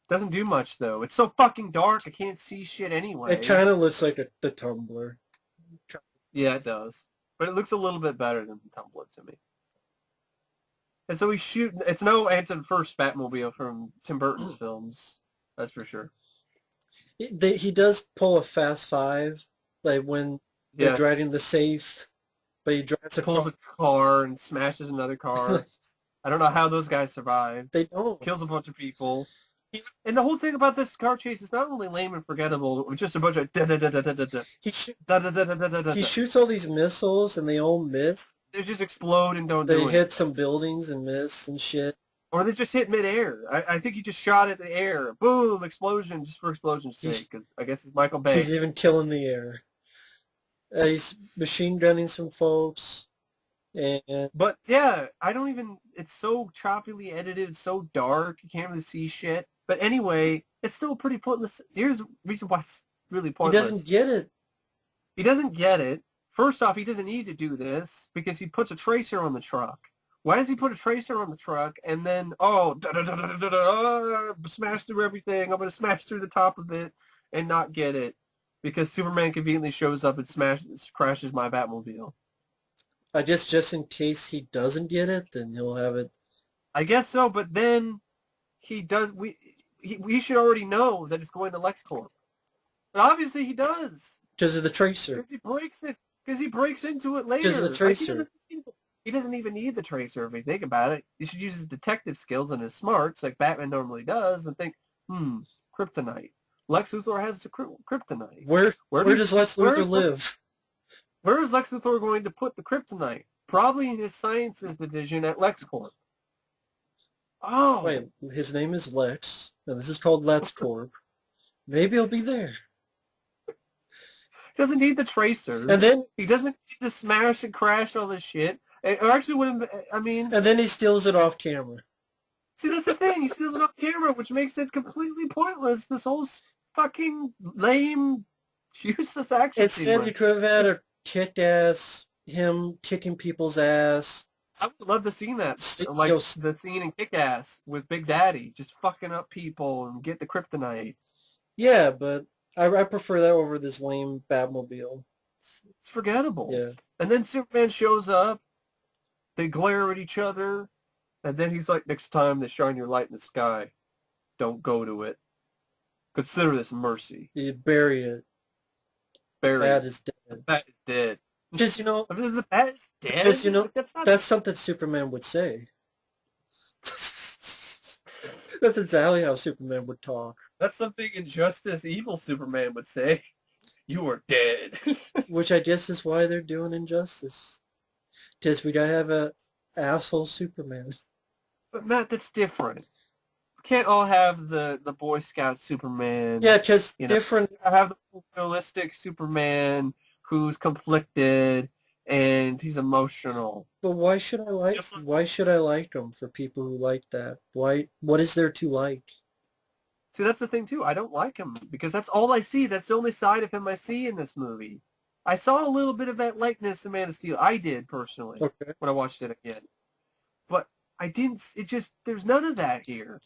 Doesn't do much, though. It's so fucking dark, I can't see shit anyway. It kind of looks like the Tumbler. Yeah, it does. But it looks a little bit better than the Tumbler to me. And so it's no answer to the first Batmobile from Tim Burton's films. That's for sure. He does pull a Fast Five, like when they're driving the safe, but he pulls a car and smashes another car. I don't know how those guys survive. They don't. Kills a bunch of people. And the whole thing about this car chase is not only lame and forgettable, it's just a bunch of da da da da da da da He sh- da da da da da da he da. shoots all these missiles and they all miss. They just explode and don't They do hit anything. some buildings and miss and shit. Or they just hit midair. I think he just shot at the air. Boom, explosion, just for explosion's sake. 'Cause I guess it's Michael Bay. He's even killing the air. He's machine gunning some folks. And But yeah, I don't even. It's so choppily edited. It's so dark. You can't really see shit. But anyway, it's still pretty pointless. Here's the reason why it's really he pointless. doesn't get it. He doesn't get it. First off, he doesn't need to do this because he puts a tracer on the truck. Why does he put a tracer on the truck and then, smash through everything? I'm going to smash through the top of it and not get it because Superman conveniently shows up and crashes my Batmobile. I guess just in case he doesn't get it, then he'll have it. I guess so, but then he does. We should already know that it's going to LexCorp. But obviously he does. Because of the tracer. Because he breaks it. Because he breaks into it later. Because of the tracer. He doesn't even need the tracer if you think about it. He should use his detective skills and his smarts like Batman normally does and think, Kryptonite. Lex Luthor has the Kryptonite. Where does Lex Luthor live? Where is Lex Luthor going to put the Kryptonite? Probably in his sciences division at LexCorp. Oh. Wait, his name is Lex, and this is called LexCorp. Maybe he'll be there. He doesn't need the tracer. And then he doesn't need to smash and crash all this shit. Or actually, and then he steals it off camera. See, that's the thing. He steals it off camera, which makes it completely pointless. This whole fucking lame, useless action Instead, you could have had a kick-ass, him kicking people's ass. I would love to see that. Like the scene in Kick-Ass with Big Daddy, just fucking up people and get the Kryptonite. Yeah, but I prefer that over this lame Batmobile. It's forgettable. Yeah. And then Superman shows up. They glare at each other. And then he's like, next time they shine your light in the sky, don't go to it. Consider this mercy. You bury it. Bury Bat it. is dead. The bat is dead. Just, the bat is dead? Just, that's something Superman would say. That's exactly how Superman would talk. That's something Injustice Evil Superman would say. You are dead. Which I guess is why they're doing Injustice. Because we gotta have a asshole Superman. But Matt, that's different. We can't all have the Boy Scout Superman. Yeah, because different. I have the realistic Superman who's conflicted and he's emotional. But why should I like him for people who like that? What is there to like? See, that's the thing too. I don't like him because that's all I see. That's the only side of him I see in this movie. I saw a little bit of that likeness in Man of Steel. I did personally when I watched it again. But I didn't. There's none of that here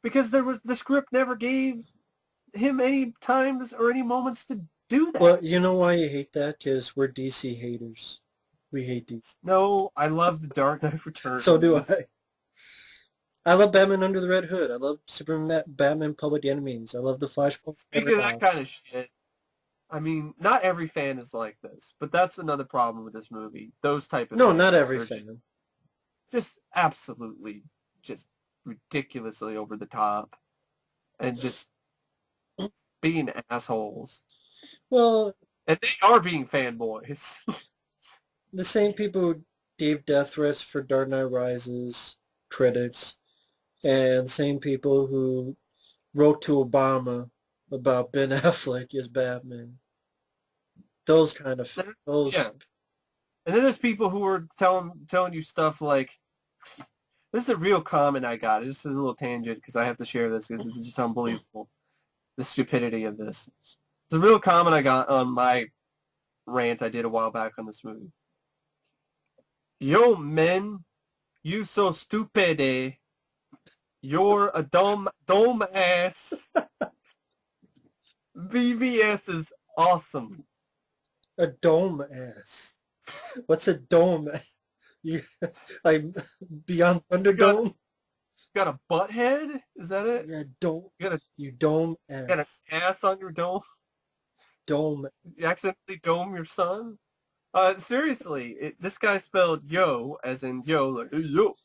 because the script never gave him any times or any moments to do that. Well, you know why you hate that? Because we're DC haters. We hate DC. No, I love The Dark Knight Returns. So do I. I love Batman Under the Red Hood. I love Superman, Batman Public Enemies. I love the Flashpoint. Speaking of that kind of shit, I mean, not every fan is like this, but that's another problem with this movie. Those type of no, not every fan. Just absolutely, just ridiculously over the top, and just being assholes. Well, and they are being fanboys. The same people who gave death threats for Dark Knight Rises, critics, and the same people who wrote to Obama about Ben Affleck as Batman. Those kind of Yeah. And then there's people who are telling you stuff like, this is a real comment I got. This is a little tangent because I have to share this because it's just unbelievable. The stupidity of this. It's a real comment I got on my rant I did a while back on this movie. Yo, men, you so stupid, eh? You're a dumb ass. BVS is awesome. A dome ass. What's a dome? You like Beyond Thunderdome? Got a butt head? Is that it? Yeah, dome. You dome ass. Got an ass on your dome? Dome. You accidentally dome your son? Seriously, this guy spelled yo as in yo, like, hey, yo.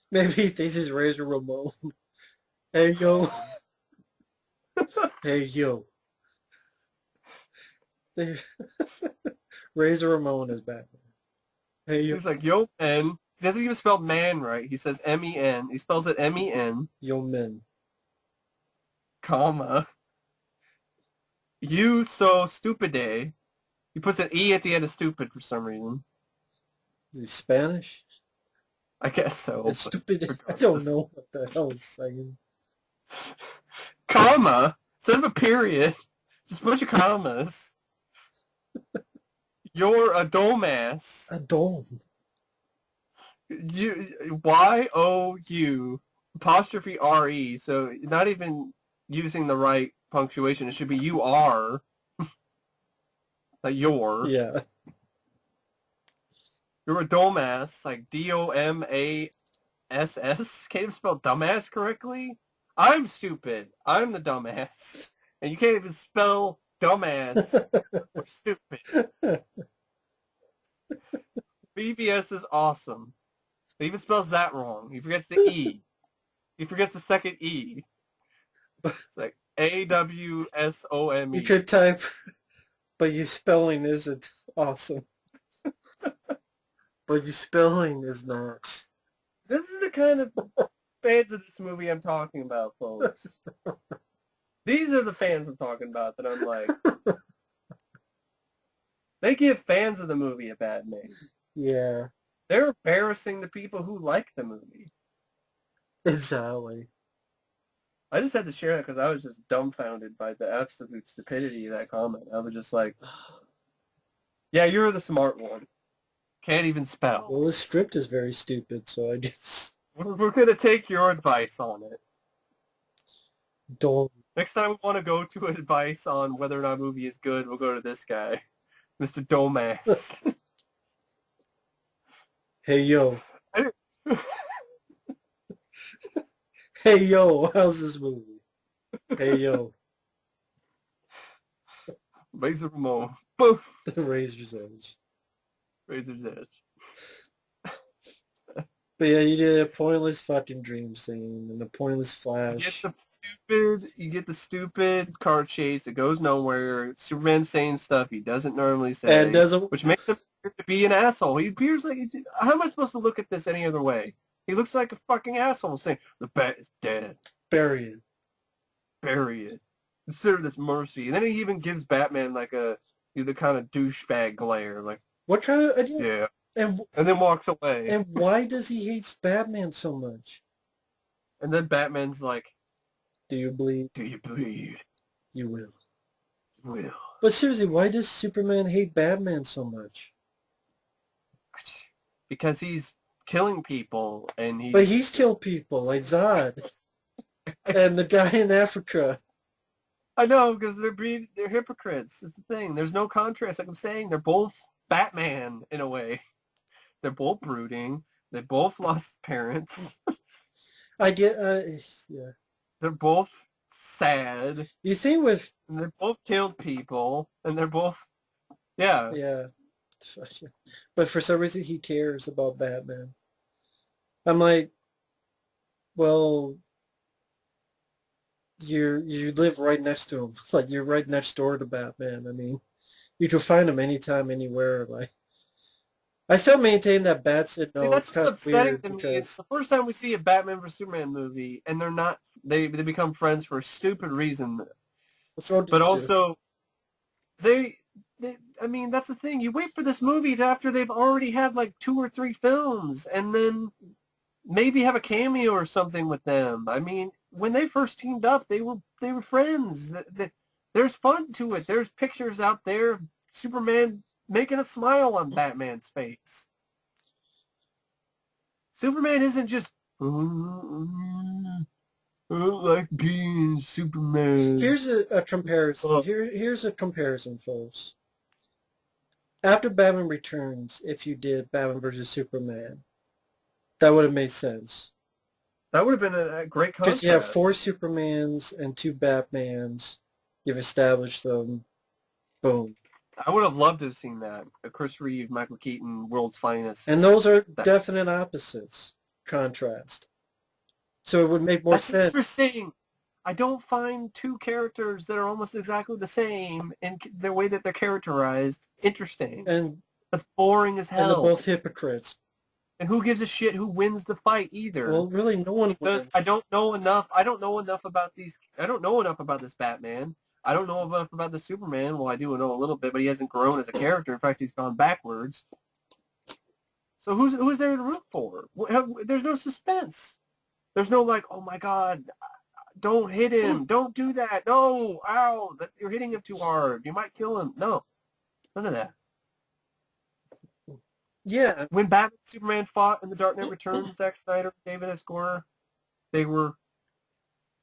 Maybe he thinks he's Razor Ramon. Hey, yo. Hey, yo. Razor Ramon is Batman. Hey, yo. He's like, yo, man. He doesn't even spell man right. He says M-E-N. He spells it M-E-N, Yo, men. comma. You so stupide. He puts an E at the end of stupid for some reason. Is he Spanish? I guess so. It's but stupid. I regardless. don't know what the hell he's saying. Comma. Instead of a period. Just a bunch of commas. You're a dumbass. A dome. You Y-O-U apostrophe R-E. So not even using the right punctuation. It should be you are. Like your. Yeah. You're a dumbass. Like D-O-M-A-S-S. Can't even spell dumbass correctly? I'm stupid. I'm the dumbass. And you can't even spell dumbass or stupid. BVS is awesome. He even spells that wrong. He forgets the E. He forgets the second E. It's like A-W-S-O-M-E. You could type, but your spelling isn't awesome. But your spelling is not. This is the kind of fans of this movie I'm talking about, folks. These are the fans I'm talking about that I'm like, they give fans of the movie a bad name. Yeah. They're embarrassing the people who like the movie. Exactly. I just had to share that because I was just dumbfounded by the absolute stupidity of that comment. I was just like, yeah, you're the smart one. Can't even spell. Well, the script is very stupid, so I guess. We're going to take your advice on it. Don't. Next time we want to go to advice on whether or not a movie is good, we'll go to this guy, Mr. Domas. Hey, yo. Hey, yo, how's this movie? Hey, yo. Razor Ramon. Boom. The Razor's Edge. Razor's Edge. But yeah, you did a pointless fucking dream scene and a pointless flash. You get the stupid car chase that goes nowhere. Superman saying stuff he doesn't normally say, And doesn't. which makes him appear to be an asshole. He appears like, how am I supposed to look at this any other way? He looks like a fucking asshole saying, the bat is dead. Bury it. Bury it. Consider this mercy. And then he even gives Batman like the kind of douchebag glare, like, What kind of... yeah. And then walks away. And why does he hate Batman so much? And then Batman's like, do you bleed? Do you bleed? You will. You will. But seriously, why does Superman hate Batman so much? Because he's killing people, and But he's killed people, like Zod. And the guy in Africa. I know, because they're hypocrites. It's the thing. There's no contrast. Like I'm saying, they're both Batman in a way. They're both brooding. They both lost parents. I get, yeah. They're both sad. You think with... And they both killed people, and they're both, yeah. Yeah. But for some reason, he cares about Batman. I'm like, well, you live right next to him. Like, you're right next door to Batman. I mean, you can find him anytime, anywhere. Like, I still maintain that Batman. No, that's it's kind what's of upsetting weird to me. because It's the first time we see a Batman vs Superman movie, and they're not. They become friends for a stupid reason. But also, they. I mean, that's the thing. You wait for this movie after they've already had like 2 or 3 films, and then maybe have a cameo or something with them. I mean, when they first teamed up, they were friends. There's fun to it. There's pictures out there of Superman making a smile on Batman's face. Superman isn't just, I don't like being Superman. Here's a comparison. Here's a comparison, folks. After Batman Returns, if you did Batman versus Superman, that would have made sense. That would have been a great contrast. Because you have 4 Supermans and 2 Batmans. You've established them. Boom. I would have loved to have seen that. Chris Reeve, Michael Keaton, World's Finest. And those are definite opposites. Contrast. So it would make more That's sense. interesting. I don't find two characters that are almost exactly the same in the way that they're characterized interesting. And That's boring as and they're hell. both hypocrites. And who gives a shit who wins the fight either? Well, really, no one because wins. I don't know enough. I don't know enough about these. I don't know enough about this Batman. I don't know enough about the Superman. Well, I do know a little bit, but he hasn't grown as a character. In fact, he's gone backwards. So who's there to root for? There's no suspense. There's no like, oh my God, don't hit him. Don't do that. No, ow, you're hitting him too hard. You might kill him. No, none of that. Yeah. When Batman and Superman fought in The Dark Knight Returns, Zack Snyder, David S. Goyer,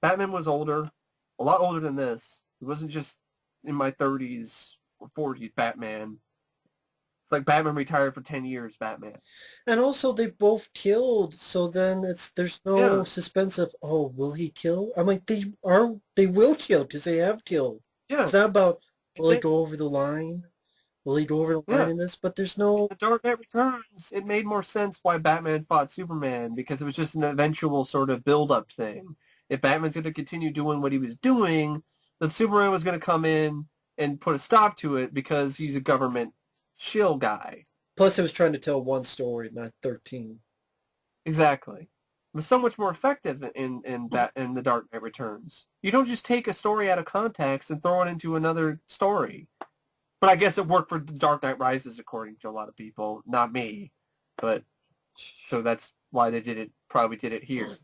Batman was older, a lot older than this. He wasn't just in my 30s or 40s Batman. It's like Batman retired for 10 years, Batman. And also they both killed, so then there's no suspense of, oh, will he kill? I'm like, they will kill because they have killed. Yeah. It's not about, will he go over the line? Will he go over the line in this? But there's no... The Dark Knight Returns, it made more sense why Batman fought Superman, because it was just an eventual sort of build-up thing. If Batman's going to continue doing what he was doing, then Superman was going to come in and put a stop to it because he's a government shill guy. Plus, it was trying to tell one story, not 13. Exactly. It was so much more effective in The Dark Knight Returns. You don't just take a story out of context and throw it into another story. But I guess it worked for Dark Knight Rises, according to a lot of people. Not me. But so that's why they probably did it here.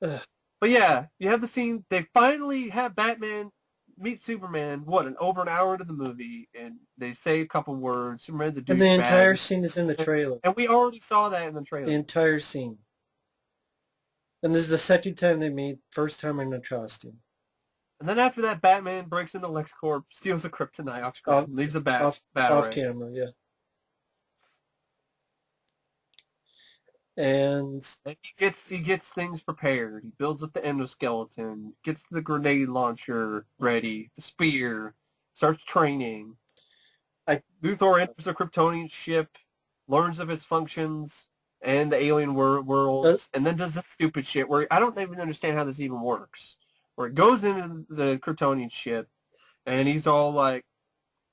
But yeah, you have the scene. They finally have Batman meet Superman, over an hour into the movie, and they say a couple words. Superman's a douchebag. And the entire scene is in the trailer. And we already saw that in the trailer. The entire scene. And this is the second time they meet, first time in a costume. And then after that, Batman breaks into LexCorp, steals a Kryptonite off screen, leaves a off camera, yeah. And he gets things prepared. He builds up the endoskeleton, gets the grenade launcher ready, the spear, starts training. Luthor enters the Kryptonian ship, learns of its functions and the alien worlds, and then does this stupid shit where I don't even understand how this even works. Where it goes into the Kryptonian ship, and he's all like,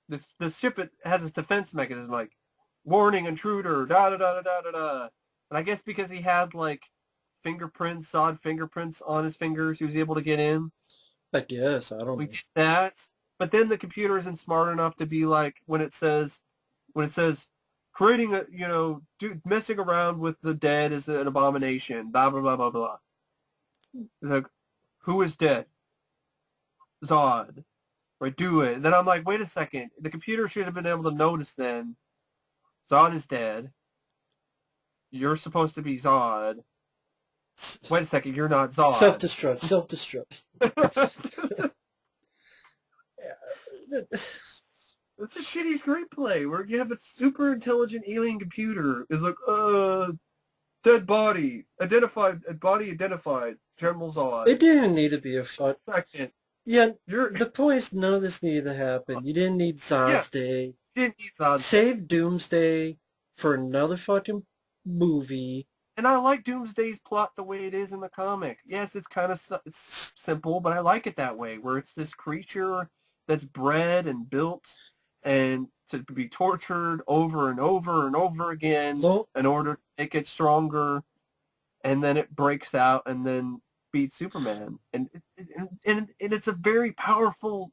this ship has its defense mechanism, like, warning, intruder, da-da-da-da-da-da-da. And I guess because he had, like, odd fingerprints on his fingers, he was able to get in. I guess, I don't know. We get that. But then the computer isn't smart enough to be like, when it says, creating messing around with the dead is an abomination, blah, blah, blah, blah, blah. It's like, who is dead? Zod. Right, do it. And then I'm like, wait a second. The computer should have been able to notice then. Zod is dead. You're supposed to be Zod. Wait a second, you're not Zod. Self-destruct. It's a shitty screenplay where you have a super intelligent alien computer is like, dead body identified, General Zod. It didn't need to be a fun. Second. Yeah, the point is none of this needed to happen. You didn't need Zod's Day. You didn't need Zod's Save Doomsday for another fucking movie. And I like Doomsday's plot the way it is in the comic. Yes, it's kind of simple, but I like it that way, where it's this creature that's bred and built and to be tortured over and over and over again in order to make it stronger, and then it breaks out and then beats Superman. And it's a very powerful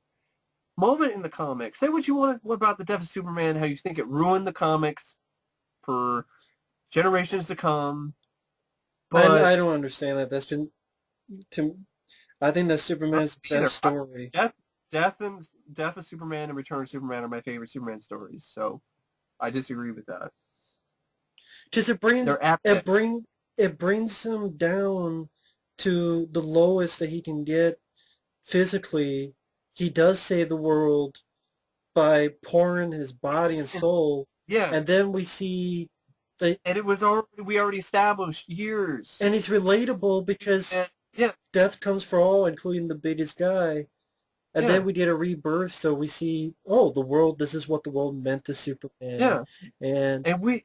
moment in the comics. Say what you want about the death of Superman, how you think it ruined the comics for generations to come. But I don't understand that. That's been... I think that's Superman's best story. Death of Superman and Return of Superman are my favorite Superman stories, so I disagree with that. Because it brings him down to the lowest that he can get physically. He does save the world by pouring his body and soul. Yeah. And then we see and it was we already established years. And he's relatable because death comes for all, including the biggest guy. And then we get a rebirth, so we see, the world, this is what the world meant to Superman. Yeah. And we've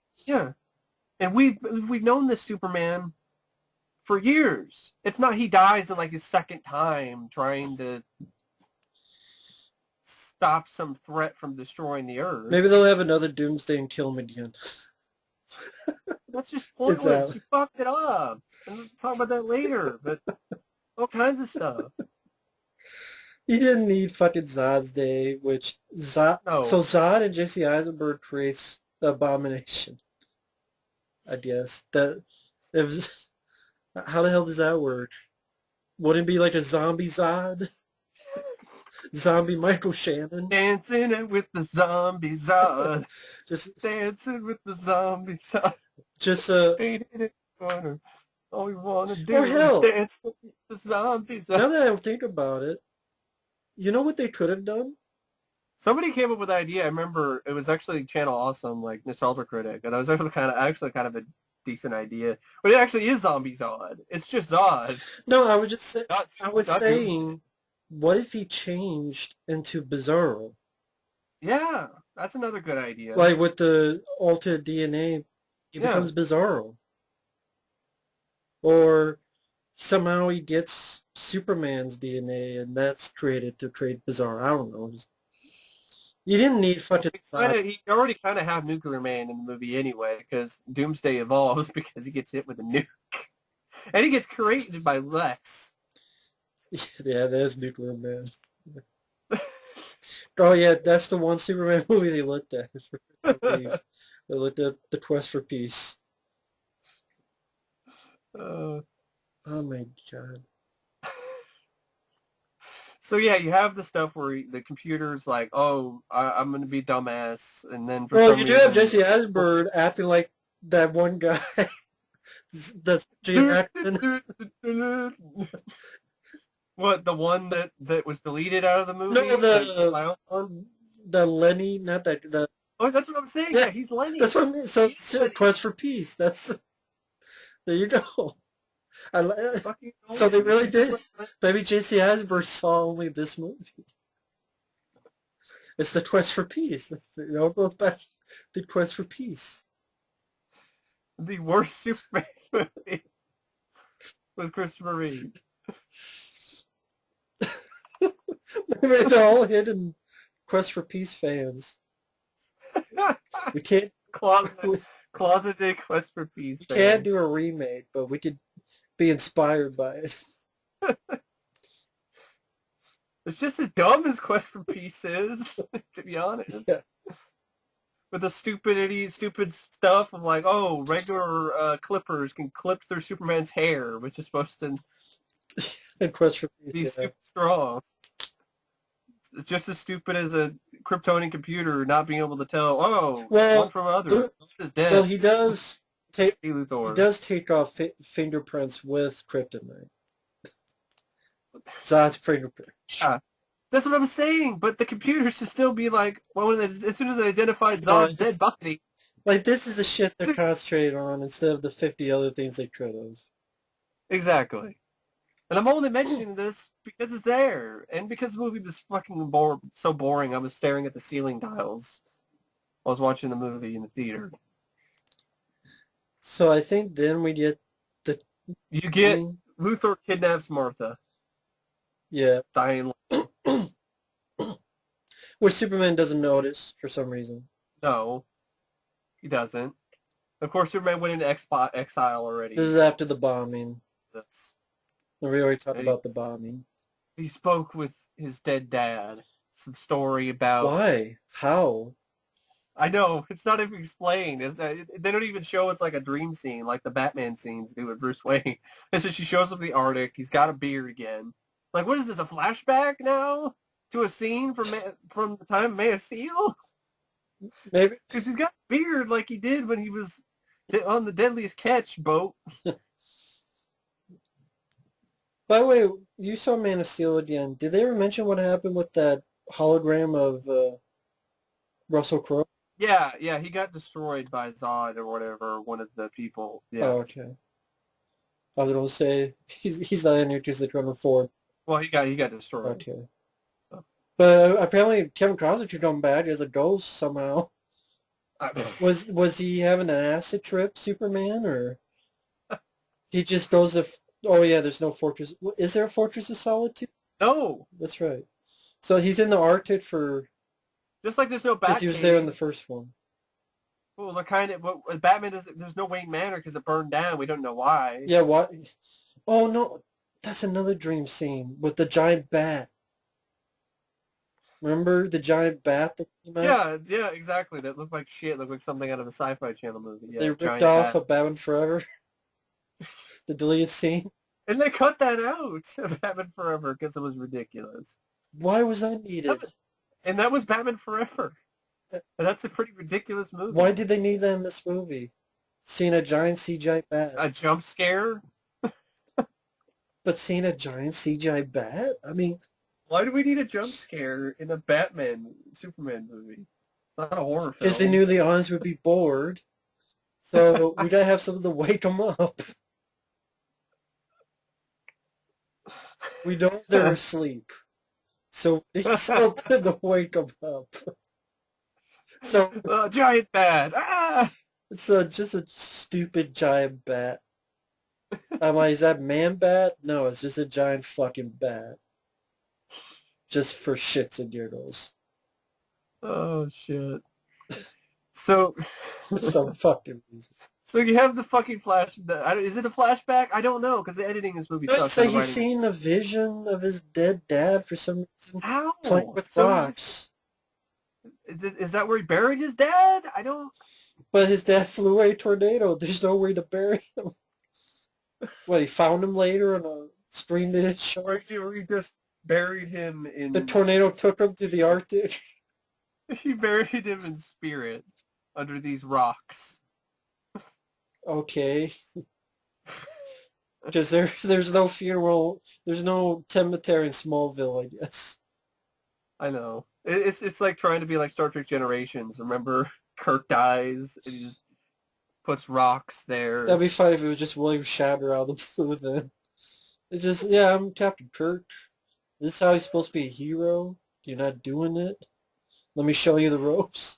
known this Superman for years. It's not he dies in like his second time trying to stop some threat from destroying the Earth. Maybe they'll have another Doomsday and kill him again. That's just pointless. You fucked it up. And we'll talk about that later, but all kinds of stuff. He didn't need fucking Zod's day, which Zod... No. So Zod and Jesse Eisenberg creates the Abomination. I guess. That... It was... How the hell does that work? Wouldn't it be like a zombie Zod? Zombie Michael Shannon? Dancing it with the zombie Zod. Just dancing with the zombie Zod. Just Painted in the corner. All we want to do or is hell, dance with the zombie Zod. Now that I think about it, you know what they could have done? Somebody came up with the idea. I remember it was actually Channel Awesome, like Nostalgia Critic, and that was actually kind of a decent idea. But it actually is Zombie Zod. It's just Zod. No, I was just saying, Doomsday. what if he changed into Bizarro? Yeah, that's another good idea. Like with the altered DNA, he becomes Bizarro. Or somehow he gets Superman's DNA and that's created to create Bizarro. I don't know. You didn't need fucking... He already kind of have Nuclear Man in the movie anyway, because Doomsday evolves because he gets hit with a nuke. And he gets created by Lex. Yeah, there's Nuclear Man. Oh yeah, that's the one Superman movie they looked at. They looked at The Quest for Peace. Oh my god. So yeah, you have the stuff where the computer's like, "Oh, I'm gonna be dumbass," and then for some you do reason, have Jesse Eisenberg acting like that one guy. That's What, the one that was deleted out of the movie? No, the Lenny, not that the. Oh, that's what I'm saying. Yeah, he's Lenny. That's what I mean. So Quest for Peace. That's there you go. So they really did. Maybe J.C. Eisenberg saw only this movie. It's the Quest for Peace. It all goes back to the Quest for Peace. The worst Superman movie with Christopher Reeve. Maybe they're all hidden Quest for Peace fans. We can't closeted Quest for Peace. We can't do a remake, but we could be inspired by it. It's just as dumb as Quest for Peace is, to be honest. Yeah. With the stupid stuff of like, oh, regular clippers can clip through Superman's hair, which is supposed to Quest for Peace, be super strong. It's just as stupid as a Kryptonian computer not being able to tell, one from other. Is dead. Well, he does take Luthor. He does take off fingerprints with Kryptonite. Zod's fingerprint. Yeah, that's what I'm saying. But the computer should still be like, as soon as they identified Zod's dead body. Like, this is the shit they're concentrating on instead of the 50 other things they could have. Exactly. And I'm only mentioning this because it's there, and because the movie was fucking so boring. I was staring at the ceiling tiles while I was watching the movie in the theater. So I think then we get Luthor kidnaps Martha. Yeah. Dying. Which Superman doesn't notice for some reason. No, he doesn't. Of course, Superman went into exile already. This is after the bombing. That's... We already talked about the bombing. He spoke with his dead dad. Some story about... Why? How? I know. It's not even explained. They don't even show it's like a dream scene, like the Batman scenes do with Bruce Wayne. And so she shows up in the Arctic. He's got a beard again. Like, what is this, a flashback now? To a scene from the time of Man of Steel? Maybe. Because he's got a beard like he did when he was on the Deadliest Catch boat. By the way, you saw Man of Steel again. Did they ever mention what happened with that hologram of Russell Crowe? Yeah, he got destroyed by Zod or whatever, one of the people. Yeah. Oh, okay. I was going to say, he's not in here because they're trying to afford. Well, he got destroyed. Okay. So. But apparently Kevin Costner took him back as a ghost somehow. Was he having an acid trip, Superman, or he just goes to Oh yeah, there's no Fortress. Is there a Fortress of Solitude? No, That's right. So he's in the Arctic for just like there's no because he was there in the Batcave. first one. Well, the kind of Batman doesn't. There's no Wayne Manor because it burned down. We don't know why. Yeah, what? Oh no, that's another dream scene with the giant bat. Remember the giant bat that came out? Yeah, yeah, exactly. That looked like shit. Looked like something out of a Sci-Fi Channel movie. They Yeah, ripped giant off bat. a Batman Forever, the deleted scene. And they cut that out of Batman Forever because it was ridiculous. Why was that That needed? was, and that was Batman Forever. And that's a pretty ridiculous Why movie. did they need that in this movie? Seeing a giant CGI bat. A jump scare? But seeing a giant CGI bat? I mean, Why do we need a jump scare in a Batman Superman movie? It's not a horror because they film. knew the audience would be bored. So we gotta have something to wake them up. We know they're asleep. So we need something to wake them up. So Giant bat! Ah! it's just a stupid giant bat. I'm like, is that man bat? No, it's just a giant fucking bat. Just for shits and giggles. Oh, shit. So, For some fucking reason. so you have the fucking flash. Is it a flashback? I don't know, because the editing in this movie It's sucks and like the he's writing. seeing a vision of his dead dad for some reason, How? playing with So he just, rocks. is that where he buried his dad? I don't... But his dad flew away tornado. There's no way to bury him. What, he found him later on a stream they didn't show? Or he just buried him The in... tornado took him to the Arctic. He buried him in spirit under these rocks. Okay. Because there's no funeral, there's no cemetery in Smallville, I guess. I know. It's like trying to be like Star Trek Generations. Remember, Kirk dies and he just puts rocks there. That'd be funny if it was just William Shatner out of the blue then. It's just, yeah, I'm Captain Kirk. This is how he's supposed to be a hero? You're not doing it? Let me show you the ropes.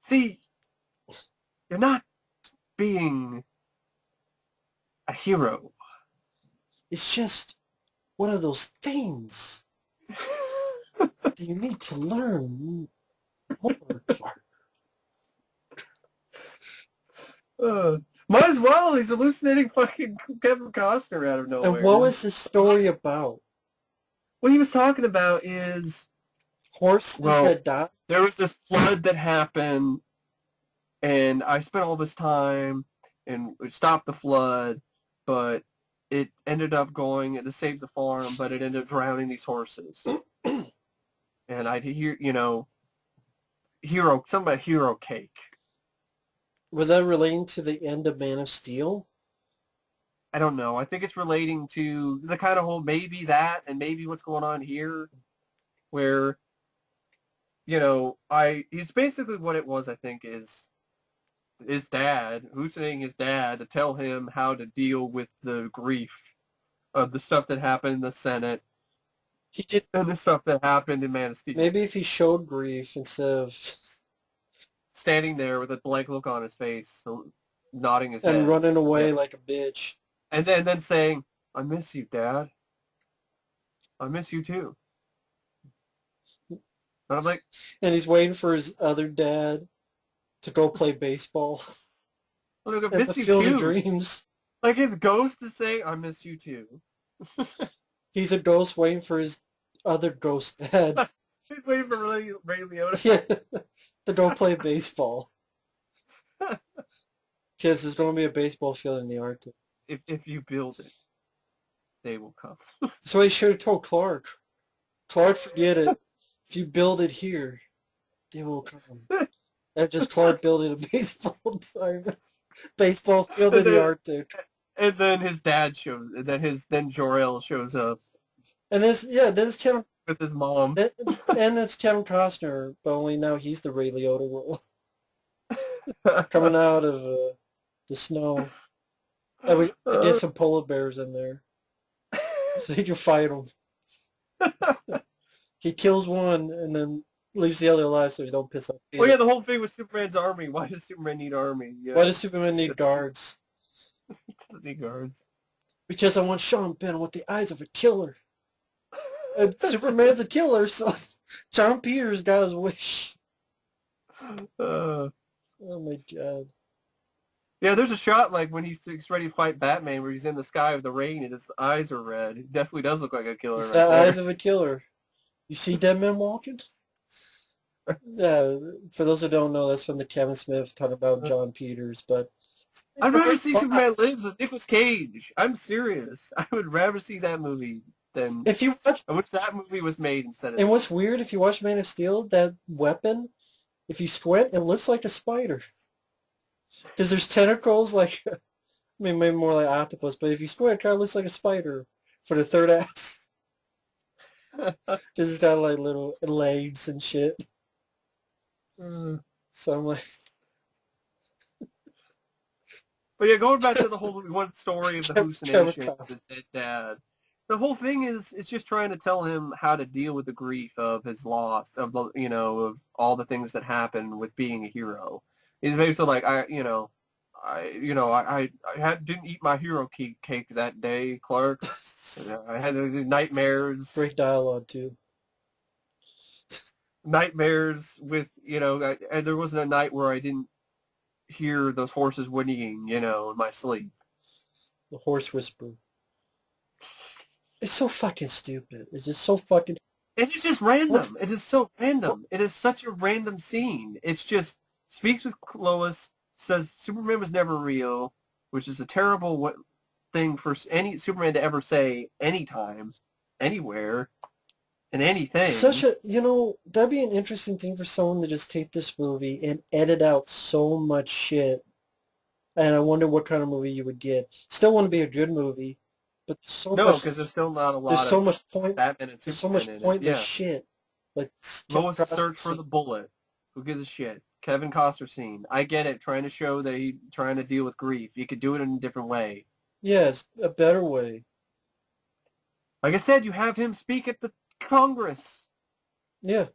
See, you're not being a hero. It's just one of those things that you need to learn more. Might as well. He's hallucinating fucking Kevin Costner out of nowhere. And what was this story about? What he was talking about is, Horses that died? there was this flood that happened, and I spent all this time and stopped the flood, but it ended up going to save the farm, but it ended up drowning these horses. And I'd hear, something about hero cake. Was that relating to the end of Man of Steel? I don't know. I think it's relating to the kind of whole maybe that and maybe what's going on here, where, it's basically what it was, I think, is his dad, hallucinating his dad to tell him how to deal with the grief of the stuff that happened in the Senate He did. and the stuff that happened in Man of Steel. Maybe if he showed grief instead of Standing there with a blank look on his face, so nodding his head. and running away Yeah. like a bitch. And then saying, I miss you, Dad. I miss you too. And I'm like, And he's waiting for his other dad to go play baseball I at miss the you Field too. of Dreams. Like his ghost is saying, I miss you too. He's a ghost waiting for his other ghost dad. He's waiting for Ray Liotta. Yeah, to go play baseball. Because there's going to be a baseball field in the Arctic. If you build it, they will come. So he should have told Clark. Clark, forget it. If you build it here, they will come. And just Clark building a baseball field in the Arctic. And then his dad shows, and then Jor-El shows up And then it's Kevin, with his mom. and it's Kevin Costner, but only now he's the Ray Liotta role. Coming out of the snow. And we get some polar bears in there. So he can fight them. He kills one and then leaves the other alive so he don't piss off. Oh yeah, the whole thing with Superman's army. Why does Superman need army? Yeah. Why does Superman need guards? He doesn't need guards. Because I want Sean Penn with the eyes of a killer. And Superman's a killer, so John Peters got his wish. Uh, Oh my god. yeah, there's a shot like when he's ready to fight Batman where he's in the sky with the rain and his eyes are red. He definitely does look like a killer It's right the there. eyes of a killer. You see dead men walking? Yeah, for those who don't know, that's from the Kevin Smith talking about John Peters, but I'd it's a rather great see plot. Superman Lives with Nicolas Cage. I'm serious. I would rather see that movie than... If you watch, I wish that movie was made instead of and this. what's weird, if you watch Man of Steel, that weapon, if you squint, it looks like a spider. Because there's tentacles, like, I mean, maybe more like octopus, but if you squint, it kind of looks like a spider for the third act. Because it's got like little legs and shit. So I'm like, But yeah, going back to the whole one story of the Kevin hallucination of Costner. his dead dad, the whole thing is it's just trying to tell him how to deal with the grief of his loss, of the of all the things that happen with being a hero. He's basically like didn't eat my hero cake that day, Clark. I had nightmares, Great dialogue, too. nightmares with and there wasn't a night where I didn't hear those horses whinnying, in my sleep. The horse whisperer. It's so fucking stupid. It's just so fucking... It is just random. It is so random. It is such a random scene. It's just speaks with Lois, says Superman was never real, which is a terrible thing for any Superman to ever say anytime, anywhere, in anything. Such a, that'd be an interesting thing for someone to just take this movie and edit out so much shit. And I wonder what kind of movie you would get. Still want to be a good movie, but No, because there's still not a there's lot so of much point, Batman and there's so Superman much in it. pointless Yeah. shit. Like Lois' search for the bullet. Who gives a shit? Kevin Costner scene. I get it, trying to show that he's trying to deal with grief. You could do it in a different way. Yes, a better way. Like I said, you have him speak at the Congress. Yeah.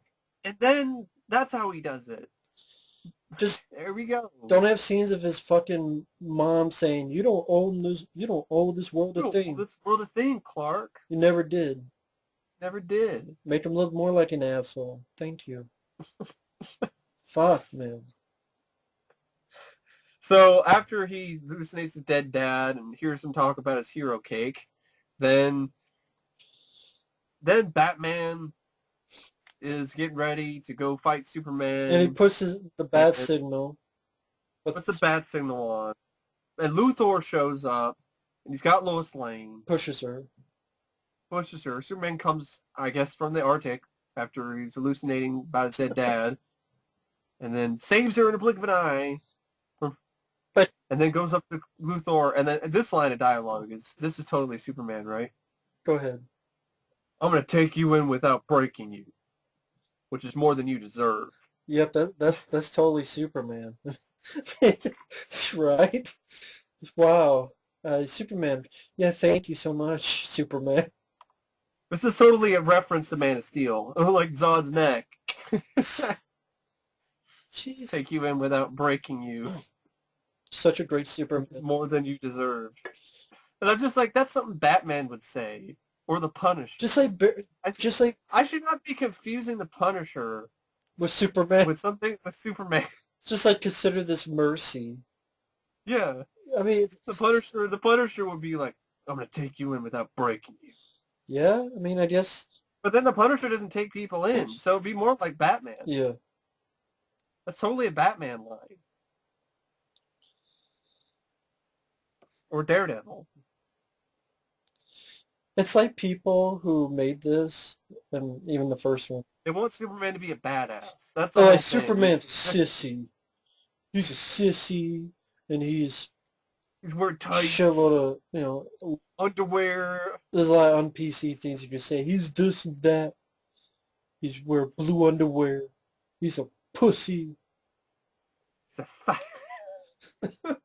And then that's how he does it. Just there we go. Don't have scenes of his fucking mom saying, you don't own this, you don't owe this world a thing. This world a thing, Clark. You never did. Never did. Make him look more like an asshole. Thank you. Fuck, man. So after he hallucinates his dead dad and hears him talk about his hero cake, then Batman is getting ready to go fight Superman. And he puts the bat signal. Puts the bat signal on. And Luthor shows up, and he's got Lois Lane. Pushes her. Superman comes, I guess, from the Arctic after he's hallucinating about his dead dad, and then saves her in a blink of an eye. And then goes up to Luthor, and then this line of dialogue is totally Superman, right? Go ahead. I'm going to take you in without breaking you, which is more than you deserve. Yep, that's totally Superman. Right? Wow. Superman. Yeah, thank you so much, Superman. This is totally a reference to Man of Steel, like Zod's neck. Jeez. Take you in without breaking you. Such a great Superman. It's more than you deserve. And I'm just like, that's something Batman would say. Or the Punisher. I should not be confusing the Punisher with Superman. With Superman. Just like consider this mercy. Yeah. I mean, the Punisher would be like, I'm going to take you in without breaking you. Yeah, I mean, I guess. But then the Punisher doesn't take people in, so it'd be more like Batman. Yeah. That's totally a Batman line. Or Daredevil. It's like people who made this, and even the first one. They want Superman to be a badass. That's like Superman's a sissy. He's a sissy, and he's wearing tights. Shitload of, underwear. There's a lot of un-PC things you can say. He's this and that. He's wear blue underwear. He's a pussy. He's a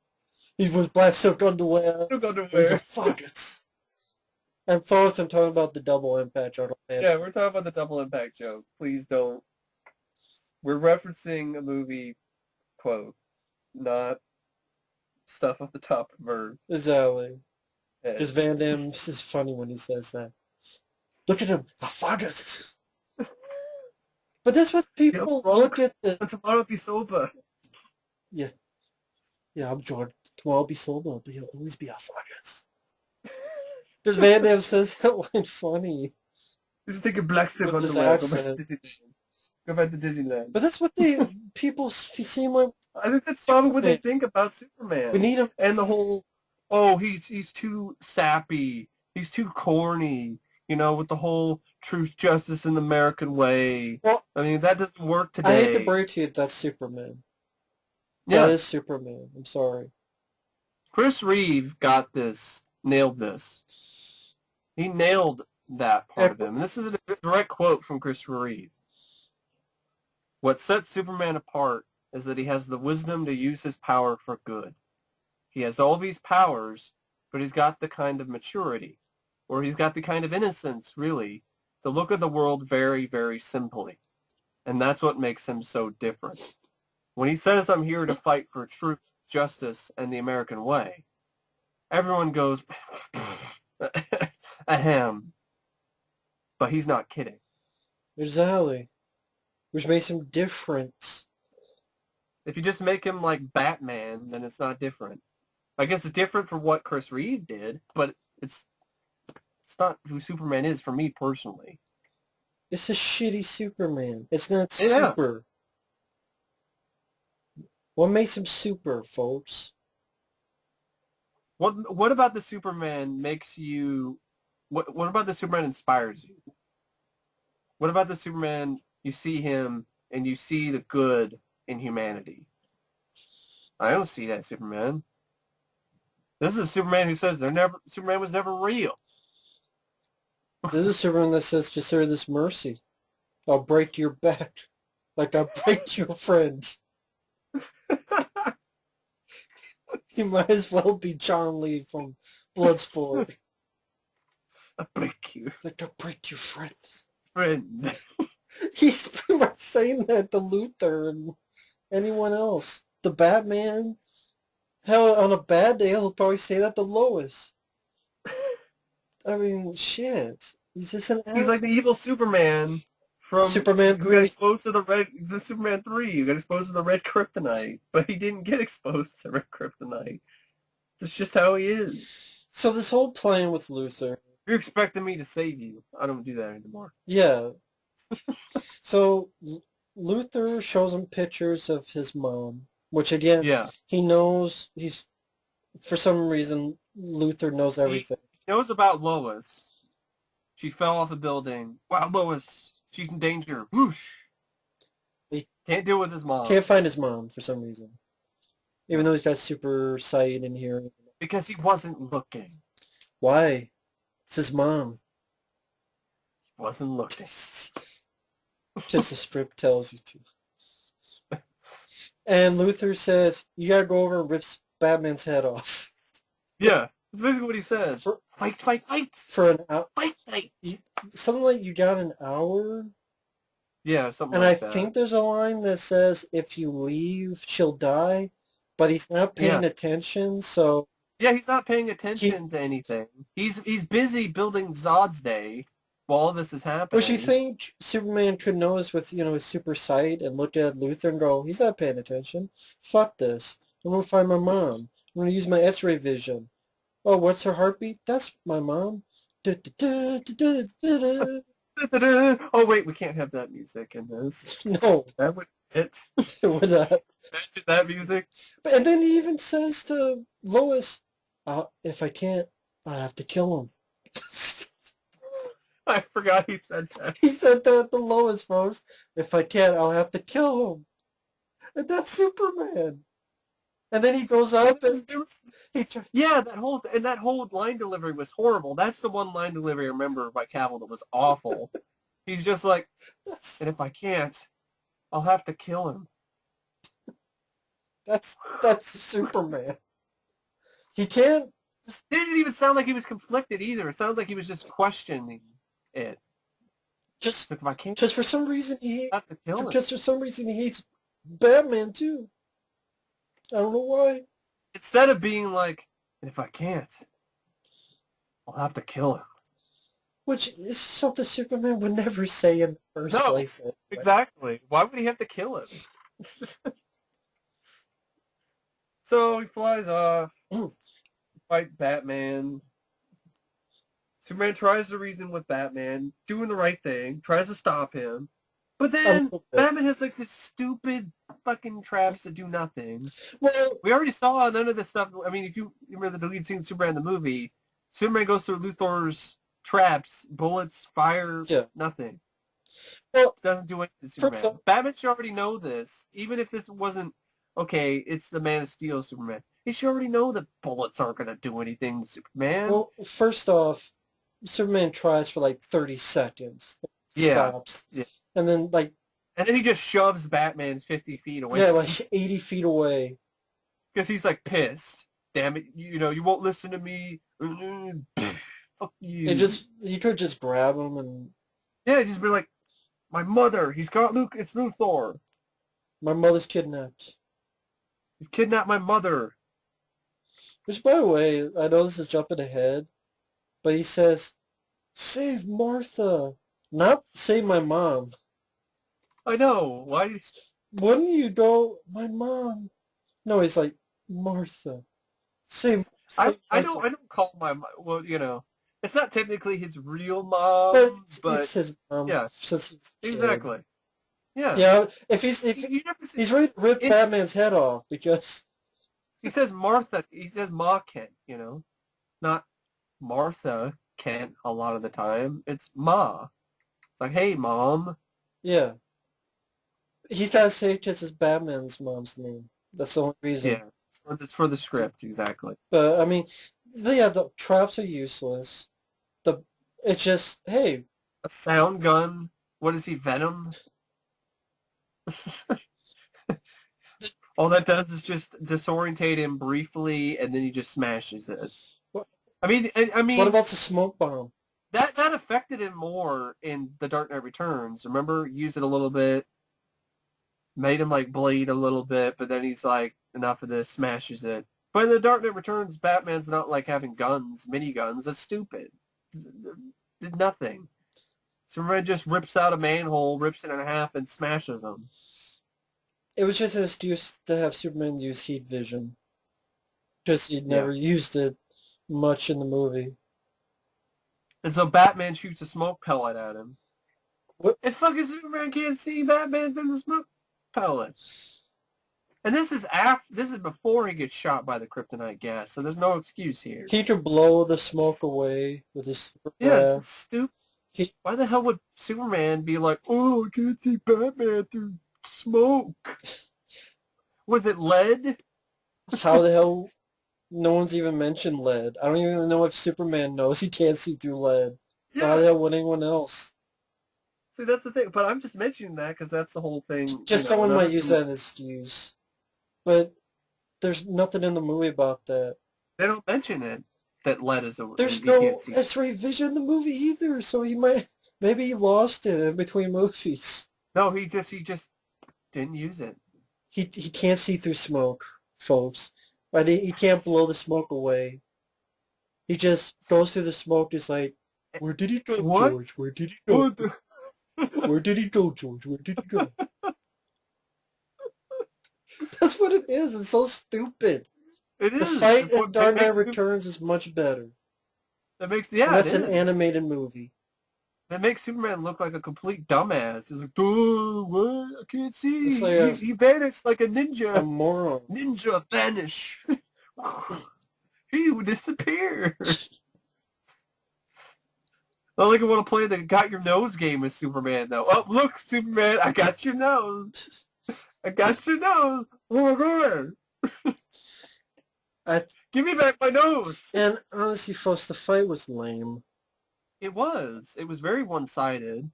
He wears black silk underwear. He's a faggot. And folks, I'm talking about the double impact joke. Yeah, we're talking about the double impact joke. Please don't. We're referencing a movie quote, not stuff off the top of her Exactly. head. Because Van Damme is funny when he says that. Look at him, a faggot. But that's what people look at the... Tomorrow be sober. Yeah. Yeah, I'm George. Tomorrow I'll be sober, but you'll always be a faggot. Because Van Damme says that line funny. Just take a black strip With his underwear. Go accent. back to Disneyland. But that's what people seem like. I think that's probably what they Superman. think about Superman. We need him. And the whole, oh, he's too sappy. He's too corny. With the whole truth, justice, and the American way. Well, I mean, that doesn't work today. I hate to break to you, that's Superman. Yeah. That is Superman. I'm sorry. Chris Reeve nailed this. He nailed that part of him. And this is a direct quote from Christopher Reeve. What sets Superman apart is that he has the wisdom to use his power for good. He has all these powers, but he's got the kind of maturity, or he's got the kind of innocence, really, to look at the world very, very simply. And that's what makes him so different. When he says, I'm here to fight for truth, justice, and the American way, everyone goes, ahem. But he's not kidding. Exactly. Which makes him different. If you just make him like Batman, then it's not different. I guess it's different from what Chris Reeve did, but it's not who Superman is for me personally. It's a shitty Superman. It's not super. What makes him super, folks? What about the Superman makes you... What about the Superman inspires you? What about the Superman, you see him, and you see the good in humanity? I don't see that Superman. This is a Superman who says Superman was never real. This is a Superman that says, just serve this mercy. I'll break your back like I'll break your friend. He might as well be John Lee from Bloodsport. I'll break you. Like I'll break your friend. Friend. He's pretty much saying that to Luthor and anyone else. The Batman. Hell, on a bad day, he'll probably say that to Lois. I mean, shit. He's just an asshole. He's like the evil Superman from Superman 3. Who got exposed to the Superman 3. You got exposed to the red kryptonite, but he didn't get exposed to red kryptonite. That's just how he is. So this whole plan with Luthor. You're expecting me to save you. I don't do that anymore. Yeah. So Luthor shows him pictures of his mom, which again, he knows for some reason, Luthor knows everything. He knows about Lois. She fell off a building. Wow, Lois, she's in danger. Whoosh. He can't deal with his mom. Can't find his mom for some reason. Even though he's got super sight and hearing. Because he wasn't looking. Why? It's his mom. He wasn't looking. Just the script tells you to. And Luthor says, you gotta go over and rip Batman's head off. Yeah, that's basically what he says. Fight. For an hour. Fight. Something like you got an hour? Yeah, something and like that. And I think there's a line that says, if you leave, she'll die. But he's not paying attention, so... Yeah, he's not paying attention to anything. He's busy building Zod's Day while all this is happening. Which you think Superman could notice with, his super sight and look at Luthor and go, he's not paying attention. Fuck this. I'm going to find my mom. I'm going to use my X-ray vision. Oh, what's her heartbeat? That's my mom. Oh, wait, we can't have that music in this. No. That would hit. It would not. Imagine that music. And then he even says to Lois, if I can't, I have to kill him. I forgot he said that. He said that to Lois, folks. If I can't, I'll have to kill him. And that's Superman. And then he goes up and that whole line delivery was horrible. That's the one line delivery I remember by Cavill that was awful. He's just like, and if I can't, I'll have to kill him. That's Superman. He can't. It didn't even sound like he was conflicted either. It sounded like he was just questioning it. Just like, if I can't, just for some reason he have to kill him. Just for some reason he hates Batman too. I don't know why. Instead of being like, if I can't, I'll have to kill him. Which is something Superman would never say in the first No, place. Anyway. exactly. Why would he have to kill him? So he flies off, fight Batman. Superman tries to reason with Batman, doing the right thing, tries to stop him. But then Batman has like this stupid fucking traps that do nothing. Well, we already saw none of this stuff. I mean, if you remember the deleted scene of Superman in the movie, Superman goes through Luthor's traps, bullets, fire, nothing. Well, doesn't do anything to Superman. Batman should already know this, even if this wasn't, okay, it's the Man of Steel Superman. He should already know that bullets aren't going to do anything to Superman. Well, first off, Superman tries for like 30 seconds. Stops. Yeah. And then And then he just shoves Batman 50 feet away. Yeah, like 80 feet away. Because he's like pissed. Damn it, you won't listen to me. Fuck you. He could just grab him and... Yeah, just be like, my mother, it's Luthor. My mother's kidnapped. He's kidnapped my mother. Which, by the way, I know this is jumping ahead, but he says, save Martha, not save my mom. I know. Why? Wouldn't you go, my mom? No, he's like, Martha. Save I don't call my mom. Well, it's not technically his real mom, but it's his mom. Yeah, exactly. Yeah. Yeah. If he's ready to rip Batman's head off because he says Martha. He says Ma Kent. Not Martha Kent. A lot of the time, it's Ma. It's like, hey, mom. Yeah. He's got to say it because it's Batman's mom's name. That's the only reason. Yeah. It's for the script, exactly. But I mean, the traps are useless. It's just, hey, a sound gun. What is he, Venom? All that does is just disorientate him briefly, and then he just smashes it. I mean, what about the smoke bomb? That affected him more in The Dark Knight Returns. Remember, use it a little bit, made him like bleed a little bit, but then he's like, enough of this, smashes it. But in The Dark Knight Returns, Batman's not like having guns, miniguns. That's stupid. Did nothing. Superman just rips out a manhole, rips it in half, and smashes them. It was just an excuse to have Superman use heat vision. Because he'd never used it much in the movie. And so Batman shoots a smoke pellet at him. What? And fucking Superman can't see Batman through the smoke pellet. And this is before he gets shot by the kryptonite gas, so there's no excuse here. He could blow the smoke away with his super blast. It's stupid. Why the hell would Superman be like, oh, I can't see Batman through smoke? Was it lead? How the hell? No one's even mentioned lead. I don't even know if Superman knows he can't see through lead. Yeah. How the hell would anyone else? See, that's the thing. But I'm just mentioning that because that's the whole thing. Just someone might use that as an excuse. But there's nothing in the movie about that. They don't mention it, that lead is a... There's no X-ray vision in the movie either, so maybe he lost it in between movies. No, he just didn't use it. He can't see through smoke, folks. Right? He can't blow the smoke away. He just goes through the smoke. He's like, where did he go, what? George? Where did he go? Where did he go, George? Where did he go? That's what it is. It's so stupid. It is. The fight in Dark Knight Returns is much better. That's an animated movie. That makes Superman look like a complete dumbass. He's like, oh, what? I can't see. He vanished like a ninja. A moron. Ninja vanish. He would disappear. I like I want to play the got your nose game with Superman, though. Oh, look, Superman, I got your nose. I got your nose. Oh, my God. Give me back my nose. And honestly, folks, the fight was lame. It was. It was very one-sided.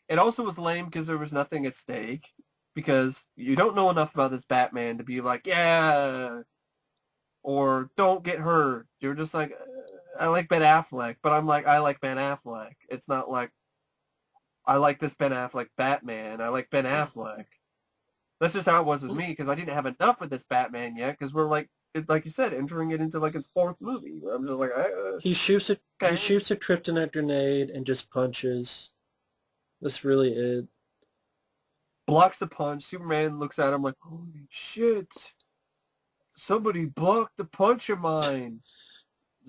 It also was lame because there was nothing at stake. Because you don't know enough about this Batman to be like, yeah, or don't get hurt. You're just like, I like Ben Affleck, but I'm like, I like Ben Affleck. It's not like, I like this Ben Affleck Batman. I like Ben Affleck. That's just how it was with me, because I didn't have enough of this Batman yet, because we're like, like you said, entering it into like its fourth movie. Where I'm just like, He shoots a okay. he shoots a kryptonite grenade and just punches. That's really it. Blocks the punch. Superman looks at him like, holy shit. Somebody blocked the punch of mine.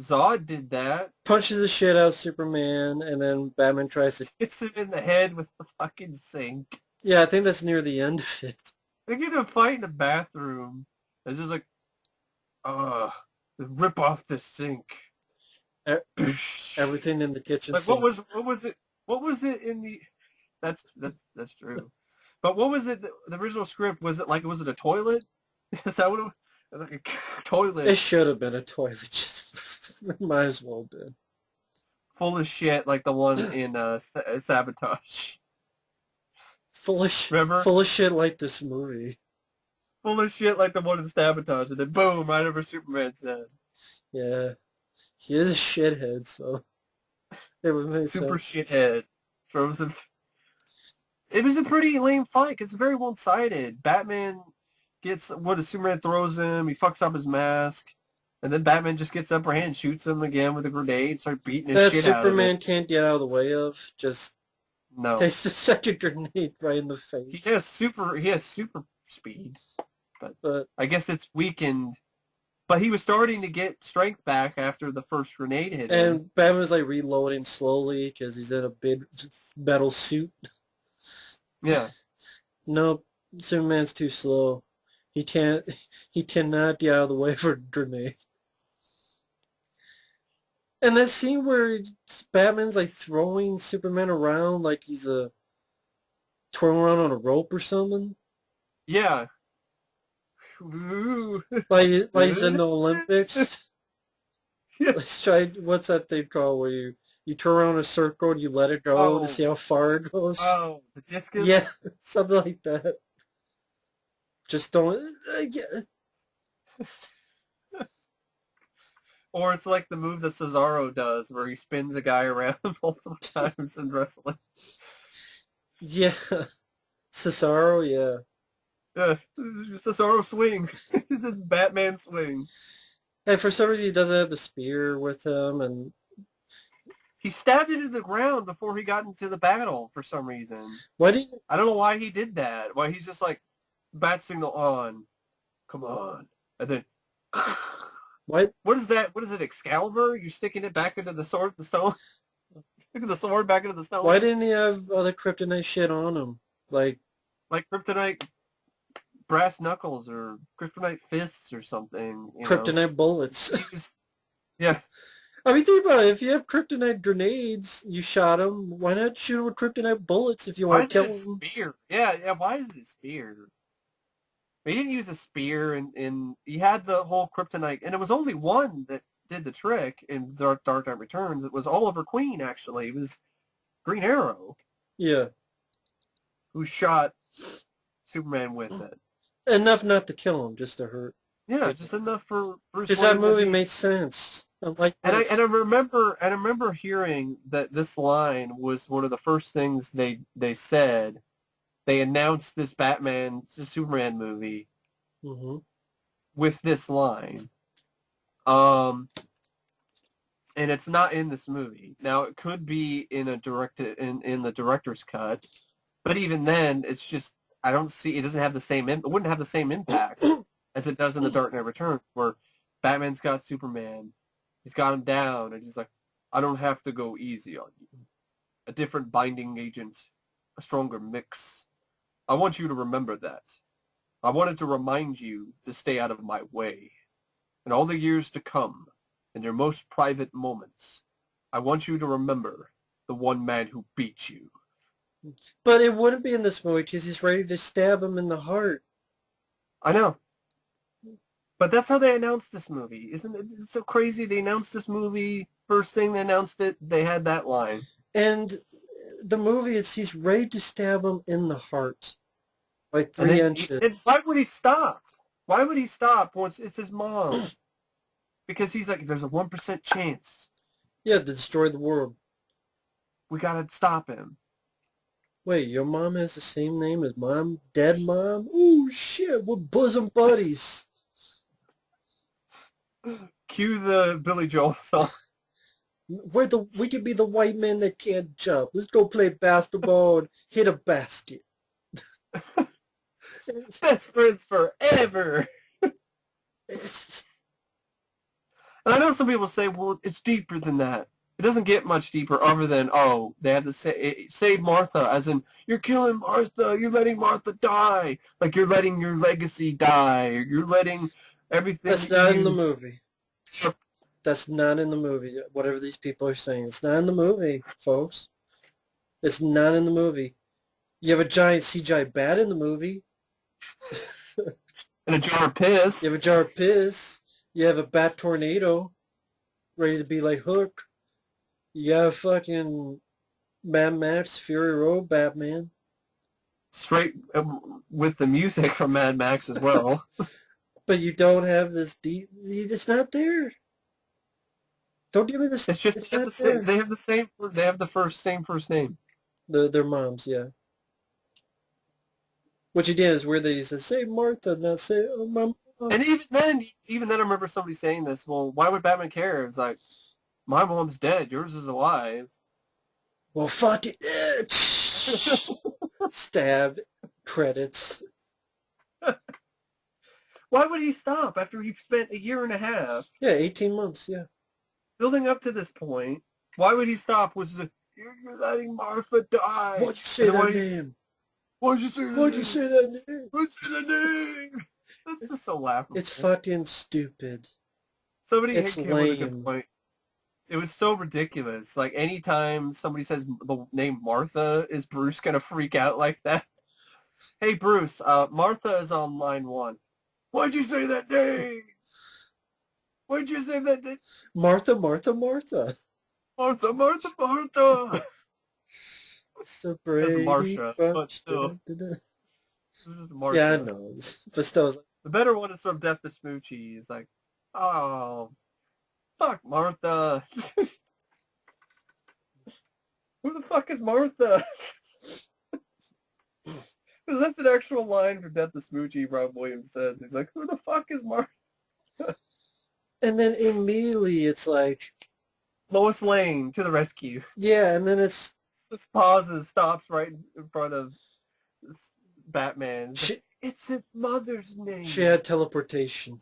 Zod did that. Punches the shit out of Superman, and then Batman tries to... Hits him in the head with the fucking sink. Yeah, I think that's near the end of it. They get in a fight in the bathroom. It's just like, rip off the sink. Everything in the kitchen Like, sink. what was it in the... That's true. But what was it, the original script, was it a toilet? Is that what it was? Like a toilet. It should have been a toilet. Just might as well have been. Full of shit like the one in Sabotage. Full of shit. Remember? Full of shit like this movie. Full of shit like the one in Sabotage, and then boom, right over Superman's head. Yeah. He is a shithead, so it would make Super sense. shithead. Throws him. It was a pretty lame fight. It's very one-sided. Batman gets Superman throws him. He fucks up his mask. And then Batman just gets upper hand, shoots him again with a grenade, starts beating his shit out of him. Superman can't get out of the way of, just takes a second grenade right in the face. He has super speed. But I guess it's weakened. But he was starting to get strength back after the first grenade hit him. And Batman was like reloading slowly because he's in a big metal suit. Yeah. Nope, Superman's too slow. He cannot get out of the way for a grenade. And that scene where Batman's like throwing Superman around like he's twirling around on a rope or something. Yeah. like he's in the Olympics. Yeah. What's that thing called where you turn around in a circle and you let it go to see how far it goes? Oh, the discus? Yeah, something like that. Just don't... Or it's like the move that Cesaro does, where he spins a guy around multiple times in wrestling. Yeah. Cesaro, yeah. Yeah, Cesaro swing. It's this Batman swing. Hey, for some reason he doesn't have the spear with him, and... He stabbed it into the ground before he got into the battle, for some reason. Why do you... I don't know why he did that. Why he's just like, bat signal on. Come on. And then... What? What is that? What is it, Excalibur? You're sticking it back into the stone? Sticking the sword back into the stone? Why didn't he have other kryptonite shit on him? Like kryptonite brass knuckles or kryptonite fists or something. Kryptonite bullets. Yeah. I mean, think about it. If you have kryptonite grenades, you shot him. Why not shoot him with kryptonite bullets if you want to kill him? Spear? Yeah. Why is it a spear? He didn't use a spear, and he had the whole kryptonite, and it was only one that did the trick in Dark Knight Returns. It was Oliver Queen, actually. It was Green Arrow. Yeah. Who shot Superman with it. Enough not to kill him, just to hurt. Yeah, just enough for Bruce Wayne. Because that movie made sense. I remember hearing that this line was one of the first things they said. They announced this Superman movie with this line. And it's not in this movie. Now, it could be in the director's cut, but even then, it's just, I don't see, it doesn't have the same, it wouldn't have the same impact as it does in The Dark Knight Returns, where Batman's got Superman, he's got him down, and he's like, I don't have to go easy on you. A different binding agent, a stronger mix. I want you to remember that. I wanted to remind you to stay out of my way. In all the years to come, in your most private moments, I want you to remember the one man who beat you. But it wouldn't be in this movie because he's ready to stab him in the heart. I know. But that's how they announced this movie. Isn't it it's so crazy? They announced this movie, first thing they announced it, they had that line. And the movie is he's ready to stab him in the heart. By 3 inches. Why would he stop? Why would he stop once it's his mom? Because he's like, there's a 1% chance. Yeah, to destroy the world. We gotta stop him. Wait, your mom has the same name as mom? Dead mom? Ooh, shit, we're bosom buddies. Cue the Billy Joel song. We could be the white men that can't jump. Let's go play basketball and hit a basket. Best friends forever. It's, And I know some people say, well, it's deeper than that. It doesn't get much deeper other than, oh, they have to save Martha, as in, you're killing Martha, you're letting Martha die. Like, you're letting your legacy die, or you're letting everything that's that not in the you... movie. That's not in the movie. Whatever these people are saying, it's not in the movie, folks. It's not in the movie. You have a giant CGI bat in the movie. In a jar of piss. You have a jar of piss. You have a bat tornado ready to be like Hook. You have fucking Mad Max, Fury Road, Batman. Straight with the music from Mad Max as well. But you don't have this deep... It's not there. Don't give me this... It's just It's they have not the same. there. They have the same. They have the same first name. Their moms, yeah. What you did is where they said, say Martha, not say, oh, my mom. And even then, I remember somebody saying this. Well, why would Batman care? It's like, my mom's dead. Yours is alive. Well, fuck it. Stabbed. Credits. Why would he stop after he spent a year and a half? Yeah, 18 months, yeah. Building up to this point, why would he stop? You're letting Martha die. Why'd you say that name? Why'd you say that Why'd you say that name? Why'd you say that name? That's just so laughable. It's fucking stupid. Somebody It's came with a good lame. point. It was so ridiculous. Like, anytime somebody says the name Martha, is Bruce going to freak out like that? Hey, Bruce, Martha is on line 1. Why'd you say that name? Why'd you say that name? Martha, Martha, Martha. Martha, Martha, Martha. So Brady. It's Marsha, but still. Marsha. Yeah, I know. But still, it's like, the better one is from Death to Smoochie. He's like, oh, fuck Martha. Who the fuck is Martha? Because that's an actual line from Death to Smoochie, Rob Williams says. He's like, who the fuck is Martha? and then immediately it's like... Lois Lane to the rescue. Yeah, and then it's... Just pauses, stops right in front of Batman. It's his mother's name. She had teleportation.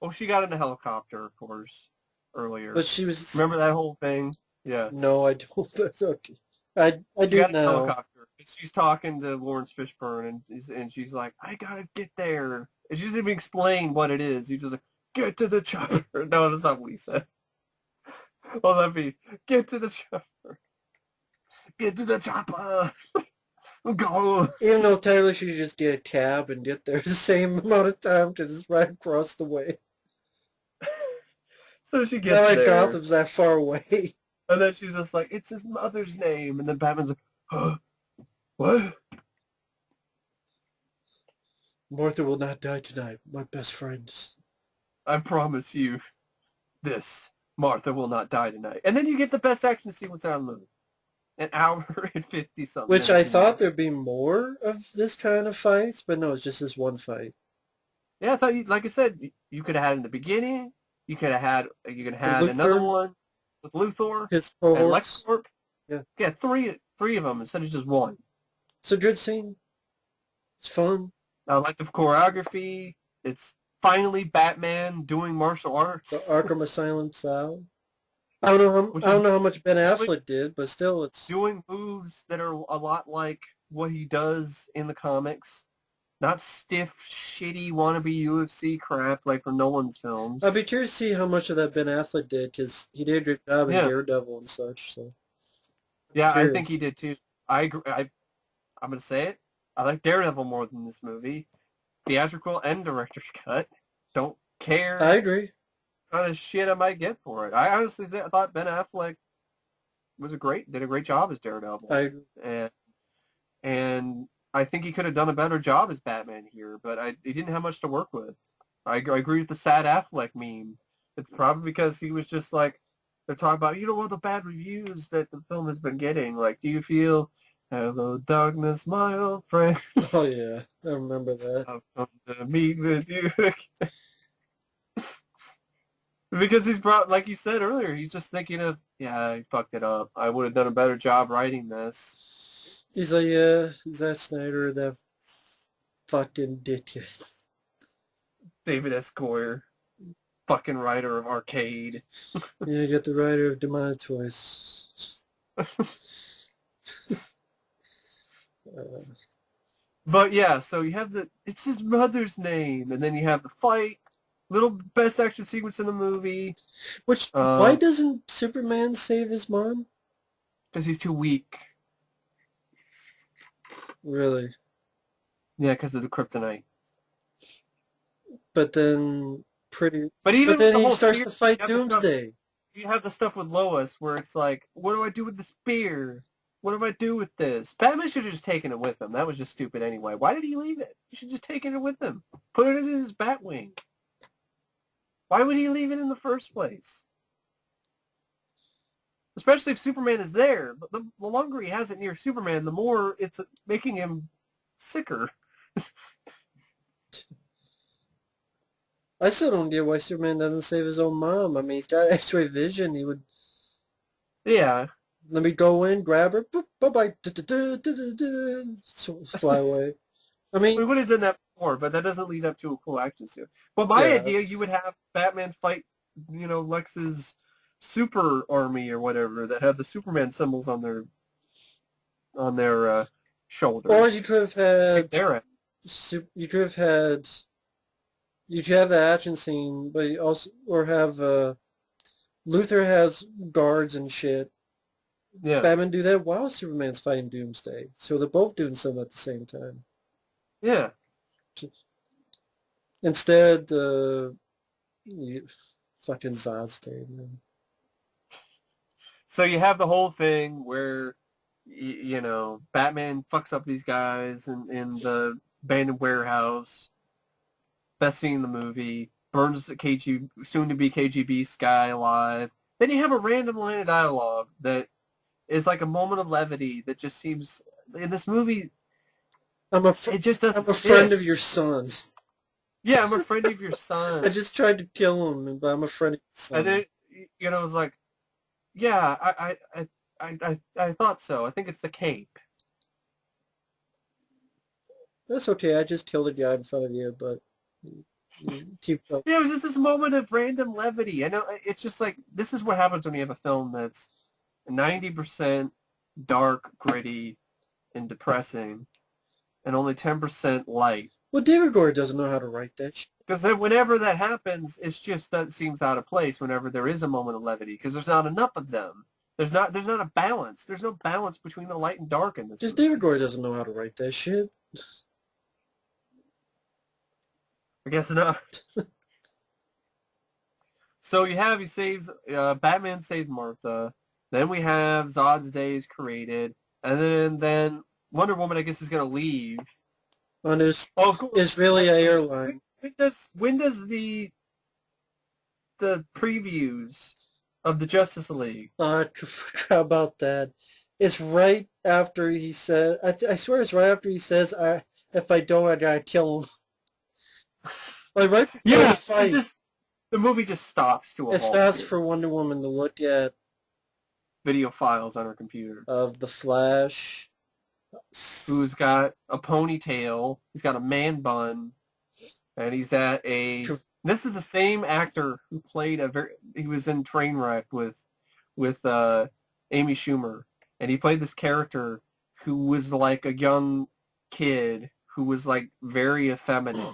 Oh, she got in a helicopter, of course, earlier. But she was... Remember that whole thing? Yeah. No, I don't. Okay. I do got now. In a helicopter. She's talking to Lawrence Fishburne, and she's like, I gotta get there. And she doesn't even explain what it is. He's just like, get to the chopper. No, that's not what he says. Well, that'd be, get to the chopper. Get to the chopper. Go. Even though Tyler should just get a cab and get there the same amount of time because it's right across the way. So she gets Not like there. Gotham's that far away. And then she's just like, it's his mother's name. And then Batman's like, huh? What? Martha will not die tonight, my best friends. I promise you this. Martha will not die tonight. And then you get the best action sequence out of the movie. An hour and 50-something Which I thought there'd be more of this kind of fights, but no, it's just this one fight. Yeah, I thought, like I said, you could have had in the beginning. You could have had another one with Luthor His and cohorts. LexCorp. Yeah, three of them instead of just one. it's a good scene. It's fun. I like the choreography. It's finally Batman doing martial arts. The Arkham Asylum style. I don't know how much Ben Affleck did, but still, it's doing moves that are a lot like what he does in the comics. Not stiff, shitty, wannabe UFC crap like from Nolan's films. I'd be curious to see how much of that Ben Affleck did, because he did a good job in Daredevil and such. So yeah, I think he did too. I agree. I'm gonna say it. I like Daredevil more than this movie. Theatrical and director's cut. Don't care. I agree. What kind of shit I might get for it. I honestly thought Ben Affleck did a great job as Daredevil. I agree. And I think he could have done a better job as Batman here, but he didn't have much to work with. I agree with the sad Affleck meme. It's probably because he was just like, they're talking about, all the bad reviews that the film has been getting. Like, do you feel, hello darkness, my old friend. Oh, yeah. I remember that. I've come to meet with you. Because he's brought, like you said earlier, he's just thinking of, yeah, I fucked it up. I would have done a better job writing this. He's like, yeah, Zack Snyder, that fucking dickhead. David S. Goyer, fucking writer of Arcade. Yeah, you got the writer of Demonic Toys. But yeah, so you have it's his mother's name, and then you have the fight, little best action sequence in the movie. Which, why doesn't Superman save his mom? Because he's too weak. Really? Yeah, because of the kryptonite. But then But even then the he whole starts spear, to fight Doomsday. You have the stuff with Lois where it's like, what do I do with the spear? What do I do with this? Batman should have just taken it with him. That was just stupid anyway. Why did he leave it? He should just taken it with him. Put it in his Batwing. Why would he leave it in the first place? Especially if Superman is there. But the longer he has it near Superman, the more it's making him sicker. I still don't get why Superman doesn't save his own mom. I mean, he's got X-ray vision. He would... Yeah. Let me go in, grab her, boop, bye-bye, fly away. I mean... We would have done that before, but that doesn't lead up to a cool action scene. But my idea, you would have Batman fight, Lex's super army or whatever that have the Superman symbols on their shoulders. Or you could have had... You could have had You could have the action scene, but you also... Or have... Luthor has guards and shit. Yeah. Batman do that while Superman's fighting Doomsday. So they're both doing something at the same time. Yeah. Instead, fucking Zod stayed, man. So you have the whole thing where, Batman fucks up these guys in the abandoned warehouse. Best scene in the movie. Burns the soon-to-be KGB Sky alive. Then you have a random line of dialogue that is like a moment of levity that just seems... In this movie, it just doesn't I'm a friend of your son. Yeah, I'm a friend of your son. I just tried to kill him, but I'm a friend of your son. And then, it was like, yeah, I thought so. I think it's the cape. That's okay. I just killed a guy in front of you, but keep going. Yeah, it was just this moment of random levity. I know it's just like, this is what happens when you have a film that's 90% dark, gritty, and depressing, and only 10% light. Well, David Goyer doesn't know how to write that shit. Because whenever that happens, it's just that seems out of place whenever there is a moment of levity, because there's not enough of them. There's not a balance. There's no balance between the light and dark in this Just movie. David Goyer doesn't know how to write that shit. I guess not. So Batman saves Martha. Then we have Zod's Day is created. And then Wonder Woman, I guess, is going to leave. On his Israeli airline. When does the previews of the Justice League? I forgot about that. It's right after he said... I swear it's right after he says, if I don't, I gotta kill him. Like right before the fight. The movie just stops to a halt. It stops for Wonder Woman to look at video files on her computer of the Flash, who's got a ponytail, he's got a man bun, and he's at a... This is the same actor who played he was in Trainwreck with Amy Schumer, and he played this character who was like a young kid who was like very effeminate.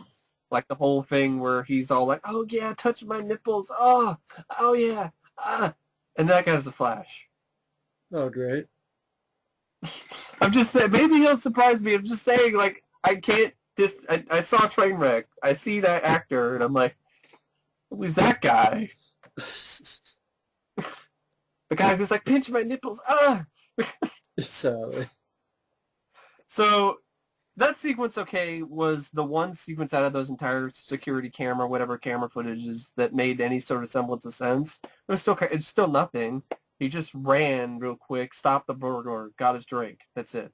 Like the whole thing where he's all like, oh yeah, touch my nipples, oh yeah, and that guy's the Flash. Oh, great. I'm just saying, maybe he'll surprise me. I'm just saying, like, I can't I saw Trainwreck, I see that actor, and I'm like, who's that guy? The guy who's like, pinch my nipples, Sorry. So... That sequence, was the one sequence out of those entire security camera, whatever camera footages that made any sort of semblance of sense. It's still nothing. He just ran real quick, stopped the burglar, got his drink. That's it.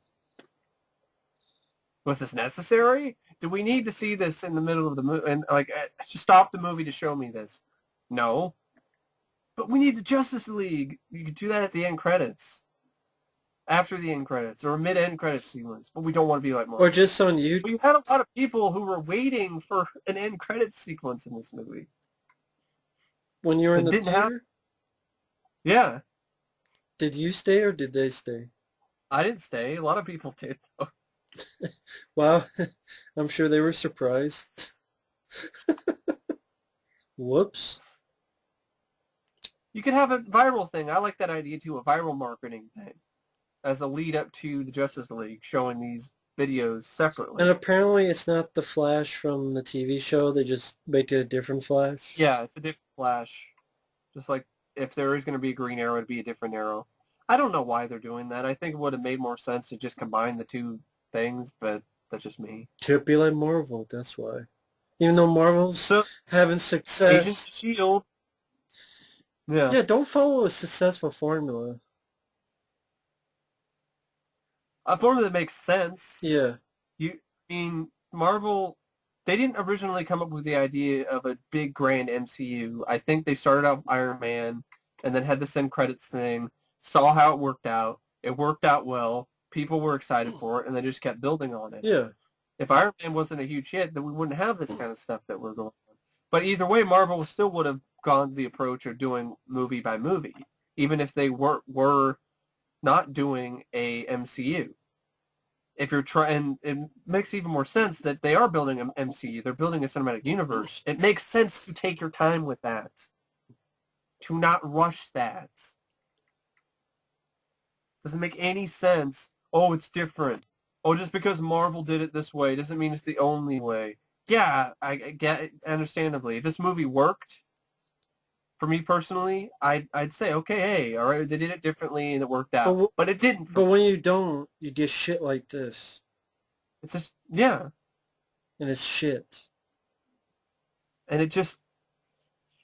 Was this necessary? Do we need to see this in the middle of the movie? And just stop the movie to show me this? No. but we need the Justice League. You could do that at the end credits. After the end credits, or a mid-end credits sequence, but we don't want to be like Marvel. Or just on YouTube. We had a lot of people who were waiting for an end credits sequence in this movie. When you were in the theater? Yeah. Did you stay or did they stay? I didn't stay. A lot of people did, though. Wow. I'm sure they were surprised. Whoops. You could have a viral thing. I like that idea, too, a viral marketing thing. As a lead up to the Justice League, showing these videos separately. And apparently it's not the Flash from the TV show. They just make it a different Flash. Yeah, it's a different Flash. Just like if there is going to be a Green Arrow, it'd be a different Arrow. I don't know why they're doing that. I think it would have made more sense to just combine the two things, but that's just me. Could be like Marvel, that's why. Even though Marvel's having success. Agents of S.H.I.E.L.D. Yeah. Yeah, don't follow a successful formula. A formula that makes sense. Yeah. Marvel, they didn't originally come up with the idea of a big grand MCU. I think they started out with Iron Man and then had this end credits thing, saw how it worked out. It worked out well. People were excited for it, and they just kept building on it. Yeah. If Iron Man wasn't a huge hit, then we wouldn't have this kind of stuff that we're going on. But either way, Marvel still would have gone the approach of doing movie by movie, even if they were not doing a MCU. If you're trying, it makes even more sense that they are building an MCU. They're building a cinematic universe. It makes sense to take your time with that, to not rush that. Doesn't make any sense. Oh, it's different. Oh, just because Marvel did it this way doesn't mean it's the only way. Yeah, I get it, understandably. If this movie worked, for me personally, I'd say, okay, hey, all right, they did it differently and it worked out. But it didn't. But when you don't, you get shit like this. It's just, yeah. And it's shit. And it just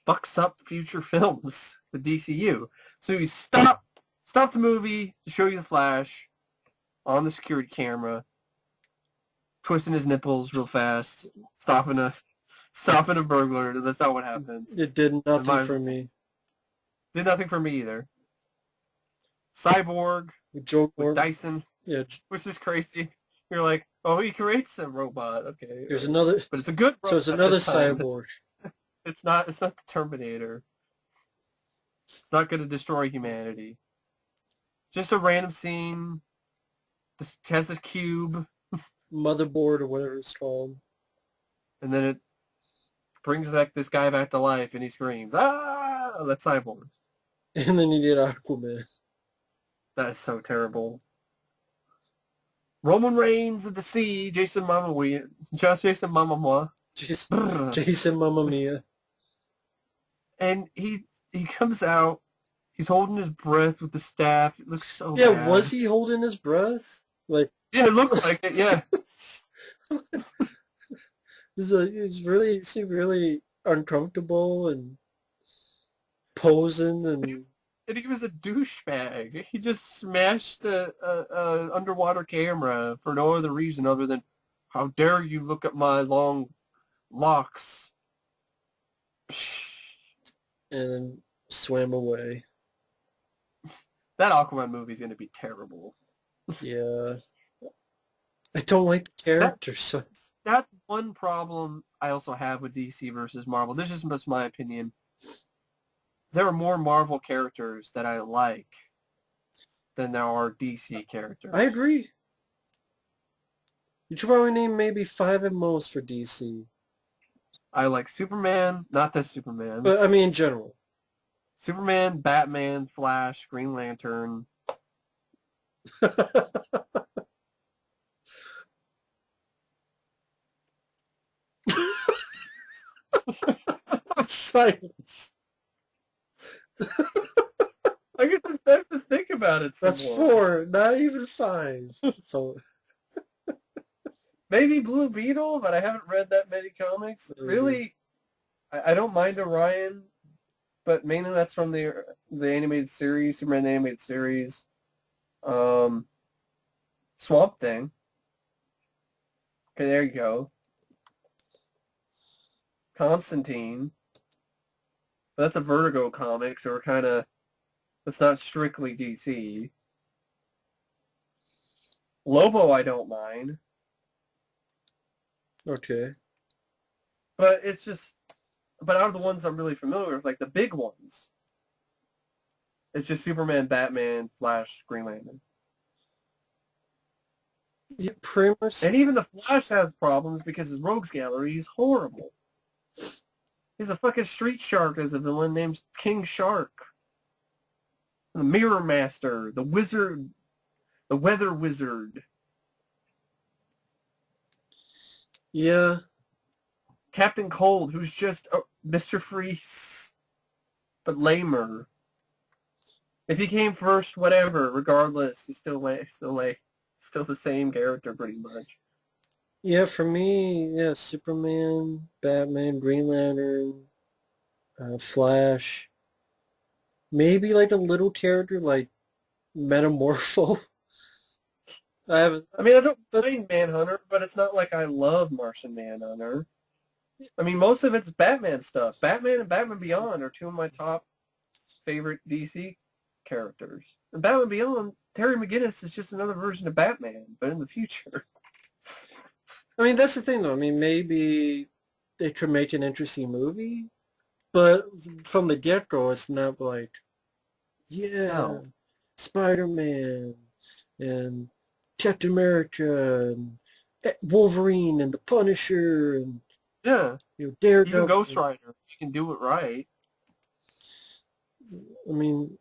fucks up future films, the DCU. So you stop the movie to show you the Flash on the security camera, twisting his nipples real fast, stopping a burglar. That's not what happens. It did nothing for me. Did nothing for me either. Cyborg with Dyson, yeah, which is crazy. You're like, oh, he creates a robot. Okay, there's another, but it's a good robot. So it's another cyborg. It's not the Terminator. It's not going to destroy humanity. Just a random scene. This has this cube, motherboard or whatever it's called, and then it brings this guy back to life, and he screams, "Ah!" That's Cyborg. And then you get Aquaman. That is so terrible. Roman Reigns of the Sea, Jason Momoa, Jason Mamma Mia. And he comes out. He's holding his breath with the staff. It looks so bad. Was he holding his breath? Like, yeah, it looked like it. Yeah. He seemed really uncomfortable and posing and he was a douchebag. He just smashed a underwater camera for no other reason other than, how dare you look at my long locks. And then swam away. That Aquaman movie is going to be terrible. Yeah. I don't like the characters. That's one problem I also have with DC versus Marvel. This is just my opinion. There are more Marvel characters that I like than there are DC characters. I agree. You should probably name maybe 5 at most for DC. I like Superman, not this Superman. But, I mean, in general. Superman, Batman, Flash, Green Lantern. Silence. I get to think about it some That's more. 4, not even 5. So maybe Blue Beetle, but I haven't read that many comics. Really, I don't mind Orion, but mainly that's from the animated series, Superman the animated series. Swamp Thing. Okay, there you go. Constantine. That's a Vertigo comic, so we're kind of, it's not strictly DC. Lobo I don't mind, Okay. but it's just, but out of the ones I'm really familiar with, like the big ones, it's just Superman, Batman, Flash, Green Lantern. Yeah, pretty much. And even the Flash has problems because his rogues gallery is horrible. He's a fucking street shark as a villain named King Shark. The Mirror Master, the Wizard, the Weather Wizard. Yeah. Captain Cold, who's just Mr. Freeze, but lamer. If he came first, whatever, regardless, he's still the same character pretty much. Yeah, for me, yeah, Superman, Batman, Green Lantern, Flash. Maybe like a little character like Metamorpho. I mean, I don't mind Manhunter, but it's not like I love Martian Manhunter. I mean, most of it's Batman stuff. Batman and Batman Beyond are two of my top favorite DC characters. And Batman Beyond, Terry McGinnis is just another version of Batman, but in the future. I mean, that's the thing, though. I mean, maybe they could make an interesting movie, but from the get-go, it's not like, yeah, No. Spider-Man and Captain America and Wolverine and the Punisher and Yeah. Daredevil. Even Ghost Rider, you can do it right. I mean,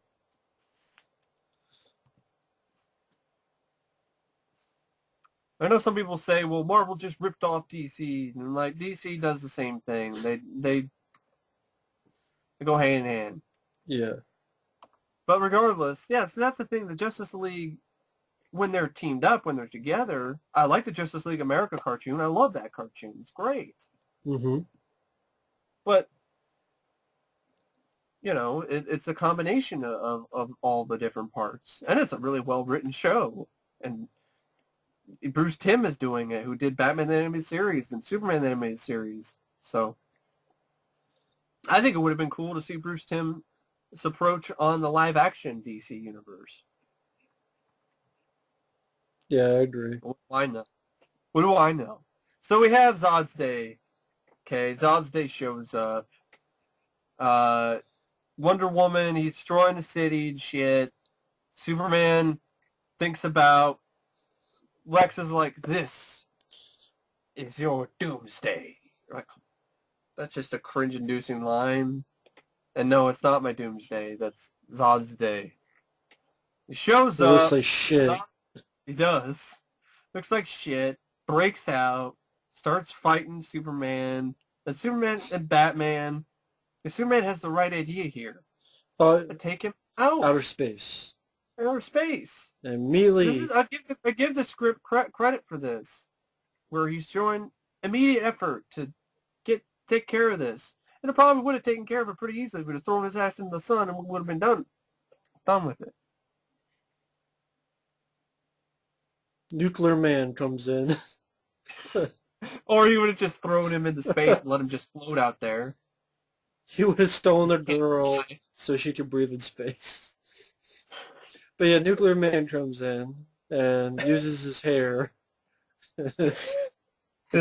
I know some people say, well, Marvel just ripped off DC, and like DC does the same thing. They go hand in hand. yeah. But regardless, yeah, so that's the thing. The Justice League, when they're teamed up, when they're together, I like the Justice League America cartoon. I love that cartoon. It's great. Mm-hmm. But, it's a combination of all the different parts. And it's a really well-written show. And Bruce Timm is doing it, who did Batman the Animated Series and Superman the Animated Series. So I think it would have been cool to see Bruce Timm's approach on the live-action DC universe. Yeah, I agree. What do I know? What do I know? So we have Zod's Day. Okay, Zod's Day shows up. Wonder Woman, he's destroying the city and shit. Superman thinks about... Lex is like, this is your Doomsday. Like, that's just a cringe-inducing line. And no, it's not my Doomsday. That's Zod's Day. He shows It up. looks like shit. He does. Looks like shit. Breaks out. Starts fighting Superman. Then Superman and Batman. And Superman has the right idea here. Take him out. Outer space. Outer space. Immediately. I give the script credit for this, where he's showing immediate effort to take care of this. And it probably would have taken care of it pretty easily. Would have thrown his ass in the sun and would have been done with it. Nuclear Man comes in. Or he would have just thrown him into space and let him just float out there. He would have stolen the girl so she could breathe in space. But yeah, Nuclear Man comes in and uses his hair. His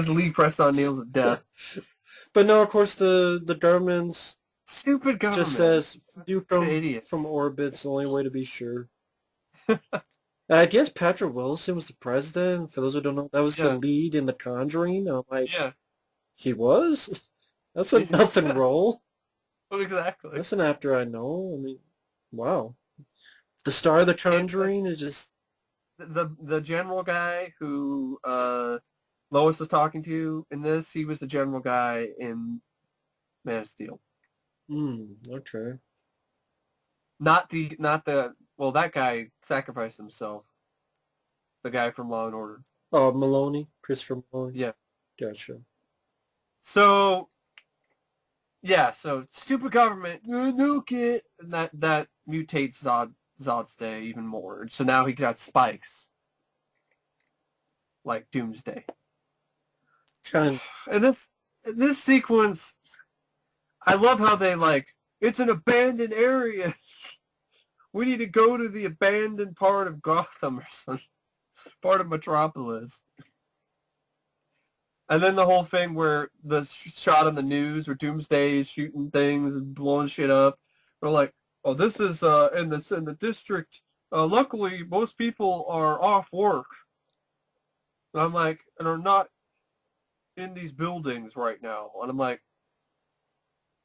Lee press-on nails of death. But no, of course, the government's Stupid government. just says, nuke them from orbit's the only way to be sure. I guess Patrick Wilson was the president. For those who don't know, that was the lead in The Conjuring. I'm like, he was? That's a nothing role. Exactly. That's an actor I know. I mean, wow. The star of The Conjuring is just... The general guy who Lois was talking to in this, he was the general guy in Man of Steel. Okay. Not the well, that guy sacrificed himself. The guy from Law and Order. Oh, Maloney? Christopher Maloney? Yeah. Gotcha. So, yeah, so stupid government, nuke it, and that mutates Zod's Day even more. So now he got spikes. Like Doomsday. And this sequence, I love how they, like, It's an abandoned area. We need to go to the abandoned part of Gotham or something. Part of Metropolis. And then the whole thing where the shot on the news where Doomsday is shooting things and blowing shit up. We're like, oh, this is in the district. Luckily, most people are off work. And I'm like, and are not in these buildings right now. And I'm like,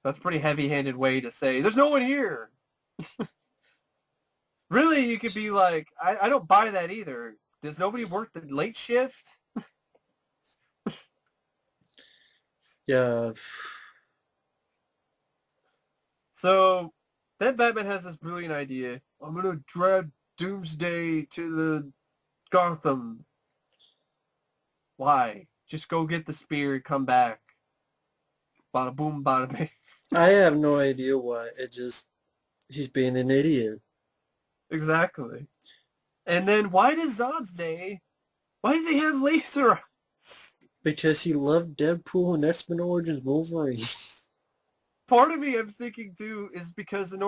that's a pretty heavy-handed way to say, there's no one here. Really, you could be like, I don't buy that either. Does nobody work the late shift? Yeah. So then Batman has this brilliant idea. I'm going to drag Doomsday to the Gotham. Why? Just go get the spear and come back. Bada boom, bada bing. I have no idea why. He's being an idiot. Exactly. And then why does why does he have laser eyes? Because he loved Deadpool and X-Men Origins Wolverine. Part of me, I'm thinking too, is because in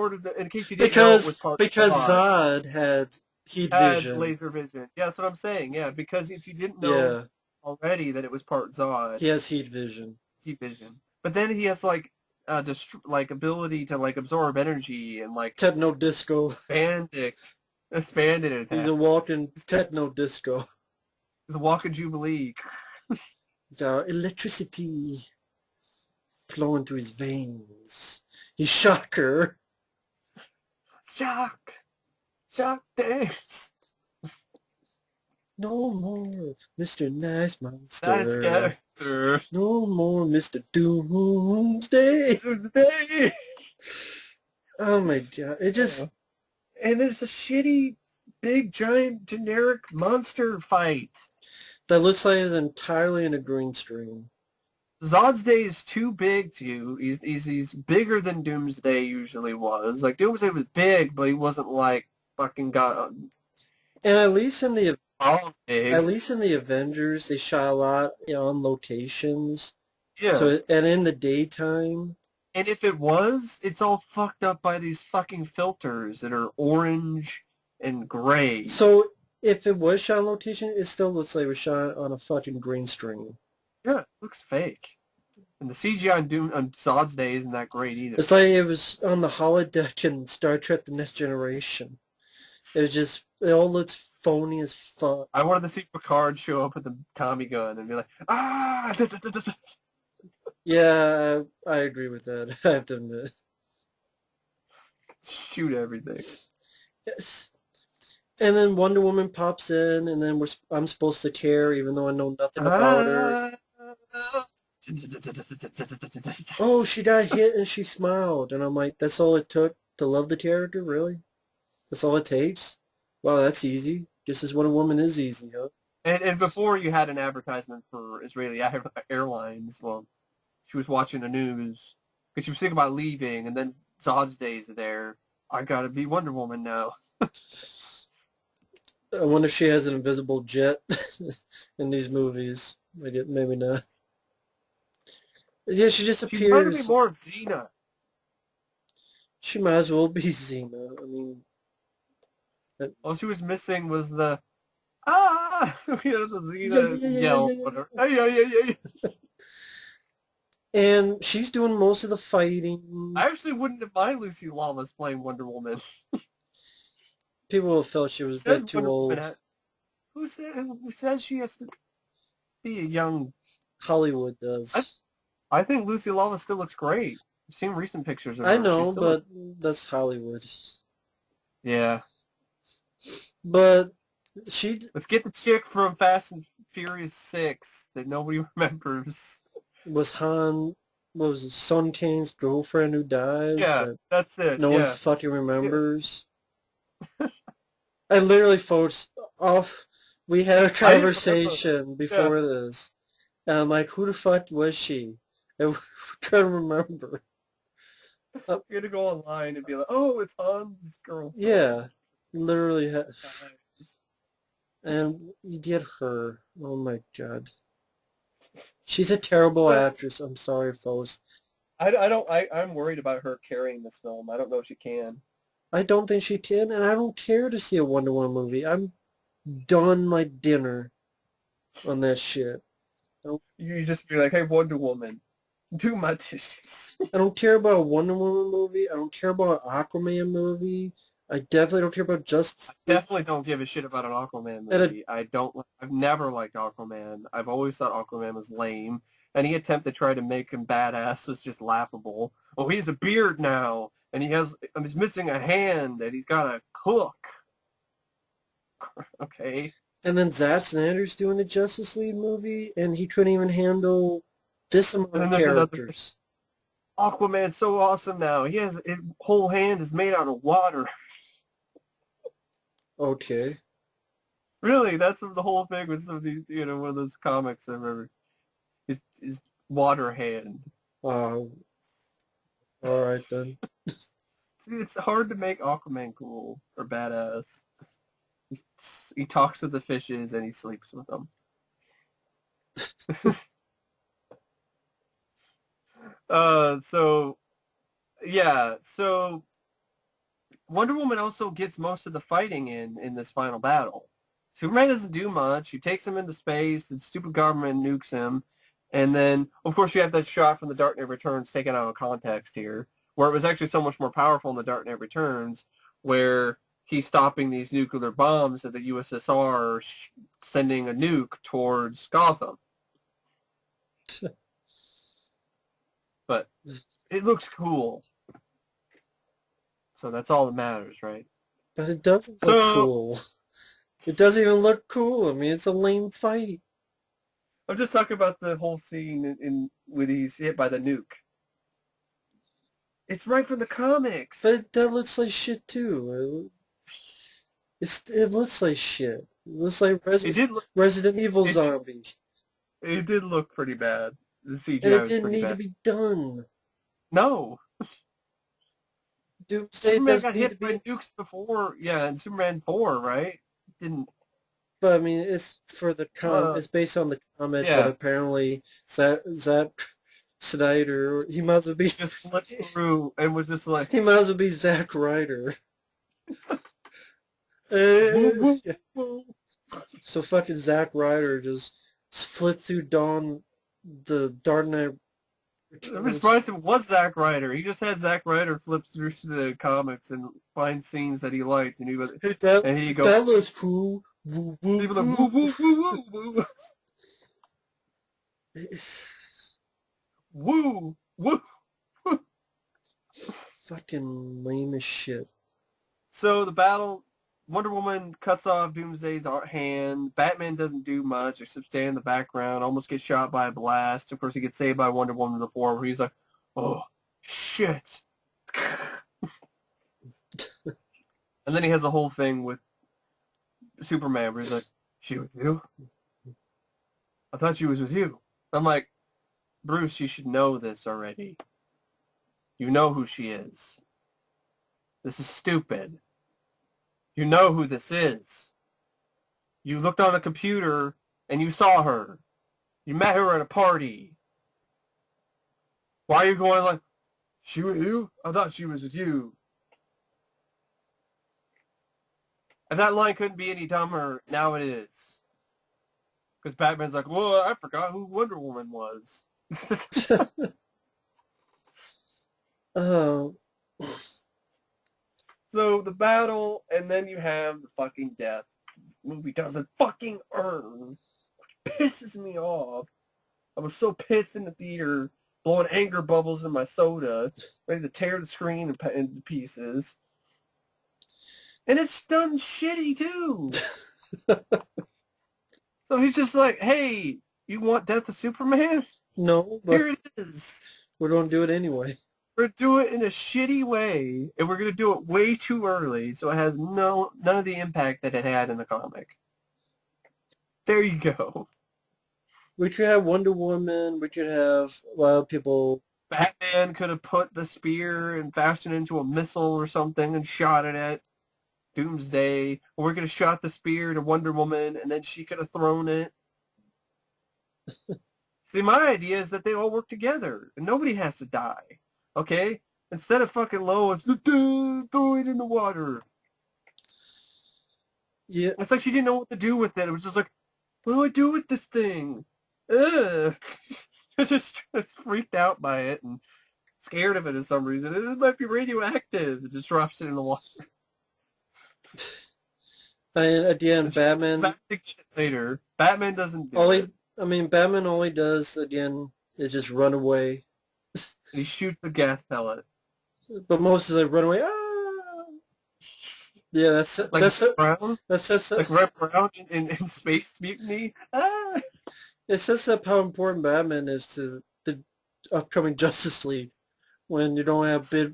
case you didn't know, it was part because Zod Zod had heat had vision. laser vision. Yeah, that's what I'm saying. Yeah, because if you didn't know Yeah, already that it was part Zod, he has heat vision. heat vision. But then he has like ability to like absorb energy and like Techno disco. expanded attack. He's a walking techno disco. He's a walking jubilee. Electricity flowing through his veins. He's Shocker. Shock dance. No more Mr. Nice Monster. Nice character. No more Mr. Doomsday. Doomsday. Oh my god. It just... And there's a shitty, big, giant, generic monster fight. That looks like it's entirely in a green screen. Zod's Day is too big to you. He's bigger than Doomsday usually was. Like, Doomsday was big, but he wasn't like fucking god. And at least in the big. Avengers, they shot a lot on locations. Yeah. So and in the daytime. And if it was, it's all fucked up by these fucking filters that are orange and gray. So if it was shot on location, it still looks like it was shot on a fucking green screen. Yeah, it looks fake. And the CGI on Zod's Day isn't that great either. It's like it was on the holodeck in Star Trek The Next Generation. It all looks phony as fuck. I wanted to see Picard show up with the Tommy gun and be like, ah! Yeah, I agree with that. I have to admit. Shoot everything. Yes. And then Wonder Woman pops in, and then I'm supposed to care, even though I know nothing about her. Oh, she got hit and she smiled, and I'm like, that's all it took to love the character, really? That's all it takes? Wow, that's easy. Guess this Wonder Woman is easy, huh? And before you had an advertisement for Israeli Airlines, well, she was watching the news because she was thinking about leaving, and then Zod's Day's there. I gotta be Wonder Woman now. I wonder if she has an invisible jet in these movies. Maybe not. Yeah, she just appears. She's trying to be more of Xena. She might as well be Xena. I mean, all she was missing was the the Xena yell. Yeah. And she's doing most of the fighting. I actually wouldn't have mind Lucy Lawless playing Wonder Woman. People have felt she was that too old. Who said she has to be a young? Hollywood does. I think Lucy Lawless still looks great. I've seen recent pictures of her. I know, but that's Hollywood. Yeah. But let's get the chick from Fast and Furious 6 that nobody remembers. Was Son Kane's girlfriend who dies? Yeah, that's it. No one fucking remembers. I literally, folks, we had a conversation before this, and I'm like, who the fuck was she? And we're trying to remember. You're going to go online and be like, oh, it's Han's girlfriend. Yeah, literally. And you get her. Oh my god. She's a terrible actress. I'm sorry, folks. I'm worried about her carrying this film. I don't know if she can. I don't think she can, and I don't care to see a Wonder Woman movie. I'm done my dinner on that shit. You just be like, hey, Wonder Woman, do my dishes. I don't care about a Wonder Woman movie. I don't care about an Aquaman movie. I definitely don't care about Justice League. Definitely don't give a shit about an Aquaman And movie. I've never liked Aquaman. I've always thought Aquaman was lame. Any attempt to try to make him badass was just laughable. Oh, he has a beard now, and he's missing a hand, and he's got a hook. Okay. And then Zack Snyder's doing a Justice League movie, and he couldn't even handle this amount of characters. Aquaman's so awesome now. His whole hand is made out of water. Okay. Really, that's the whole thing with some of these, one of those comics I remember. His water hand. All right then. See, it's hard to make Aquaman cool or badass. He talks with the fishes and he sleeps with them. So Wonder Woman also gets most of the fighting in this final battle. Superman doesn't do much. He takes him into space. The stupid government nukes him. And then, of course, you have that shot from The Dark Knight Returns taken out of context here, where it was actually so much more powerful in The Dark Knight Returns, where he's stopping these nuclear bombs that the USSR are sending a nuke towards Gotham. But it looks cool. So that's all that matters, right? But it doesn't look cool. It doesn't even look cool. I mean, it's a lame fight. I'm just talking about the whole scene when he's hit by the nuke. It's right from the comics. But that looks like shit too. It looks like shit. It looks like Resident Evil zombie. It did look pretty bad. The CGI and it was didn't pretty need bad. to be done. No. Doomsday Superman got hit by nukes before, in Superman 4, right? Didn't. But I mean, it's for the it's based on the comic that apparently Zack Snyder, he might as well be just flipped through and was just like he might as well be Zack Ryder. So fucking Zack Ryder just flipped through the Dark Knight. I'm surprised it was Zack Ryder. He just had Zack Ryder flip through the comics and find scenes that he liked, and he goes, "That looks cool." Woo, woo, people woo, woo, woo, woo, woo, woo, woo. Fucking lame as shit. So the battle, Wonder Woman cuts off Doomsday's hand. Batman doesn't do much except stay in the background, almost gets shot by a blast. Of course, he gets saved by Wonder Woman in the form where he's like, oh, shit. And then he has a whole thing with Superman where he's like, she with you? I thought she was with you. I'm like, Bruce, you should know this already. You know who she is. This is stupid. You know who this is. You looked on a computer and you saw her. You met her at a party. Why are you going like, she with you? I thought she was with you. And that line couldn't be any dumber. Now it is. Because Batman's like, well, I forgot who Wonder Woman was. Oh. So the battle, and then you have the fucking death. This movie doesn't fucking earn. Which pisses me off. I was so pissed in the theater, blowing anger bubbles in my soda, ready to tear the screen into pieces. And it's done shitty, too. So he's just like, hey, you want Death of Superman? No, but here it is. We're going to do it anyway. We're going to do it in a shitty way, and we're going to do it way too early, so it has none of the impact that it had in the comic. There you go. We could have Wonder Woman. We could have a lot of people. Batman could have put the spear and fashioned it into a missile or something and shot it at Doomsday. Or we could have shot the spear to Wonder Woman, and then she could have thrown it. See, my idea is that they all work together, and nobody has to die, okay? Instead of fucking Lois, throw it in the water. Yeah. It's like she didn't know what to do with it. It was just like, what do I do with this thing? Ugh. It's freaked out by it and scared of it for some reason. It might be radioactive. It just drops it in the water. And at the end, And Batman. back to shit later. Batman doesn't do it. Batman only does at the end is just run away. He shoots the gas pellet. But most is like run away. Ah! Yeah, that's Brown. That's just Like Red Brown in Space Mutiny. Ah! it sets up how important Batman is to the upcoming Justice League when you don't have big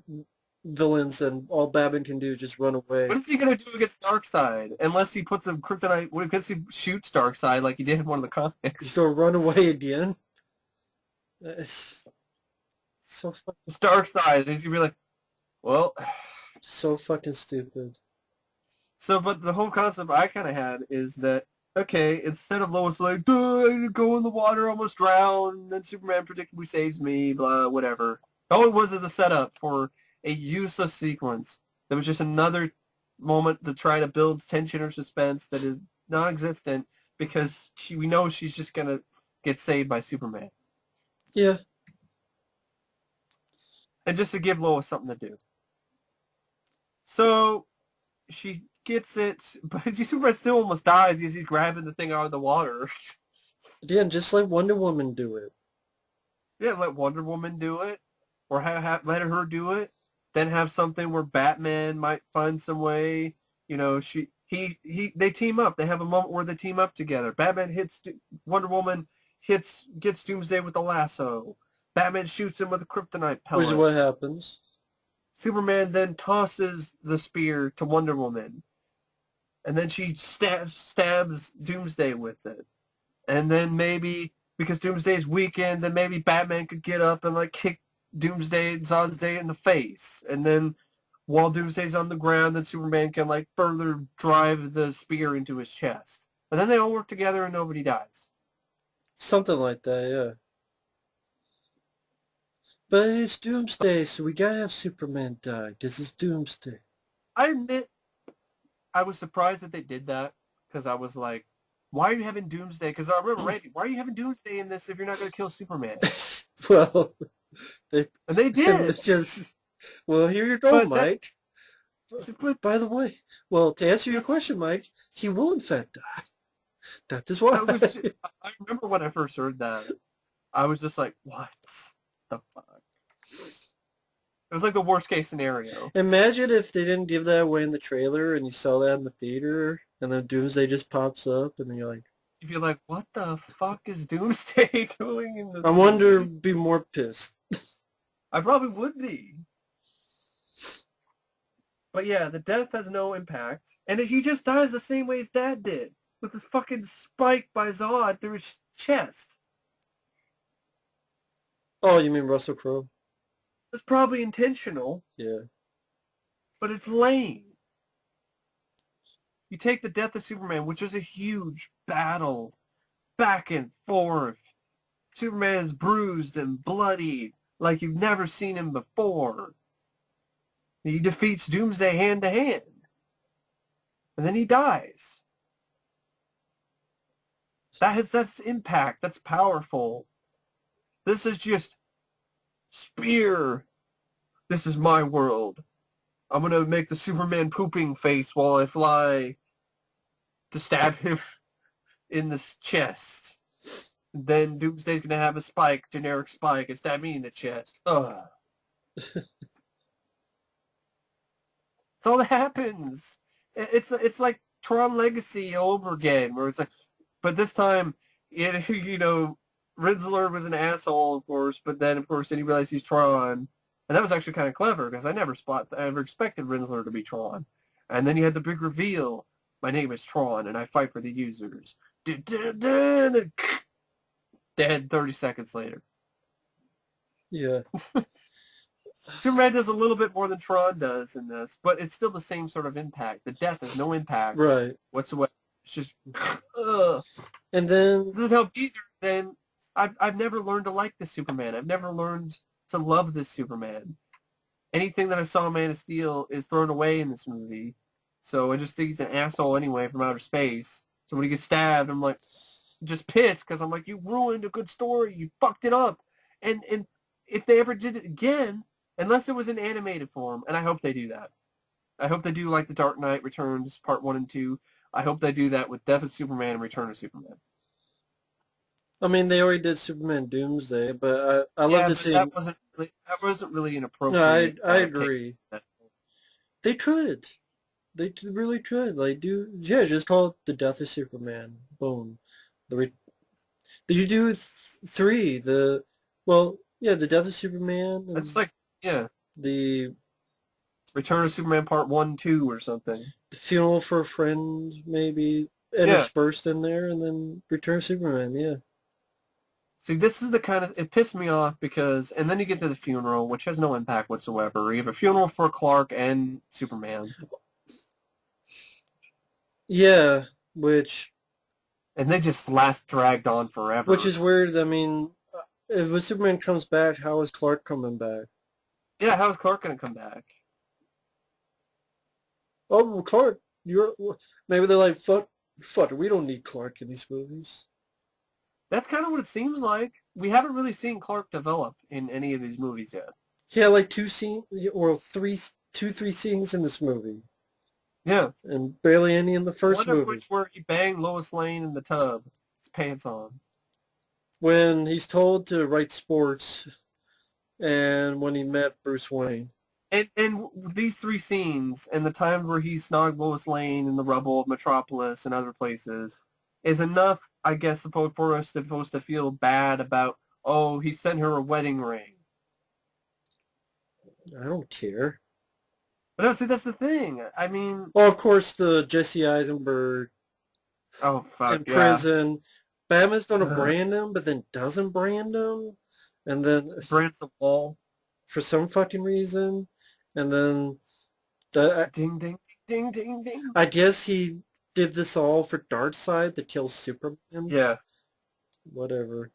villains and all Batman can do is just run away. What is he gonna do against Darkseid? Unless he puts a kryptonite, unless he shoots Darkseid like he did in one of the comics. He's gonna run away again. It's so fucking. It's Darkseid. He's gonna be like, well, so fucking stupid. So, but the whole concept I kind of had is that, okay, instead of Lois Lane, I go in the water, almost drown, then Superman predictably saves me, blah, whatever. All it was is a setup for a useless sequence. That was just another moment to try to build tension or suspense that is non-existent because we know she's just going to get saved by Superman. Yeah. And just to give Lois something to do. So, she gets it, but Superman still almost dies because he's grabbing the thing out of the water. Yeah, just let Wonder Woman do it. Yeah, let Wonder Woman do it, or let her do it. Then have something where Batman might find some way. You know, they team up. They have a moment where they team up together. Batman hits Wonder Woman, gets Doomsday with a lasso. Batman shoots him with a kryptonite pellet. Which is what happens. Superman then tosses the spear to Wonder Woman. And then she stabs Doomsday with it. And then maybe, because Doomsday's weakened, then maybe Batman could get up and, like, kick Zodday in the face. And then while Doomsday's on the ground, then Superman can, like, further drive the spear into his chest. And then they all work together and nobody dies. Something like that, yeah. But it's Doomsday, so we gotta have Superman die, because it's Doomsday. I admit, I was surprised that they did that, because I was like, why are you having Doomsday? Because I remember Randy, why are you having Doomsday in this if you're not going to kill Superman? Well, and they did. Well, here you go, Mike. But, by the way, well, to answer your question, Mike, he will in fact die. That is why. I remember when I first heard that, I was just like, what the fuck? It was like the worst case scenario. Imagine if they didn't give that away in the trailer and you saw that in the theater and then Doomsday just pops up and then you're like... You'd be like, what the fuck is Doomsday doing in this I wonder if be more pissed. I probably would be. But yeah, the death has no impact. And he just dies the same way his dad did. With this fucking spike by Zod through his chest. Oh, you mean Russell Crowe? It's probably intentional. Yeah. But it's lame. You take the death of Superman, which is a huge battle, back and forth. Superman is bruised and bloody like you've never seen him before. He defeats Doomsday hand to hand. And then he dies. That's impact. That's powerful. This is just spear. This is my world. I'm going to make the Superman pooping face while I fly to stab him in the chest. Then Doomsday's going to have a spike, generic spike, and stab me in the chest. Ugh. That's all that happens. It's like Tron Legacy over again, where it's like, but this time, you know, Riddler was an asshole, of course, but then, of course, then he realized he's Tron. And that was actually kind of clever, because I never expected Riddler to be Tron. And then you had the big reveal. My name is Tron, and I fight for the users. Dead 30 seconds later. Yeah. Superman does a little bit more than Tron does in this, but it's still the same sort of impact. The death has no impact right. whatsoever. It's just, ugh. And then... This doesn't help either. Then I've never learned to like this Superman. I've never learned to love this Superman. Anything that I saw in Man of Steel is thrown away in this movie. So I just think he's an asshole anyway from outer space. So when he gets stabbed, I'm like, just pissed because I'm like, you ruined a good story. You fucked it up. And if they ever did it again, unless it was in animated form, and I hope they do that. I hope they do like The Dark Knight Returns Part 1 and 2. I hope they do that with Death of Superman and Return of Superman. I mean, they already did Superman Doomsday, but I love Yeah, to but see. that wasn't really an No, appropriate. I agree. They could. They really could. Like, yeah, just call it The Death of Superman. Boom. Did you do three? Yeah, The Death of Superman. And It's like, yeah, the Return of Superman Part 1, 2 or something. The Funeral for a Friend, maybe interspersed in there, and then Return of Superman. Yeah. See, this is the kind of, it pissed me off because, and then you get to the funeral, which has no impact whatsoever. You have a funeral for Clark and Superman. Yeah, and they just dragged on forever. Which is weird. I mean, if Superman comes back, how is Clark coming back? Yeah, how is Clark going to come back? Oh, well, Clark, maybe they're like, fuck, we don't need Clark in these movies. That's kind of what it seems like. We haven't really seen Clark develop in any of these movies yet. Yeah, like two, three scenes in this movie. Yeah. And barely any in the first movie. One of which where he banged Lois Lane in the tub, his pants on. When he's told to write sports, and when he met Bruce Wayne. And these three scenes, and the time where he snogged Lois Lane in the rubble of Metropolis and other places, is enough, I guess, for us supposed to feel bad about, oh, he sent her a wedding ring. I don't care. But no, see, that's the thing. I mean... Oh, of course, the Jesse Eisenberg. Oh, fuck, in prison. Batman's going to brand him, but then doesn't brand him. And then... brands the wall. For some fucking reason. And then... ding, ding, ding, ding, ding. I guess he did this all for Darkseid to kill Superman. Yeah. Whatever.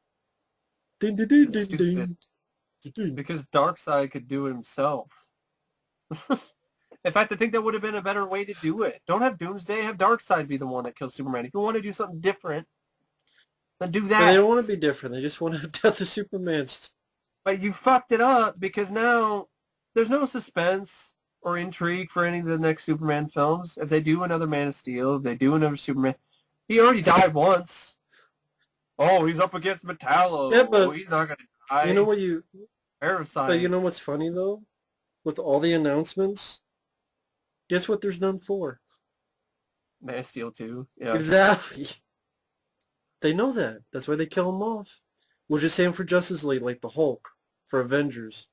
Ding, ding, ding, ding, ding. Because Darkseid could do it himself. In fact, I think that would have been a better way to do it. Don't have Doomsday, have Darkseid be the one that kills Superman. If you want to do something different, then do that. But they don't want to be different. They just want to have Death of Superman. But you fucked it up because now there's no suspense or intrigue for any of the next Superman films. If they do another Man of Steel, if they do another Superman, he already died once. Oh, he's up against Metallo. Yeah, but he's not going to die. You know what you... Parasite. But you know what's funny, though? With all the announcements, guess what there's none for? Man of Steel 2. Yeah. Exactly. They know that. That's why they kill him off. We'll just say him for Justice League, like the Hulk for Avengers.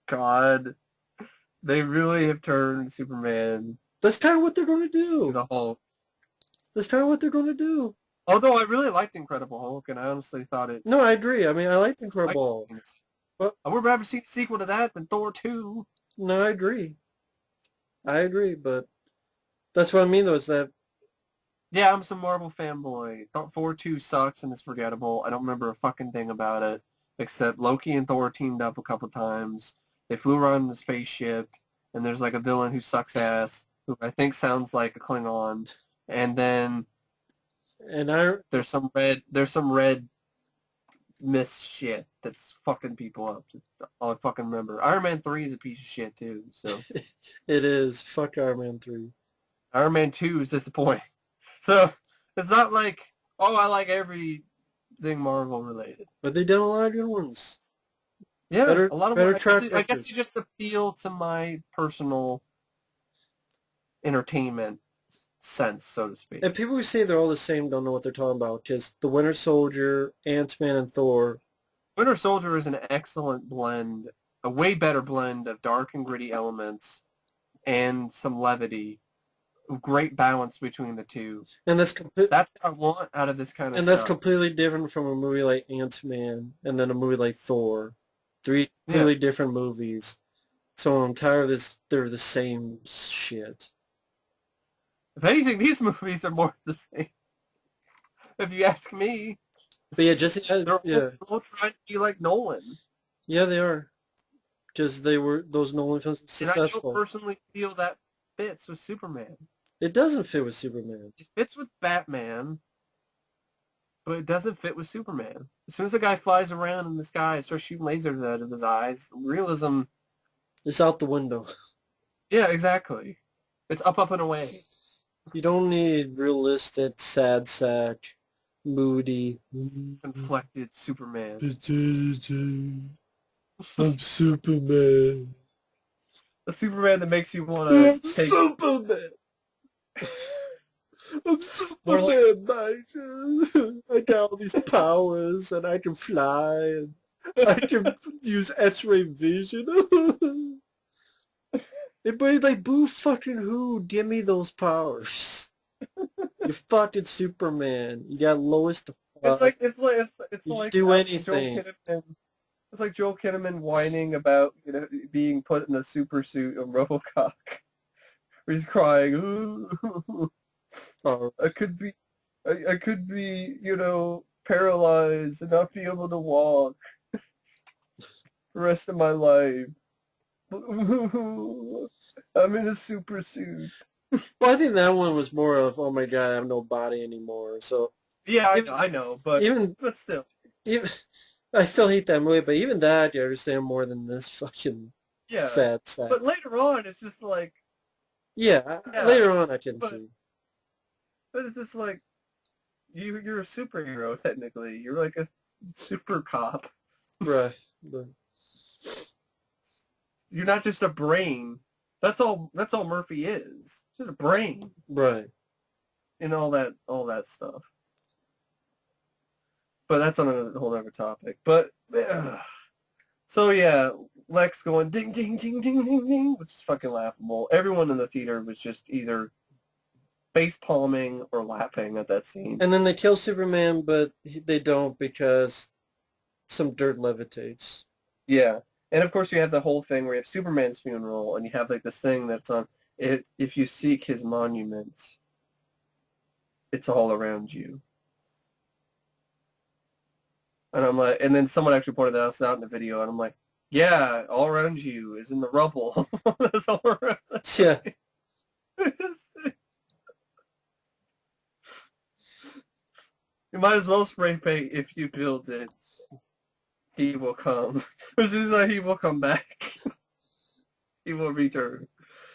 God. They really have turned Superman... That's kind of what they're going to do. The Hulk. That's kind of what they're going to do. Although I really liked Incredible Hulk, and I honestly thought it... No, I agree. I mean, I liked Incredible Hulk. But I would rather see a sequel to that than Thor 2. No, I agree. But that's what I mean, though, is that... Yeah, I'm some Marvel fanboy. Thor 2 sucks and it's forgettable. I don't remember a fucking thing about it, except Loki and Thor teamed up a couple times. They flew around in a spaceship, and there's like a villain who sucks ass, who I think sounds like a Klingon. And then there's some red mist shit that's fucking people up. That's all I fucking remember. Iron Man 3 is a piece of shit too, so. It is. Fuck Iron Man 3. Iron Man 2 is disappointing. So, it's not like, oh, I like everything Marvel related. But they did a lot of good ones. Yeah, a lot of better I guess they just appeal to my personal entertainment sense, so to speak. And people who say they're all the same don't know what they're talking about, because the Winter Soldier, Ant-Man, and Thor. Winter Soldier is an excellent blend, a way better blend of dark and gritty elements and some levity. Great balance between the two. And that's what I want out of this kind of stuff. And that's completely different from a movie like Ant-Man and then a movie like Thor. Three completely different movies. So I'm tired of this. They're the same shit. If anything, these movies are more the same. If you ask me. But yeah, just They're all trying to be like Nolan. yeah, they are. Because those Nolan films were And I don't successful. personally feel that fits with Superman. It doesn't fit with Superman. It fits with Batman, but it doesn't fit with Superman. As soon as a guy flies around in the sky and starts shooting lasers out of his eyes, realism, It's out the window. yeah, exactly. It's up, and away. You don't need realistic, sad sack, moody. Conflicted Superman. I'm Superman. A Superman that makes you want I'm to take... Superman. I'm More like, Superman, Nigel. I got all these powers, and I can fly, and I can use X-ray vision. Everybody's like, boo fucking who? Give me those powers. You're fucking Superman. You got Lois the it's fuck. like it's like it's You can like do Joel anything. Kinnaman. It's like Joel Kinnaman whining about being put in a super suit of RoboCop. Where he's crying. Ooh, Oh, I could be paralyzed and not be able to walk the rest of my life. I'm in a super suit. well, I think that one was more of, oh my god, I have no body anymore. So Yeah, even I know, but even still. even I still hate that movie, but even that you understand more than this fucking Yeah. sad sack. But later on, it's just like, Yeah, yeah, later on I can but see. it's just like you're a superhero technically. You're like a super cop. Right. Right. You're not just a brain. That's all Murphy is. Just a brain Right. and all that stuff. But that's on a whole other topic. But so yeah, Lex going ding ding ding ding ding ding, which is fucking laughable. Everyone in the theater was just either face palming or laughing at that scene. And then they kill Superman, but they don't because some dirt levitates. Yeah. And of course you have the whole thing where you have Superman's funeral and you have like this thing that's on if you seek his monument, it's all around you. And I'm like, and then someone actually pointed that out in the video, and I'm like, yeah, all around you is in the rubble. That's all around. Yeah. You might as well spray paint if you build it. He will come. Which is like he will come back. He will return.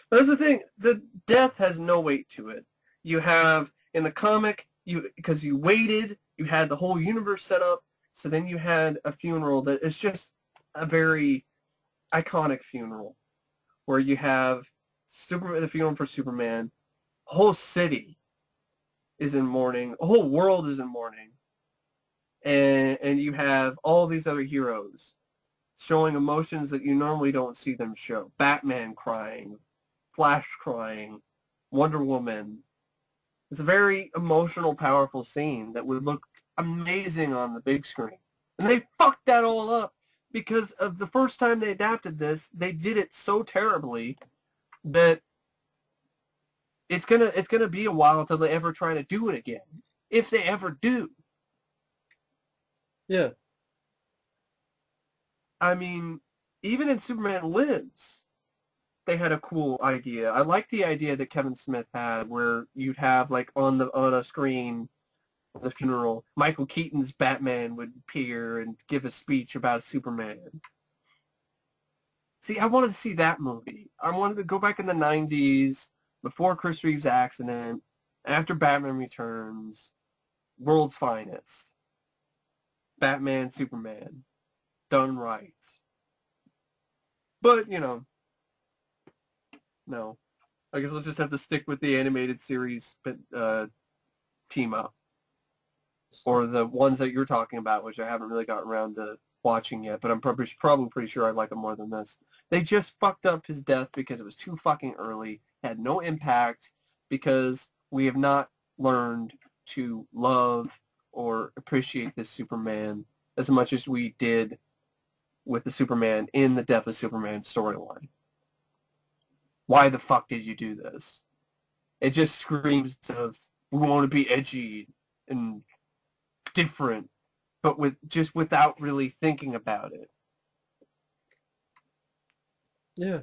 That's the thing. The death has no weight to it. You have in the comic, because you waited, you had the whole universe set up. So then you had a funeral that is just a very iconic funeral, where you have the funeral for Superman. A whole city is in mourning. A whole world is in mourning. And you have all these other heroes showing emotions that you normally don't see them show. Batman crying, Flash crying, Wonder Woman. It's a very emotional, powerful scene that would look amazing on the big screen. And they fucked that all up because of the first time they adapted this, they did it so terribly that it's gonna be a while until they ever try to do it again. If they ever do. Yeah. I mean, even in Superman Lives, they had a cool idea. I like the idea that Kevin Smith had where you'd have like on a screen the funeral, Michael Keaton's Batman would appear and give a speech about Superman. See, I wanted to see that movie. I wanted to go back in the 90s, before Chris Reeve's accident, after Batman Returns, World's Finest. Batman, Superman. Done right. But, no. I guess I'll just have to stick with the animated series team up. Or the ones that you're talking about, which I haven't really gotten around to watching yet, but I'm probably pretty sure I like them more than this. They just fucked up his death because it was too fucking early, had no impact, because we have not learned to love or appreciate this Superman as much as we did with the Superman in the Death of Superman storyline. Why the fuck did you do this? It just screams of, we want to be edgy and different. but without really thinking about it. Yeah.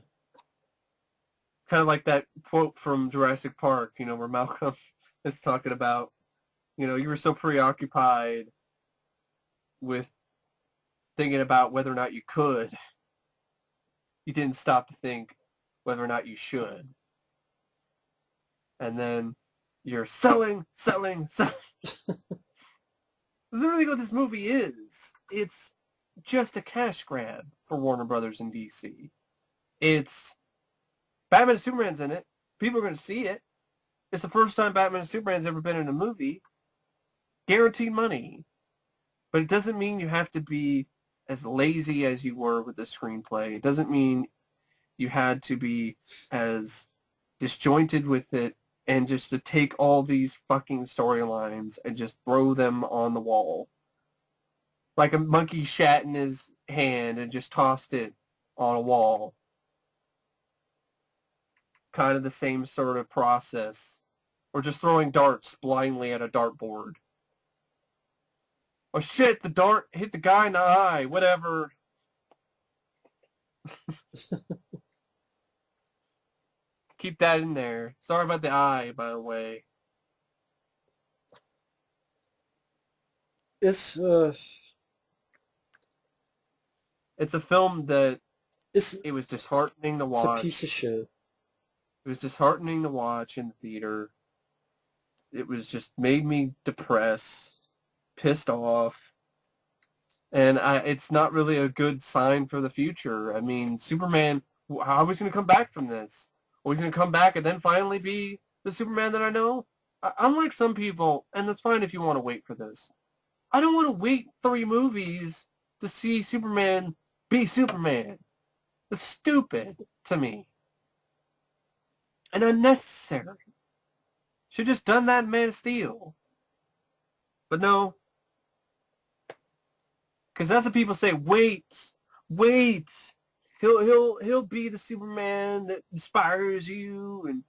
Kind of like that quote from Jurassic Park, where Malcolm is talking about, you were so preoccupied with thinking about whether or not you could, you didn't stop to think whether or not you should. And then you're selling. This is really what this movie is. It's just a cash grab for Warner Brothers and DC. It's Batman and Superman's in it. People are going to see it. It's the first time Batman and Superman's ever been in a movie. Guaranteed money. But it doesn't mean you have to be as lazy as you were with the screenplay. It doesn't mean you had to be as disjointed with it and just to take all these fucking storylines and just throw them on the wall. Like a monkey shat in his hand and just tossed it on a wall. Kind of the same sort of process. Or just throwing darts blindly at a dartboard. Oh shit, the dart hit the guy in the eye, whatever. Keep that in there. Sorry about the eye, by the way. It's a film that it was disheartening to watch. It's a piece of shit. It was disheartening to watch in the theater. It was just made me depressed, pissed off. And it's not really a good sign for the future. I mean, Superman, how is he going to come back from this? Are we going to come back and then finally be the Superman that I know? Unlike some people, and that's fine if you want to wait for this, I don't want to wait 3 movies to see Superman be Superman. It's stupid to me. And unnecessary. Should have just done that in Man of Steel. But no. Because that's what people say, wait. He'll be the Superman that inspires you and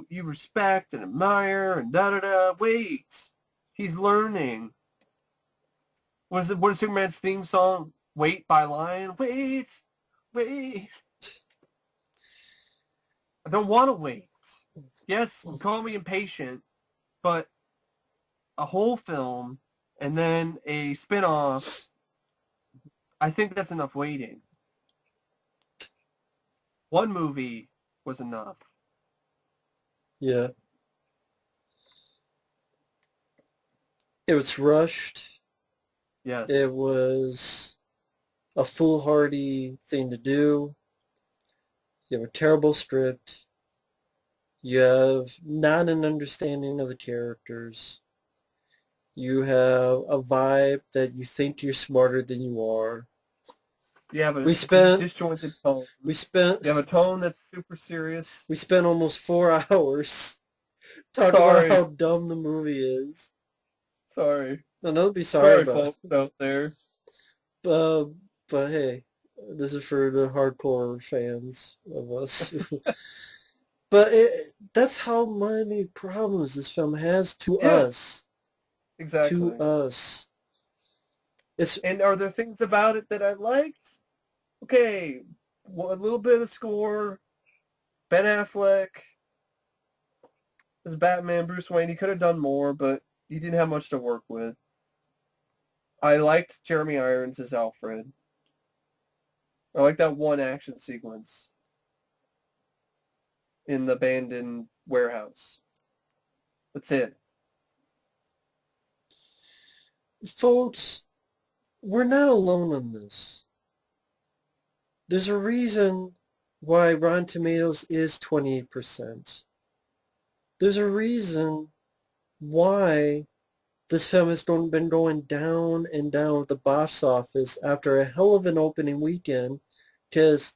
you respect and admire and da-da-da. Wait. He's learning. What is Superman's theme song? Wait by Lion. Wait. I don't want to wait. Yes, call me impatient, but a whole film and then a spin-off, I think that's enough waiting. 1 movie was enough. Yeah. It was rushed. Yes. It was a foolhardy thing to do. You have a terrible script. You have not an understanding of the characters. You have a vibe that you think you're smarter than you are. Yeah, but it's a disjointed tone. You have a tone that's super serious. We spent almost 4 hours talking about how dumb the movie is. Sorry. No, don't be sorry about folks out there. But hey, this is for the hardcore fans of us. But that's how many problems this film has to us. Exactly. To us. And are there things about it that I liked? Okay, a little bit of the score. Ben Affleck as Batman, Bruce Wayne. He could have done more, but he didn't have much to work with. I liked Jeremy Irons as Alfred. I like that one action sequence in the abandoned warehouse. That's it. Folks, we're not alone on this. There's a reason why Rotten Tomatoes is 28%. There's a reason why this film has been going down and down at the box office after a hell of an opening weekend, because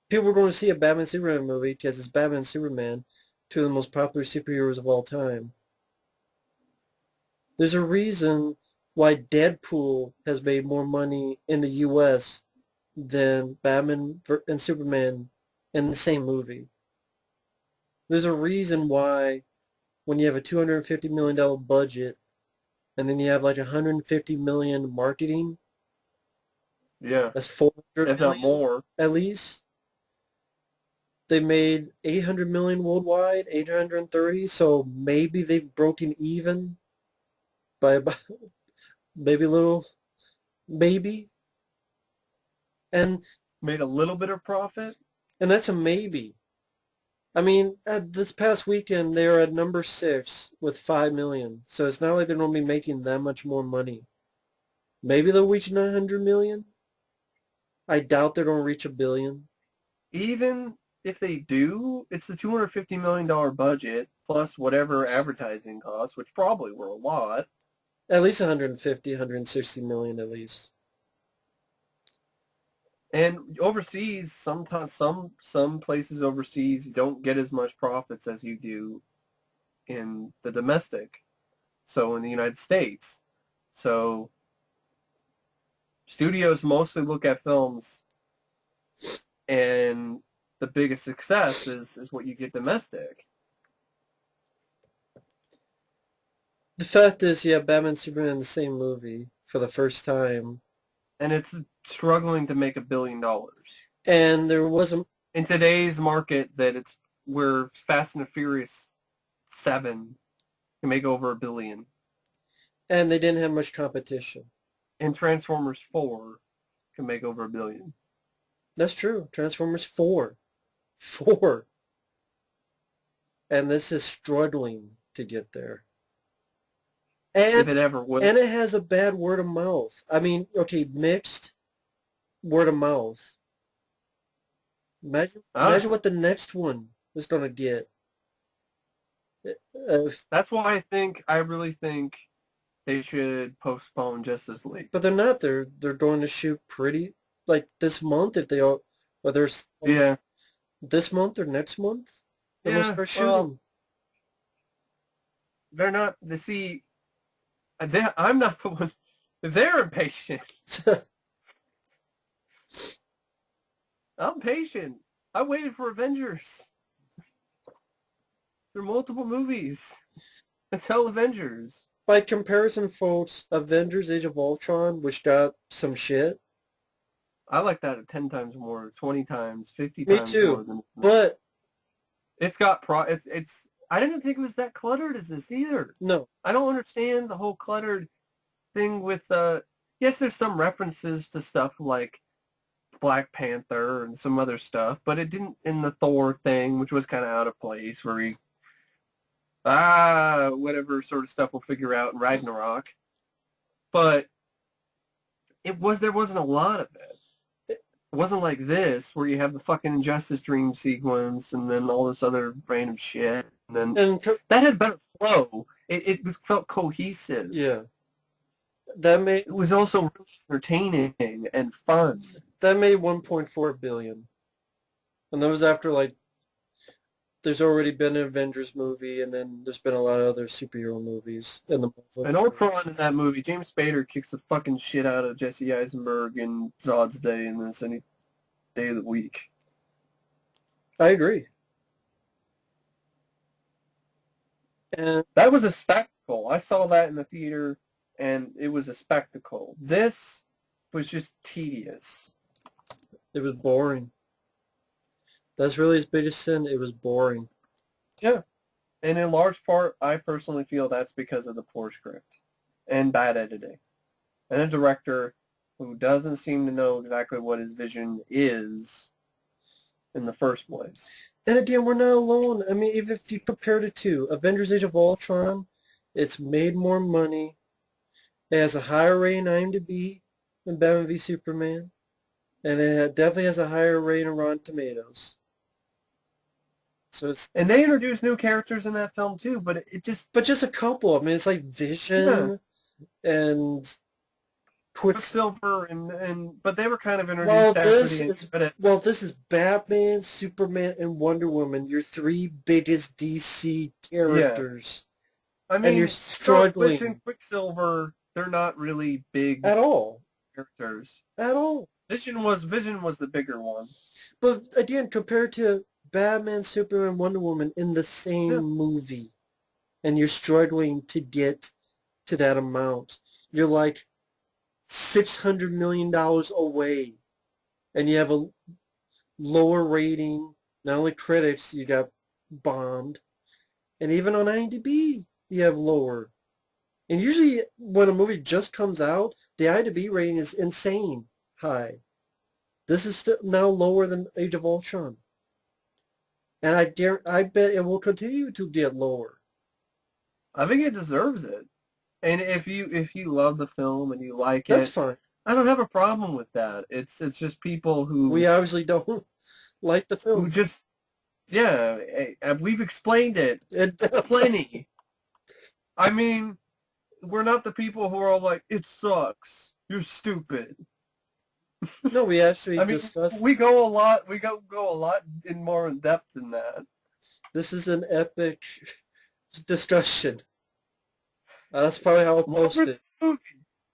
people were going to see a Batman Superman movie because it's Batman and Superman, 2 of the most popular superheroes of all time. There's a reason why Deadpool has made more money in the U.S. than Batman and Superman in the same movie. There's a reason why when you have a $250 million budget and then you have like 150 million marketing. Yeah, That's 400 if not million more. at least. They made 800 million worldwide, 830, so maybe they've broken even by about maybe a little, maybe. And Made a little bit of profit. and that's a maybe. I mean, this past weekend they were at number 6 with 5 million. So it's not like they're going to be making that much more money. Maybe they'll reach 900 million. I doubt they're going to reach a billion. Even if they do, it's the $250 million budget plus whatever advertising costs, which probably were a lot. At least 150, 160 million at least. And overseas, sometimes some places overseas don't get as much profits as you do in the domestic. So in the United States. So studios mostly look at films and the biggest success is what you get domestic. The fact is, yeah, Batman and Superman in the same movie for the first time. And it's struggling to make $1 billion. And there wasn't... In today's market, that it's where Fast and the Furious 7 can make over $1 billion. And they didn't have much competition. And Transformers 4 can make over $1 billion. That's true. Transformers 4. 4. And this is struggling to get there. And, if it ever would. And it has a bad word of mouth. I mean, okay, mixed word of mouth. Imagine what the next one is going to get. That's why I really think they should postpone Justice League. But they're not. They're going to shoot pretty, like this month if they are, or there's... Yeah. This month or next month? They're going to start shooting. Well, they're not, I'm not the one. They're impatient. I'm patient. I waited for Avengers. There are multiple movies until Avengers. By comparison, folks, Avengers Age of Ultron, which got some shit. I like that 10 times more, 20 times, 50 Me times too. more. Than, but it's got it's I didn't think it was that cluttered as this either. No. I don't understand the whole cluttered thing with, yes, there's some references to stuff like Black Panther and some other stuff, but it didn't in the Thor thing, which was kind of out of place, where he, whatever sort of stuff we'll figure out in Ragnarok. But there wasn't a lot of it. It wasn't like this, where you have the fucking Injustice Dream sequence and then all this other random shit. And then that had better flow. It felt cohesive. Yeah. It was also really entertaining and fun. That made 1.4 billion. And that was after, like, there's already been an Avengers movie, and then there's been a lot of other superhero movies in the movie. And Ultron in that movie, James Spader kicks the fucking shit out of Jesse Eisenberg and Zod's Day in this any day of the week. I agree. And that was a spectacle. I saw that in the theater, and it was a spectacle. This was just tedious. It was boring. That's really his biggest sin. It was boring. Yeah. And in large part, I personally feel that's because of the poor script and bad editing. And a director who doesn't seem to know exactly what his vision is in the first place. And again, we're not alone. I mean, even if you compare the two, Avengers Age of Ultron, it's made more money. It has a higher rating on IMDb than Batman v Superman. And it definitely has a higher rating on Rotten Tomatoes. And they introduced new characters in that film too, but but just a couple. I mean, it's like Vision and Quicksilver but they were kind of introduced this is Batman, Superman, and Wonder Woman, your three biggest DC characters. Yeah. I mean, and you're struggling. With Quicksilver, they're not really big at all characters. At all. Vision was the bigger one. But again, compared to Batman, Superman, Wonder Woman in the same movie, and you're struggling to get to that amount. You're like $600 million away, and you have a lower rating. Not only critics, you got bombed, and even on IMDb, you have lower. And usually, when a movie just comes out, the IMDb rating is insane high. This is still now lower than Age of Ultron, and I bet it will continue to get lower. I think it deserves it. And if you love the film and you like That's it, fine. I don't have a problem with that. It's just people We obviously don't like the who film. just we've explained it It, plenty. I mean, we're not the people who are all like, it sucks. You're stupid. no, we actually I mean, discussed. we go a lot in more in depth than that. This is an epic discussion. That's probably how I'll post it.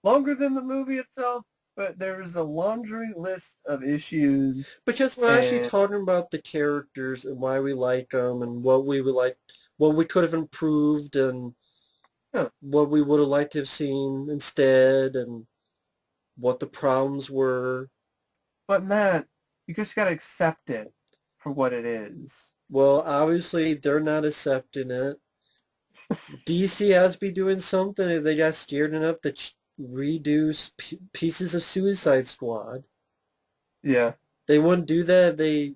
Longer than the movie itself, but there is a laundry list of issues. Because we're actually talking about the characters and why we like them and what we would like, what we could have improved and what we would have liked to have seen instead and what the problems were. But Matt, you just gotta accept it for what it is. Well, obviously they're not accepting it. DC has to be doing something if they got scared enough to redo pieces of Suicide Squad. Yeah. They wouldn't do that.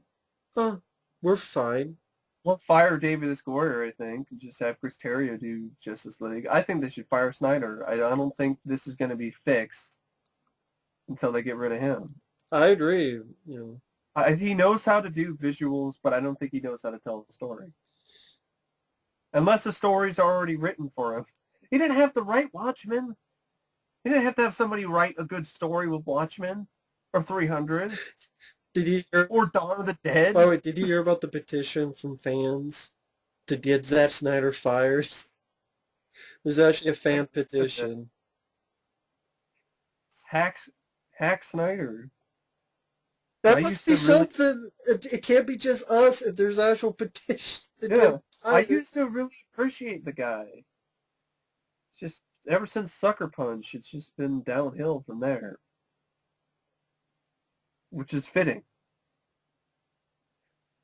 We're fine. Well, fire David S. Goyer, I think, and just have Chris Terrio do Justice League. I think they should fire Snyder. I don't think this is going to be fixed until they get rid of him. I agree. He knows how to do visuals, but I don't think he knows how to tell the story. Unless the stories are already written for him. He didn't have to write Watchmen. He didn't have to have somebody write a good story with Watchmen or 300. Did you hear? Or Dawn of the Dead. By the way, did you hear about the petition from fans to get Zack Snyder fired? There's actually a fan petition. Hack Snyder. That must be something. It can't be just us if there's actual petition. Yeah, I used to really appreciate the guy. It's just, ever since Sucker Punch, it's just been downhill from there. Which is fitting.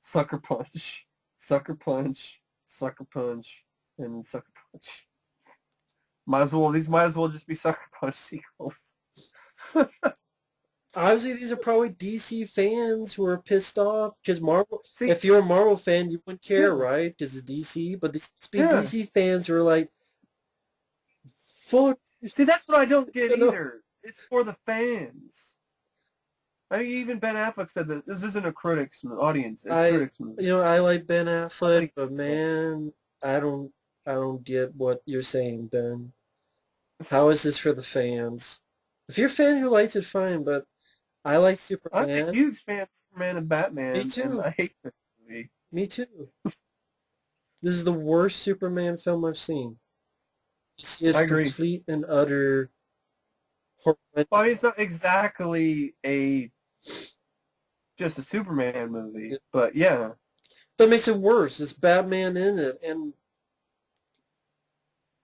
Sucker Punch, Sucker Punch, Sucker Punch, and Sucker Punch. These might as well just be Sucker Punch sequels. Obviously, these are probably DC fans who are pissed off because Marvel. See, if you're a Marvel fan, you wouldn't care, right? Because it's DC. But these must be DC fans who are like, "Fuck." See, that's what I don't get either. It's for the fans. I mean, even Ben Affleck said that this isn't a critics audience. It's critics movie. I like Ben Affleck, but man, I don't get what you're saying, Ben. How is this for the fans? If you're a fan who likes it, fine, but I like Superman. I'm a huge fan of Superman and Batman. Me too. And I hate this movie. Me too. This is the worst Superman film I've seen. It's complete and utter horrendous. Well, it's not exactly just a Superman movie, but yeah. That makes it worse. It's Batman in it, and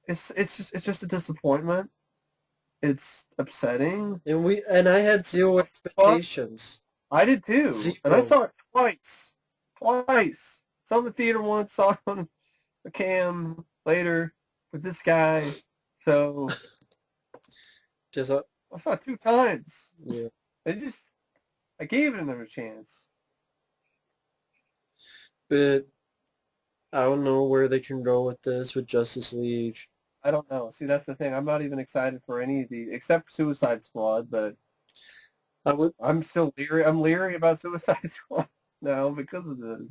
it's just a disappointment. It's upsetting. And I had zero expectations. I did too. Zero. And I saw it twice. Saw it in the theater once, saw it on a cam later with this guy. So I saw it 2 times. Yeah. I gave it another chance. But I don't know where they can go with this with Justice League. I don't know. See, that's the thing. I'm not even excited for any of the, except Suicide Squad, but I'm still leery. I'm leery about Suicide Squad now because of this.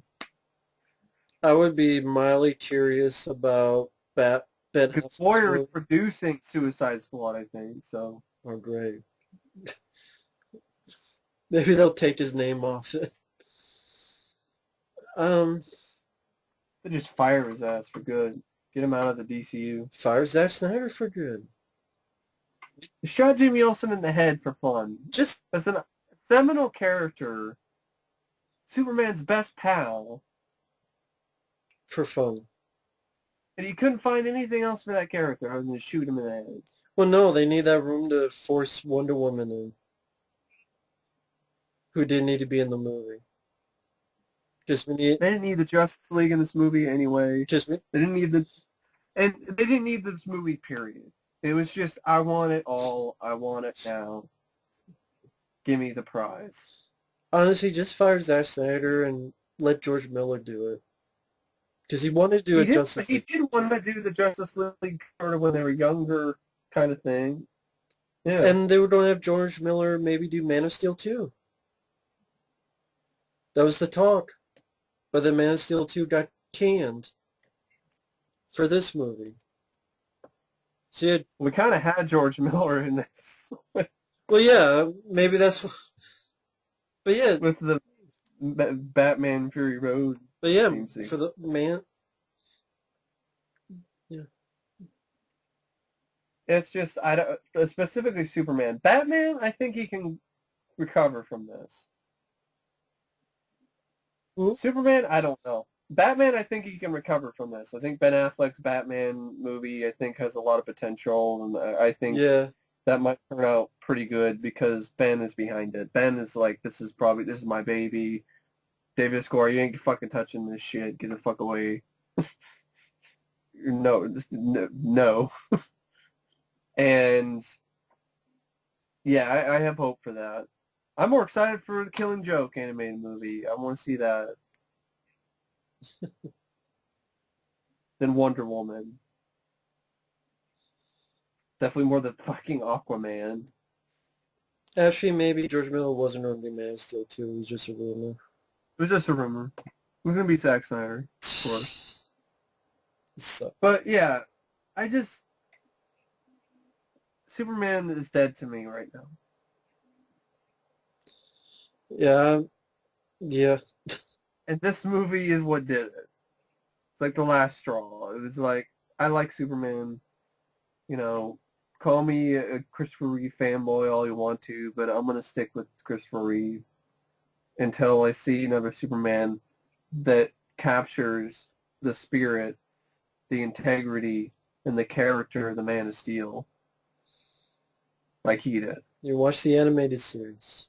I would be mildly curious about Ben. Because Goyer is producing Suicide Squad, I think, so. Oh, great. Maybe they'll take his name off it. They just fire his ass for good. Get him out of the DCU. Fire Zack Snyder for good. Shot Jimmy Olsen in the head for fun. Just as a seminal character, Superman's best pal. For fun. And you couldn't find anything else for that character other than to shoot him in the head. Well, no, they need that room to force Wonder Woman in, who didn't need to be in the movie. Just we need, They didn't need the Justice League in this movie anyway. just we, They didn't need and they didn't need this movie, period. It was just, I want it all. I want it now. Give me the prize. honestly, just fire Zack Snyder and let George Miller do it. Because he wanted to do a Justice He League. did want to do the Justice League sort of when they were younger kind of thing. Yeah. And they were going to have George Miller maybe do Man of Steel 2. That was the talk. But then Man of Steel 2 got canned for this movie. So you We kind of had George Miller in this. well, yeah, maybe that's... But yeah, With the Batman Fury Road. but yeah, theme. for the man... Yeah. It's just, I don't, specifically Superman. Batman, I think he can recover from this. Ooh. Superman, I don't know. Batman, I think he can recover from this. I think Ben Affleck's Batman movie, I think, has a lot of potential, and I think Yeah. that might turn out pretty good because Ben is behind it. Ben is like, this is my baby. David Goyer, you ain't fucking touching this shit. Get the fuck away. No. And yeah, I have hope for that. I'm more excited for the Killing Joke animated movie. I want to see that than Wonder Woman. Definitely more than fucking Aquaman. Actually, maybe George Miller wasn't really Man of Steel 2. It was just a rumor. It was just a rumor. It was going to be Zack Snyder, of course. So, But yeah, Superman is dead to me right now. yeah. Yeah. And this movie is what did it. It's like the last straw. It was like, I like Superman. You know, call me a Christopher Reeve fanboy all you want to, but I'm going to stick with Christopher Reeve until I see another Superman that captures the spirit, the integrity, and the character of the Man of Steel like he did. You watch the animated series.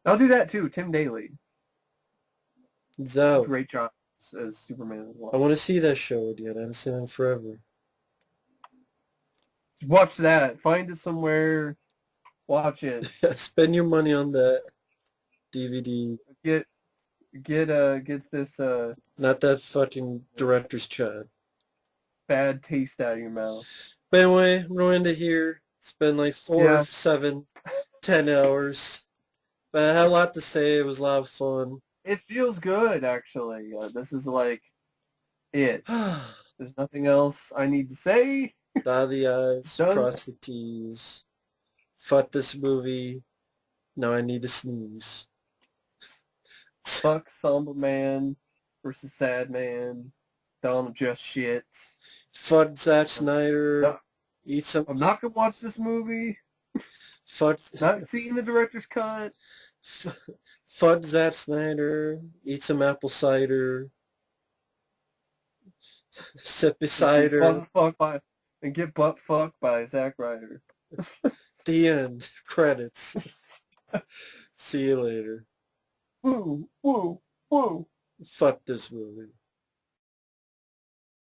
I'll do that too. Tim Daly. It's out. Great job as Superman as well. I want to see that show again. I haven't seen it in forever. Watch that. Find it somewhere. Watch it. Spend your money on that DVD. Get this Not that fucking director's cut. bad taste out of your mouth. But anyway, we're going to here. It's been like 4, 7, 10 hours. But I had a lot to say. It was a lot of fun. It feels good, actually. This is like it. There's nothing else I need to say. Dot the I's, Done. cross the T's. Fuck this movie. Now I need to sneeze. Fuck Somber Man versus Sad Man. Dawn of Just Shit. Fuck Zack Snyder. No. Eat some... I'm not going to watch this movie. Fuck... Not seeing the director's cut. Fuck Zack Snyder. Eat some apple cider. Sip a cider. And get butt fucked by Zack Ryder. The end. Credits. See you later. Woo, woo, woo. Fuck this movie.